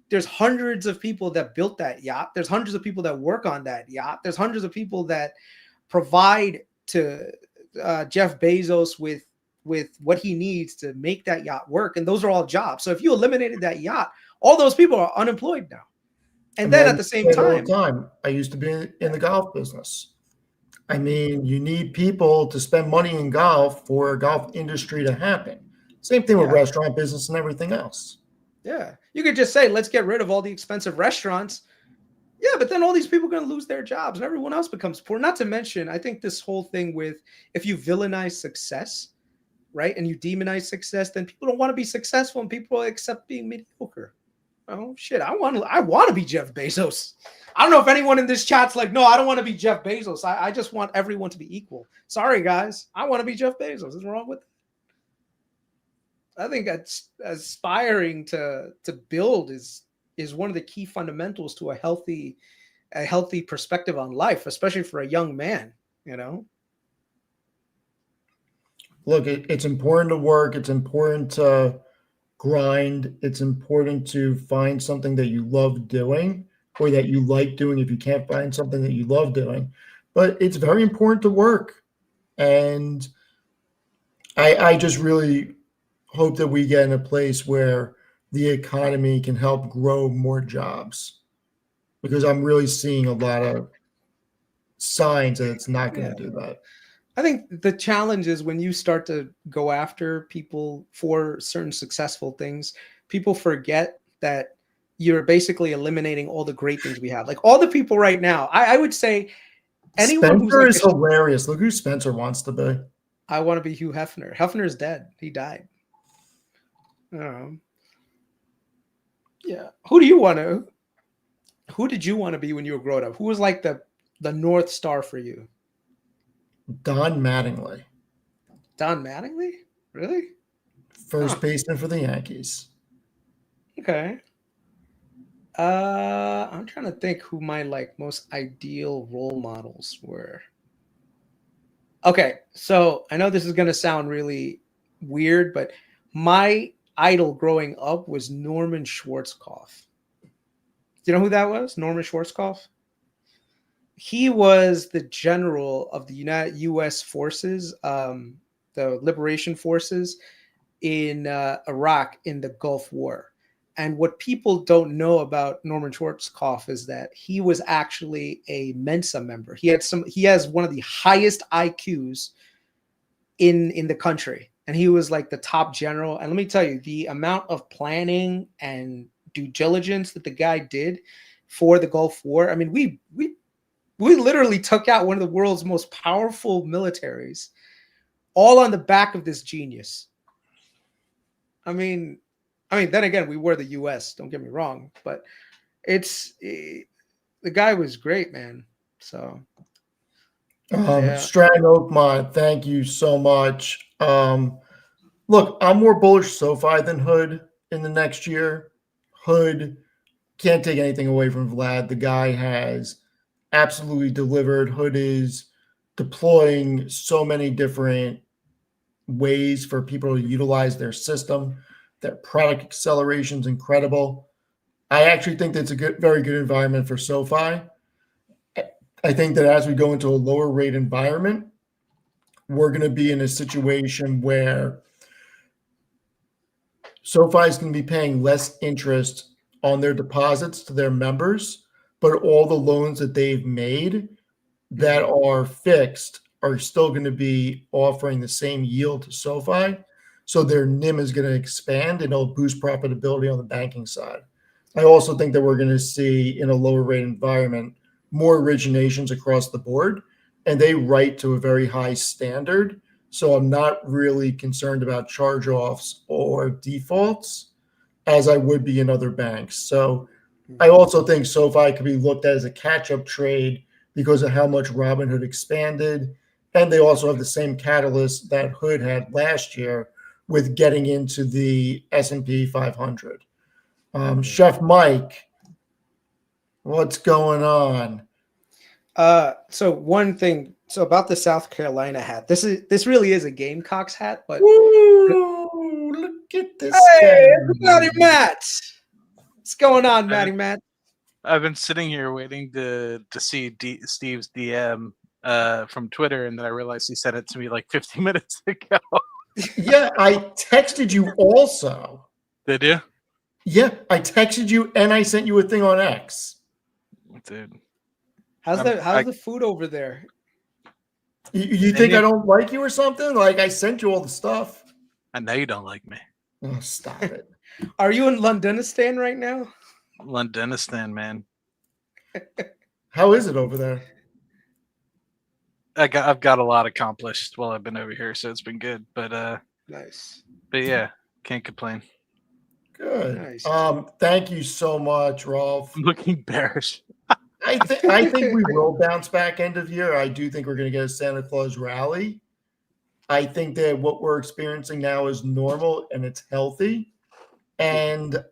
[SPEAKER 3] there's hundreds of people that built that yacht. There's hundreds of people that work on that yacht. There's hundreds of people that provide to Jeff Bezos with what he needs to make that yacht work. And those are all jobs. So if you eliminated that yacht, all those people are unemployed now. And then at the same time,
[SPEAKER 1] I used to be in the golf business. I mean, you need people to spend money in golf for a golf industry to happen. Same thing with restaurant business and everything else.
[SPEAKER 3] Yeah. You could just say, let's get rid of all the expensive restaurants. Yeah, but then all these people are going to lose their jobs and everyone else becomes poor. Not to mention, I think this whole thing with if you villainize success, right, and you demonize success, then people don't want to be successful and people accept being mediocre. Oh shit! I want to be Jeff Bezos. I don't know if anyone in this chat's like, no, I don't want to be Jeff Bezos. I just want everyone to be equal. Sorry, guys. I want to be Jeff Bezos. What's wrong with it? I think that's aspiring to build is one of the key fundamentals to a healthy perspective on life, especially for a young man, you know?
[SPEAKER 1] Look, it's important to work. It's important to grind. It's important to find something that you love doing or that you like doing if you can't find something that you love doing. But it's very important to work. And I just really hope that we get in a place where the economy can help grow more jobs, because I'm really seeing a lot of signs that it's not going to do that.
[SPEAKER 3] I think the challenge is when you start to go after people for certain successful things, people forget that you're basically eliminating all the great things we have. Like all the people right now, I would say anyone who's
[SPEAKER 1] Spencer
[SPEAKER 3] like
[SPEAKER 1] is hilarious. Look who Spencer wants to be.
[SPEAKER 3] I want to be Hugh Hefner. Hefner's dead. He died. Yeah. Who did you want to be when you were growing up? Who was like the North Star for you?
[SPEAKER 1] Don Mattingly,
[SPEAKER 3] Don Mattingly? Really?
[SPEAKER 1] first baseman for the Yankees.
[SPEAKER 3] Okay. I'm trying to think who my like most ideal role models were. Okay, so I know this is gonna sound really weird, but my idol growing up was Norman Schwarzkopf. Do you know who that was? Norman Schwarzkopf? He was the general of the U.S. forces, the liberation forces in Iraq in the Gulf War. And what people don't know about Norman Schwarzkopf is that he was actually a Mensa member. He has one of the highest IQs in the country. And he was like the top general. And let me tell you, the amount of planning and due diligence that the guy did for the Gulf War. I mean, we literally took out one of the world's most powerful militaries, all on the back of this genius. I mean, then again, we were the U.S. Don't get me wrong, but the guy was great, man. So, yeah.
[SPEAKER 1] Strand Oakmont, thank you so much. Look, I'm more bullish SoFi than Hood in the next year. Hood can't take anything away from Vlad. The guy has absolutely delivered. Hood is deploying so many different ways for people to utilize their system. Their product acceleration is incredible. I actually think that's a very good environment for SoFi. I think that as we go into a lower rate environment, we're going to be in a situation where SoFi is going to be paying less interest on their deposits to their members, but all the loans that they've made that are fixed are still going to be offering the same yield to SoFi. So their NIM is going to expand and it'll boost profitability on the banking side. I also think that we're going to see in a lower rate environment more originations across the board, and they write to a very high standard. So I'm not really concerned about charge-offs or defaults as I would be in other banks. So I also think SoFi could be looked at as a catch-up trade because of how much Robinhood expanded. And they also have the same catalyst that Hood had last year with getting into the S&P 500. Chef Mike, what's going on?
[SPEAKER 3] So one thing, about the South Carolina hat. This really is a Gamecocks hat, but
[SPEAKER 1] Woo, look at this.
[SPEAKER 3] Hey, Matty Matt. What's going on, Matty Matt?
[SPEAKER 8] I've been sitting here waiting to see Steve's DM from Twitter, and then I realized he sent it to me like 50 minutes ago.
[SPEAKER 1] Yeah, I texted you also.
[SPEAKER 8] Did you?
[SPEAKER 1] Yeah, I texted you and I sent you a thing on X.
[SPEAKER 8] Dude.
[SPEAKER 3] How's the food over there?
[SPEAKER 1] You think I don't like you or something? Like I sent you all the stuff.
[SPEAKER 8] I know you don't like me.
[SPEAKER 1] Oh, stop it.
[SPEAKER 3] Are you in Londonistan right now?
[SPEAKER 8] Londonistan, man.
[SPEAKER 1] How is it over there?
[SPEAKER 8] I've got a lot accomplished while I've been over here, so it's been good. But
[SPEAKER 3] nice.
[SPEAKER 8] But yeah, can't complain.
[SPEAKER 1] Good.
[SPEAKER 3] Nice.
[SPEAKER 1] Thank you so much, Rolf.
[SPEAKER 8] I'm looking bearish.
[SPEAKER 1] I think we will bounce back end of year. I do think we're going to get a Santa Claus rally. I think that what we're experiencing now is normal and it's healthy. And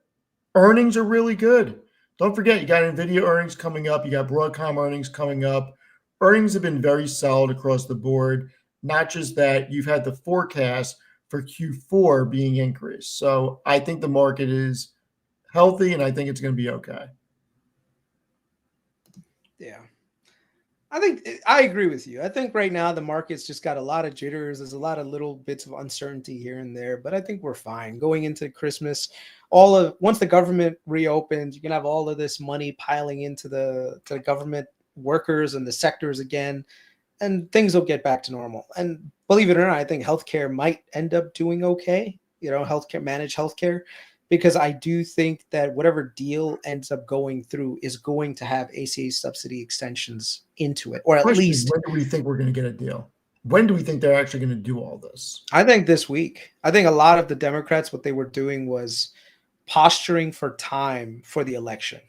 [SPEAKER 1] earnings are really good. Don't forget, you got NVIDIA earnings coming up. You got Broadcom earnings coming up. Earnings have been very solid across the board. Not just that, you've had the forecast for Q4 being increased. So I think the market is healthy and I think it's going to be okay.
[SPEAKER 3] Yeah. I agree with you. I think right now the market's just got a lot of jitters. There's a lot of little bits of uncertainty here and there, but I think we're fine going into Christmas. Once the government reopens, you can have all of this money piling into the government workers and the sectors again, and things will get back to normal. And believe it or not, I think healthcare might end up doing okay. Managed healthcare, because I do think that whatever deal ends up going through is going to have ACA subsidy extensions into it, or at
[SPEAKER 1] Question is,
[SPEAKER 3] least
[SPEAKER 1] when do we think we're going to get a deal? When do we think they're actually going to do all this?
[SPEAKER 3] I think this week. I think a lot of the Democrats, what they were doing was posturing for time for the election.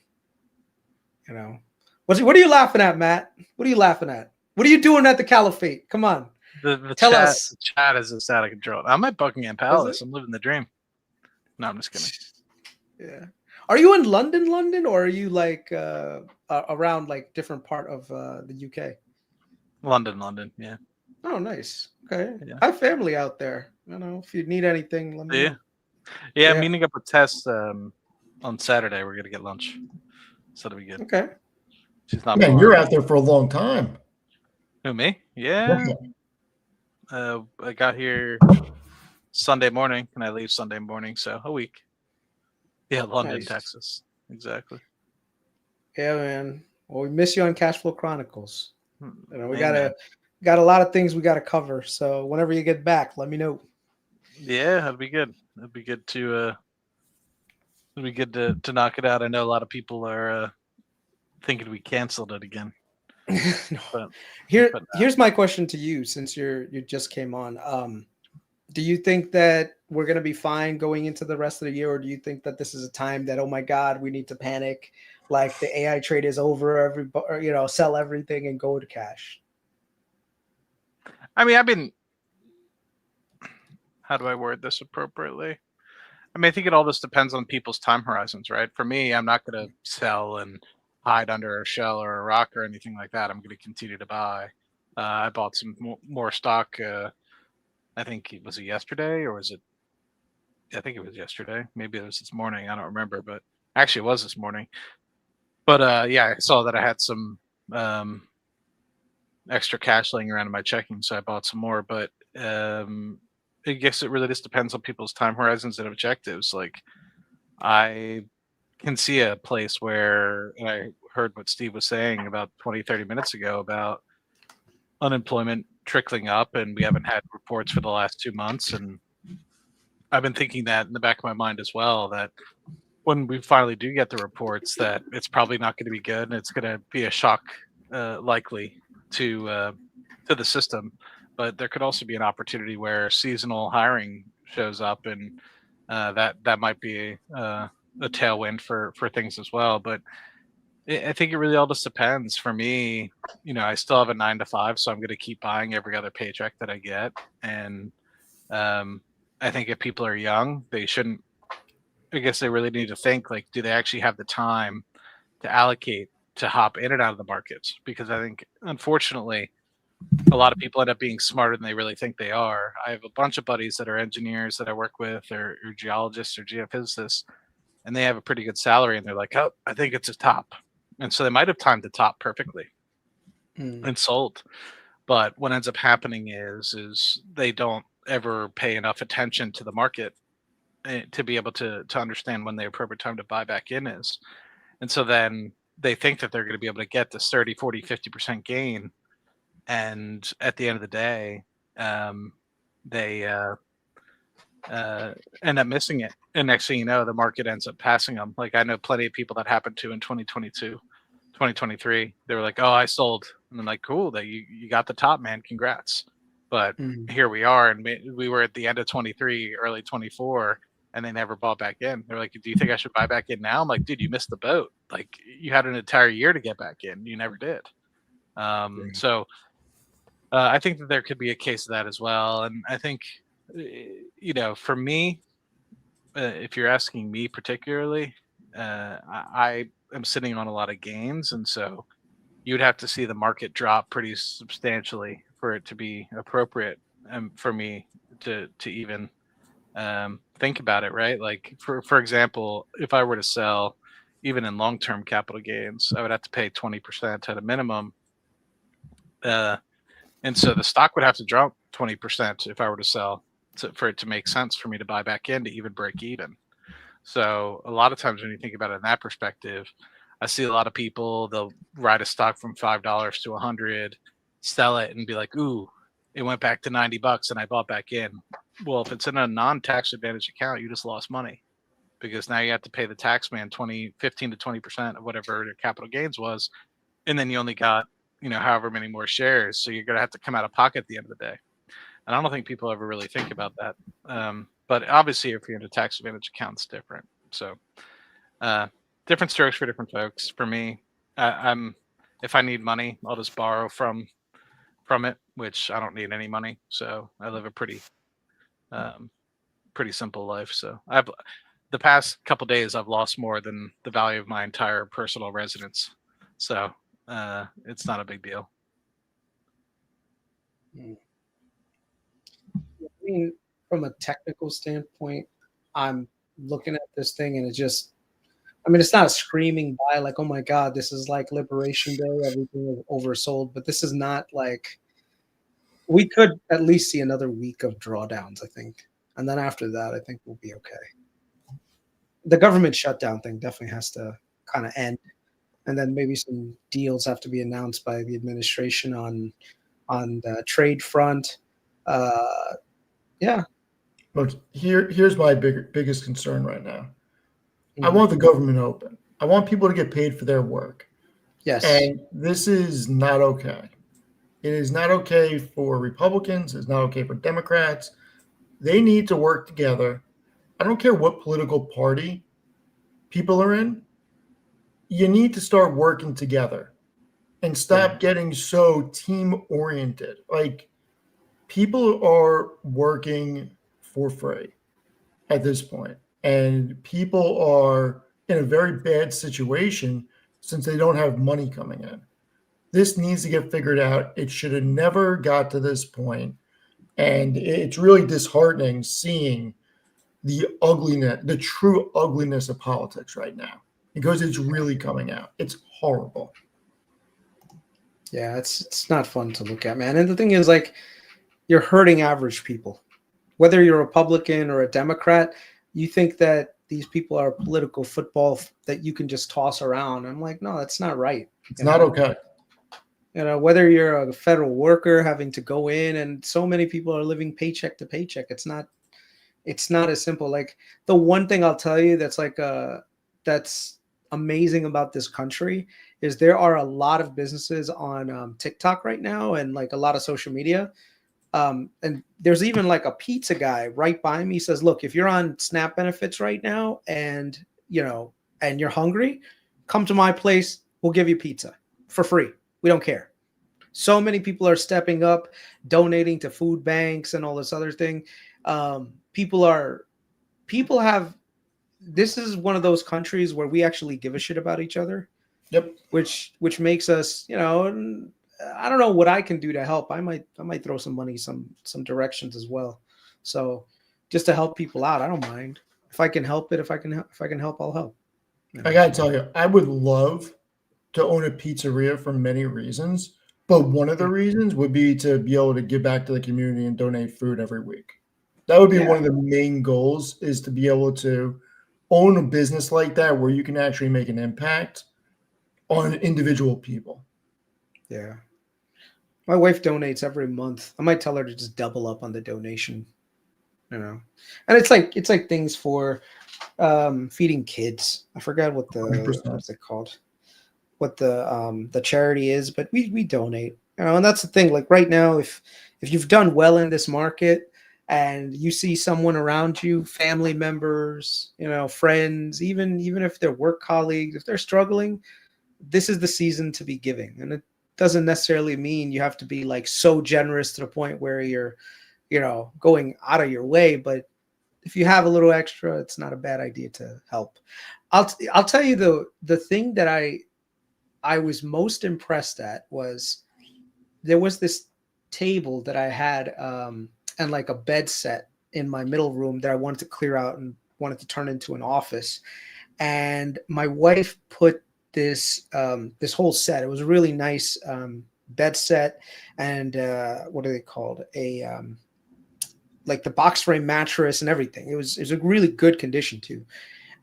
[SPEAKER 3] You know, what are you laughing at, Matt? What are you laughing at? What are you doing at the Caliphate? Come on,
[SPEAKER 8] The
[SPEAKER 3] tell
[SPEAKER 8] chat,
[SPEAKER 3] us.
[SPEAKER 8] the chat is just out of control. I'm at Buckingham Palace. I'm living the dream. No, I'm just kidding.
[SPEAKER 3] Yeah. Are you in London, or are you like around like different part of the UK?
[SPEAKER 8] London. Yeah.
[SPEAKER 3] Oh, nice. Okay.
[SPEAKER 8] Yeah.
[SPEAKER 3] I have family out there. You know, if you need anything, let me
[SPEAKER 8] Yeah.
[SPEAKER 3] know.
[SPEAKER 8] Yeah,
[SPEAKER 3] Yeah.
[SPEAKER 8] meeting up with Tess on Saturday. We're gonna get lunch, so that'll be good.
[SPEAKER 3] Okay.
[SPEAKER 8] She's not.
[SPEAKER 1] Yeah,
[SPEAKER 8] far.
[SPEAKER 1] you're out there for a long time.
[SPEAKER 8] Who, me? Yeah. I got here Sunday morning, and I leave Sunday morning, so a week. Yeah, London,
[SPEAKER 3] Nice.
[SPEAKER 8] Texas. Exactly.
[SPEAKER 3] Yeah, man. Well, we miss you on Cash Flow Chronicles. You know, we
[SPEAKER 8] Amen.
[SPEAKER 3] got a lot of things we got to cover. So whenever you get back, let me know.
[SPEAKER 8] Yeah, that'd be good. It'd be good to knock it out. I know a lot of people are thinking we canceled it again.
[SPEAKER 3] No.
[SPEAKER 8] But
[SPEAKER 3] Here's my question to you, since you just came on. Do you think that we're gonna be fine going into the rest of the year, or do you think that this is a time that, oh my God, we need to panic, like the AI trade is over, sell everything and go to cash?
[SPEAKER 8] I mean, how do I word this appropriately? I mean, I think it all just depends on people's time horizons, right? For me, I'm not going to sell and hide under a shell or a rock or anything like that. I'm going to continue to buy. I bought some more stock. I think it was yesterday, or was it? I think it was yesterday. Maybe it was this morning. I don't remember, but actually, it was this morning. But yeah, I saw that I had some extra cash laying around in my checking, so I bought some more. But I guess it really just depends on people's time horizons and objectives. Like, I can see a place where, and I heard what Steve was saying about 20, 30 minutes ago about unemployment trickling up, and we haven't had reports for the last 2 months. And I've been thinking that in the back of my mind as well, that when we finally do get the reports, that it's probably not going to be good, and it's going to be a shock likely to the system. But there could also be an opportunity where seasonal hiring shows up, and that might be a tailwind for things as well. But I think it really all just depends. For me, I still have a 9 to 5, so I'm going to keep buying every other paycheck that I get. And I think if people are young, they shouldn't. I guess they really need to think, like, do they actually have the time to allocate to hop in and out of the markets? Because I think, unfortunately, a lot of people end up being smarter than they really think they are. I have a bunch of buddies that are engineers that I work with, or geologists or geophysicists, and they have a pretty good salary, and they're like, oh, I think it's a top. And so they might have timed the top perfectly and sold. But what ends up happening is they don't ever pay enough attention to the market to be able to understand when the appropriate time to buy back in is. And so then they think that they're going to be able to get this 30, 40, 50% gain. And at the end of the day, they end up missing it. And next thing you know, the market ends up passing them. Like, I know plenty of people that happened to in 2022, 2023. They were like, oh, I sold. And I'm like, cool, that you got the top, man. Congrats. But here we are, and we were at the end of 23, early 24, and they never bought back in. They're like, do you think I should buy back in now? I'm like, dude, you missed the boat. Like, you had an entire year to get back in. You never did. So I think that there could be a case of that as well. And I think, for me, if you're asking me particularly, I am sitting on a lot of gains. And so you'd have to see the market drop pretty substantially for it to be appropriate for me to even think about it, right? Like, for example, if I were to sell, even in long-term capital gains, I would have to pay 20% at a minimum. And so the stock would have to drop 20% if I were to sell for it to make sense for me to buy back in to even break even. So a lot of times when you think about it in that perspective, I see a lot of people, they'll ride a stock from $5 to 100, sell it and be like, ooh, it went back to $90 and I bought back in. Well, if it's in a non-tax advantage account, you just lost money. because now you have to pay the tax man 15 to 20% of whatever their capital gains was, and then you only got, however many more shares, so you're going to have to come out of pocket at the end of the day. And I don't think people ever really think about that. But obviously, if you're in a tax advantage account, it's different. So different strokes for different folks. For me, if I need money, I'll just borrow from it, which I don't need any money. So I live a pretty simple life. So the past couple days, I've lost more than the value of my entire personal residence. So it's not a big deal.
[SPEAKER 3] I mean, from a technical standpoint, I'm looking at this thing and it's not a screaming buy like, oh my God, this is like Liberation Day, everything is oversold. But this is not like, we could at least see another week of drawdowns, I think. And then after that, I think we'll be okay. The government shutdown thing definitely has to kind of end. And then maybe some deals have to be announced by the administration on the trade front. Yeah.
[SPEAKER 1] Look, here's my biggest concern right now. I want the government open. I want people to get paid for their work.
[SPEAKER 3] Yes.
[SPEAKER 1] And this is not okay. It is not okay for Republicans. It's not okay for Democrats. They need to work together. I don't care what political party people are in. You need to start working together and stop getting so team oriented. Like, people are working for free at this point, and people are in a very bad situation since they don't have money coming in. This needs to get figured out. It should have never got to this point, and it's really disheartening seeing the ugliness, the true ugliness of politics right now, because it's really coming out. It's horrible.
[SPEAKER 3] Yeah, it's not fun to look at, man. And the thing is, like, you're hurting average people. Whether you're a Republican or a Democrat, you think that these people are political football that you can just toss around. I'm like, no, that's not right.
[SPEAKER 1] It's not okay.
[SPEAKER 3] Whether you're a federal worker having to go in, and so many people are living paycheck to paycheck. It's not as simple. Like, the one thing I'll tell you that's amazing about this country is there are a lot of businesses on TikTok right now, and like a lot of social media. And there's even like a pizza guy right by me says, look, if you're on SNAP benefits right now and you're hungry, come to my place. We'll give you pizza for free. We don't care. So many people are stepping up, donating to food banks and all this other thing. This is one of those countries where we actually give a shit about each other.
[SPEAKER 1] Yep.
[SPEAKER 3] Which makes us, I don't know what I can do to help. I might throw some money, some directions as well. So just to help people out, I don't mind. If I can help it, if I can help, I'll help.
[SPEAKER 1] I gotta tell you, I would love to own a pizzeria for many reasons, but one of the reasons would be to be able to give back to the community and donate food every week. That would be one of the main goals, is to be able to own a business like that where you can actually make an impact on individual people.
[SPEAKER 3] Yeah. My wife donates every month. I might tell her to just double up on the donation, And it's like things for feeding kids. I forgot what's it called, what the charity is, but we donate. And that's the thing. Like right now, if you've done well in this market and you see someone around you, family members, friends, even if they're work colleagues, if they're struggling, this is the season to be giving. And it doesn't necessarily mean you have to be like so generous to the point where you're, going out of your way. But if you have a little extra, it's not a bad idea to help. I'll tell you the thing that I was most impressed at was there was this table that I had and like a bed set in my middle room that I wanted to clear out and wanted to turn into an office. And my wife put this whole set. It was a really nice bed set, and what are they called? Like the box frame mattress and everything. It was a really good condition too,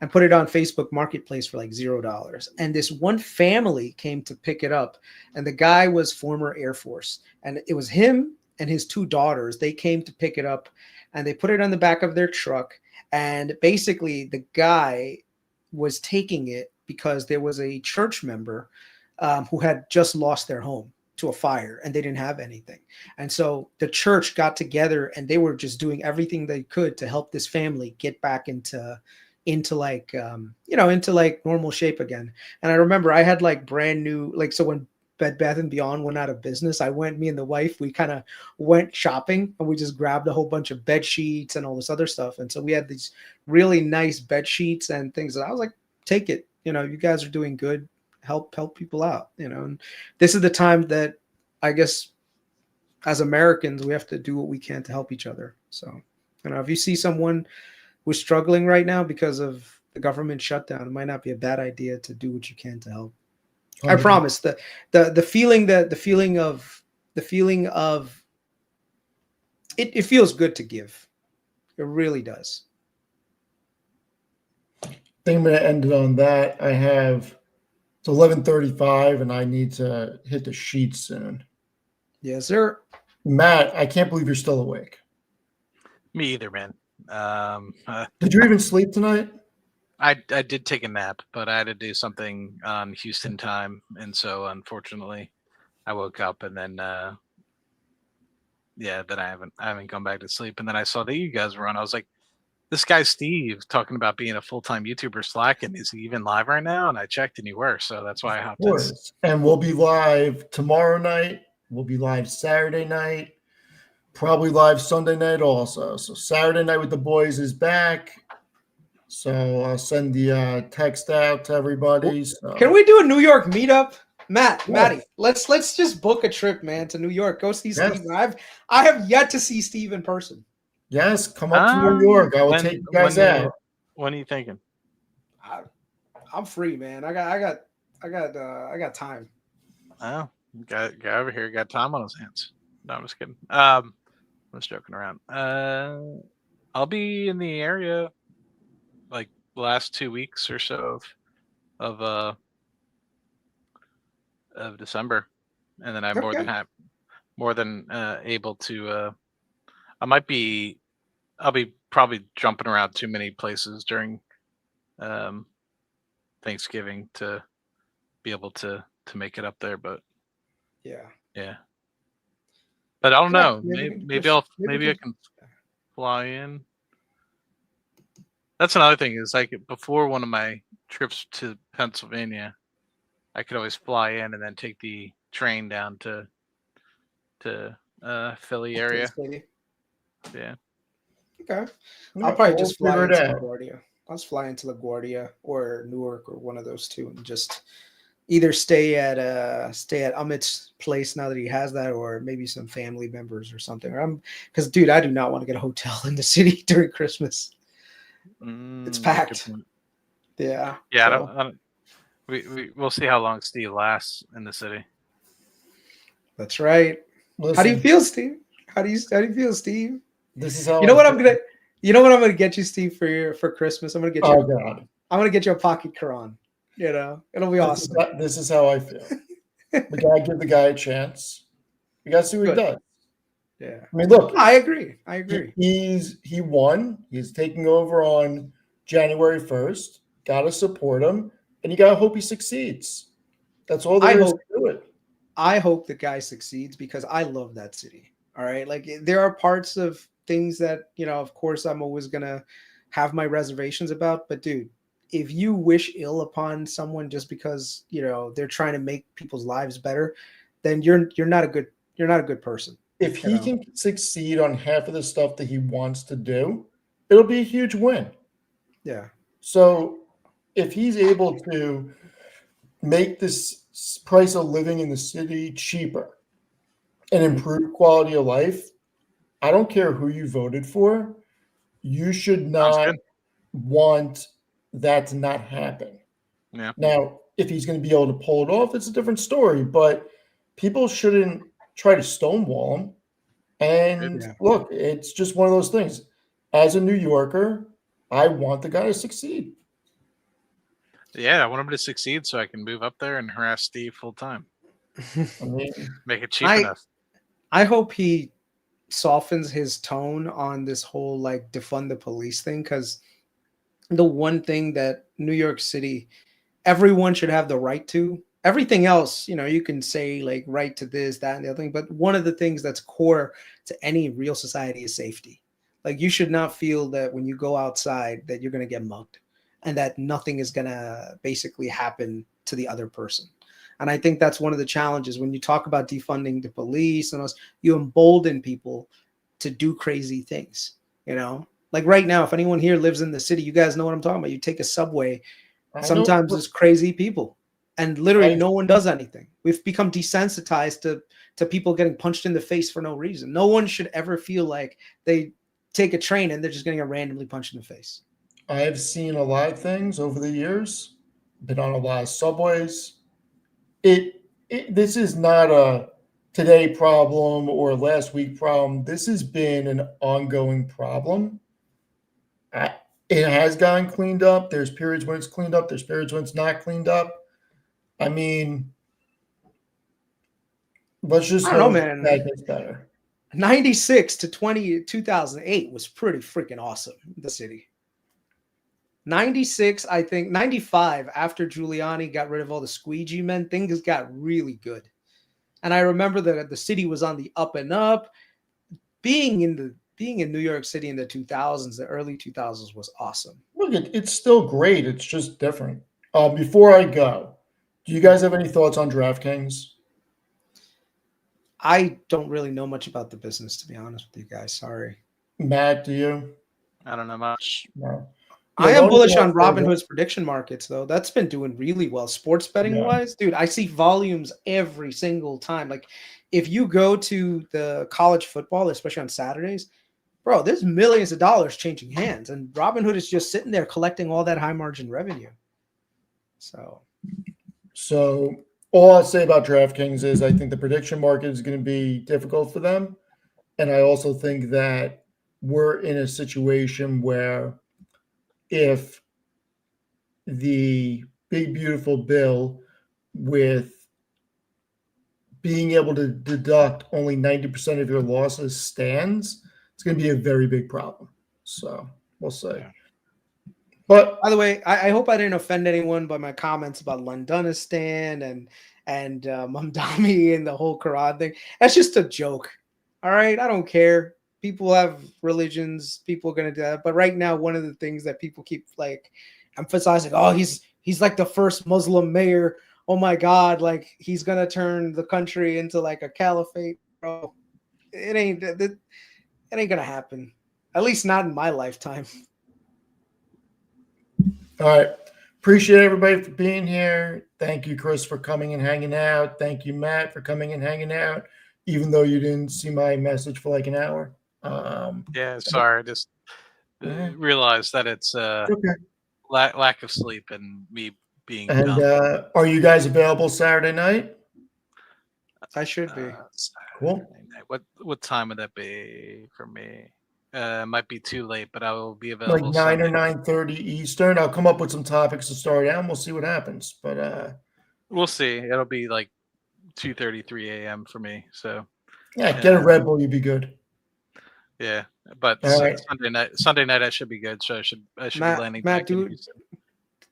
[SPEAKER 3] and put it on Facebook Marketplace for like $0. And this one family came to pick it up, and the guy was former Air Force, and it was him and his two daughters. They came to pick it up, and they put it on the back of their truck, And basically, the guy was taking it because there was a church member who had just lost their home to a fire and they didn't have anything. And so the church got together and they were just doing everything they could to help this family get back into like into like normal shape again. And I remember I had like brand new, like, so when Bed Bath and Beyond went out of business, me and the wife, we kind of went shopping and we just grabbed a whole bunch of bed sheets and all this other stuff. And so we had these really nice bed sheets and things that I was like, take it, you guys are doing good. Help people out, and this is the time that I guess as Americans we have to do what we can to help each other. So, if you see someone who's struggling right now because of the government shutdown, it might not be a bad idea to do what you can to help. I promise the feeling of it feels good to give. It really does.
[SPEAKER 1] I think I'm going to end it on that. I have it's 11:35 and I need to hit the sheet soon.
[SPEAKER 3] Yes, sir.
[SPEAKER 1] Matt, I can't believe you're still awake.
[SPEAKER 8] Me either, man.
[SPEAKER 1] Did you even sleep tonight?
[SPEAKER 8] I did take a nap, but I had to do something on Houston time, and so unfortunately, I woke up and then then I haven't gone back to sleep. And then I saw that you guys were on. I was like, this guy Steve talking about being a full-time YouTuber slacking. Is he even live right now? And I checked and you were, so that's why I hopped in.
[SPEAKER 1] And we'll be live tomorrow night. We'll be live Saturday night. Probably live Sunday night also. So Saturday night with the boys is back. So I'll send the text out to everybody. So.
[SPEAKER 3] Can we do a New York meetup? Matty, let's just book a trip, man, to New York. Go see Steve. I have yet to see Steve in person.
[SPEAKER 1] Yes, come up to New York. I will take you guys out.
[SPEAKER 8] When are you thinking?
[SPEAKER 3] I'm free, man. I got time.
[SPEAKER 8] Oh, got over here. Got time on his hands. No, I'm just kidding. I'm just joking around. I'll be in the area like the last 2 weeks or so of December, and then I'm more than able to. I'll be probably jumping around too many places during Thanksgiving to be able to make it up there, but yeah. But I don't know. Maybe I can fly in. That's another thing is like before one of my trips to Pennsylvania, I could always fly in and then take the train down to Philly area. Yeah.
[SPEAKER 3] Okay. I'll probably just fly into LaGuardia. I'll just fly into LaGuardia or Newark or one of those two and just either stay at Amit's place now that he has that, or maybe some family members or something. Because dude, I do not want to get a hotel in the city during Christmas. It's packed. Yeah.
[SPEAKER 8] Yeah. So. I don't, we'll see how long Steve lasts in the city.
[SPEAKER 3] That's right. Listen, how do you feel, Steve? How do you feel, Steve?
[SPEAKER 1] This is how
[SPEAKER 3] you know what I'm gonna get you, Steve, for Christmas. I'm gonna get you. I'm gonna get you a pocket Quran. It'll be awesome.
[SPEAKER 1] This is how I feel. We gotta give the guy a chance. We gotta see what he does.
[SPEAKER 3] Yeah.
[SPEAKER 1] I mean, look.
[SPEAKER 3] I agree.
[SPEAKER 1] He won. He's taking over on January 1st. Gotta support him, and you gotta hope he succeeds. That's all there is to do it.
[SPEAKER 3] I hope the guy succeeds because I love that city. All right. Like there are parts of things that, of course I'm always going to have my reservations about, but dude, if you wish ill upon someone just because, they're trying to make people's lives better, then you're not a good person.
[SPEAKER 1] If he can succeed on half of the stuff that he wants to do, it'll be a huge win.
[SPEAKER 3] Yeah.
[SPEAKER 1] So if he's able to make this price of living in the city cheaper and improve quality of life, I don't care who you voted for. You should not want that to not happen.
[SPEAKER 8] Yeah.
[SPEAKER 1] Now, if he's going to be able to pull it off, it's a different story. But people shouldn't try to stonewall him. And look, it's just one of those things. As a New Yorker, I want the guy to succeed.
[SPEAKER 8] Yeah, I want him to succeed so I can move up there and harass Steve full time.
[SPEAKER 1] I mean,
[SPEAKER 8] make it cheap enough.
[SPEAKER 3] I hope he softens his tone on this whole like defund the police thing, because the one thing that New York City, everyone should have the right to. Everything else, you can say like right to this, that, and the other thing. But one of the things that's core to any real society is safety. Like you should not feel that when you go outside that you're going to get mugged and that nothing is going to basically happen to the other person. And I think that's one of the challenges when you talk about defunding the police and us, you embolden people to do crazy things, Like right now, if anyone here lives in the city, you guys know what I'm talking about. You take a subway, sometimes there's crazy people, and literally no one does anything. We've become desensitized to people getting punched in the face for no reason. No one should ever feel like they take a train and they're just going to get randomly punched in the face.
[SPEAKER 1] I've seen a lot of things over the years, been on a lot of subways. This is not a today problem or last week problem. This has been an ongoing problem. It has gotten cleaned up. There's periods when it's cleaned up. There's periods when it's not cleaned up. I mean, let's just
[SPEAKER 3] I don't know, man.
[SPEAKER 1] that gets better.
[SPEAKER 3] 96 to 2008 was pretty freaking awesome in the city. 96, I think 95, after Giuliani got rid of all the squeegee men, things got really good. And I remember that the city was on the up and up. Being in New York City in the 2000s, the early 2000s was awesome.
[SPEAKER 1] Look, it's still great. It's just different. Before I go, do you guys have any thoughts on DraftKings?
[SPEAKER 3] I don't really know much about the business, to be honest with you guys. Sorry.
[SPEAKER 1] Matt, do you?
[SPEAKER 8] I don't know much.
[SPEAKER 1] No.
[SPEAKER 3] I am bullish on Robinhood's prediction markets, though. That's been doing really well. Sports betting wise, dude, I see volumes every single time. Like, if you go to the college football, especially on Saturdays, bro, there's millions of dollars changing hands. And Robinhood is just sitting there collecting all that high margin revenue. So
[SPEAKER 1] all I'll say about DraftKings is I think the prediction market is going to be difficult for them. And I also think that we're in a situation where if the big, beautiful bill with being able to deduct only 90% of your losses stands, it's going to be a very big problem. So we'll see.
[SPEAKER 3] Yeah.
[SPEAKER 1] But
[SPEAKER 3] by the way, I hope I didn't offend anyone by my comments about Londonistan and Mamdani and the whole Quran thing. That's just a joke. All right, I don't care. People have religions. People are gonna do that. But right now, one of the things that people keep like emphasizing, oh, he's like the first Muslim mayor. Oh my God, like he's gonna turn the country into like a caliphate, bro. It ain't gonna happen. At least not in my lifetime.
[SPEAKER 1] All right. Appreciate everybody for being here. Thank you, Chris, for coming and hanging out. Thank you, Matt, for coming and hanging out, even though you didn't see my message for like an hour.
[SPEAKER 8] Yeah, sorry. I just realized that it's
[SPEAKER 1] okay.
[SPEAKER 8] lack of sleep and me being
[SPEAKER 1] and
[SPEAKER 8] dumb.
[SPEAKER 1] Are you guys available Saturday night?
[SPEAKER 3] I should be.
[SPEAKER 1] Cool.
[SPEAKER 8] What time would that be for me? Might be too late, but I will be available.
[SPEAKER 1] Like 9 or 9:30 Eastern. I'll come up with some topics to start out, and we'll see what happens. But
[SPEAKER 8] we'll see. It'll be like 2:33 a.m. for me. So
[SPEAKER 3] Yeah,
[SPEAKER 1] get a Red Bull. You'll be good.
[SPEAKER 8] Yeah, but
[SPEAKER 1] right.
[SPEAKER 8] Sunday night I should be good. So I should
[SPEAKER 3] Matt,
[SPEAKER 8] be landing
[SPEAKER 3] Matt,
[SPEAKER 8] back in Houston.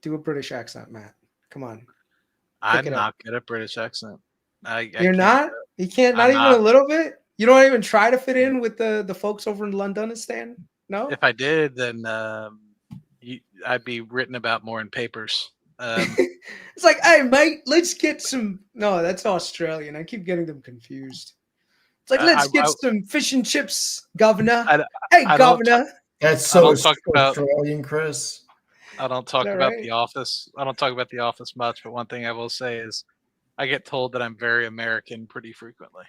[SPEAKER 3] Do a British accent, Matt. Come on.
[SPEAKER 8] I'm not good at British accent.
[SPEAKER 3] You're not? You can't, not even a little bit? You don't even try to fit in with the folks over in Londonistan? No?
[SPEAKER 8] If I did, then I'd be written about more in papers.
[SPEAKER 3] It's like, hey, mate, let's get some. No, that's Australian. I keep getting them confused. It's like, let's get some fish and chips, governor. Hey, governor.
[SPEAKER 1] That's so Australian, Chris.
[SPEAKER 8] I don't talk about The Office. I don't talk about The Office much, but one thing I will say is I get told that I'm very American pretty frequently.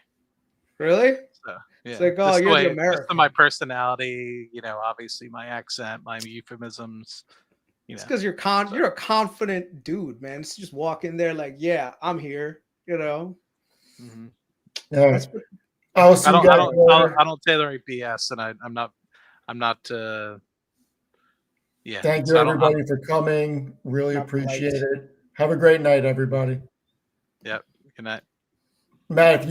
[SPEAKER 3] Really?
[SPEAKER 8] So, yeah.
[SPEAKER 3] It's like, oh, you're the American.
[SPEAKER 8] Just my personality, obviously my accent, my euphemisms.
[SPEAKER 3] It's because you're a confident dude, man. It's just walk in there like, yeah, I'm here.
[SPEAKER 8] Mm-hmm.
[SPEAKER 1] Yeah. I
[SPEAKER 8] don't tolerate BS, and I'm not. Yeah.
[SPEAKER 1] Thank you, everybody, for coming. Really appreciate it. Have a great night, everybody.
[SPEAKER 8] Yep. Good night,
[SPEAKER 1] Matt. If you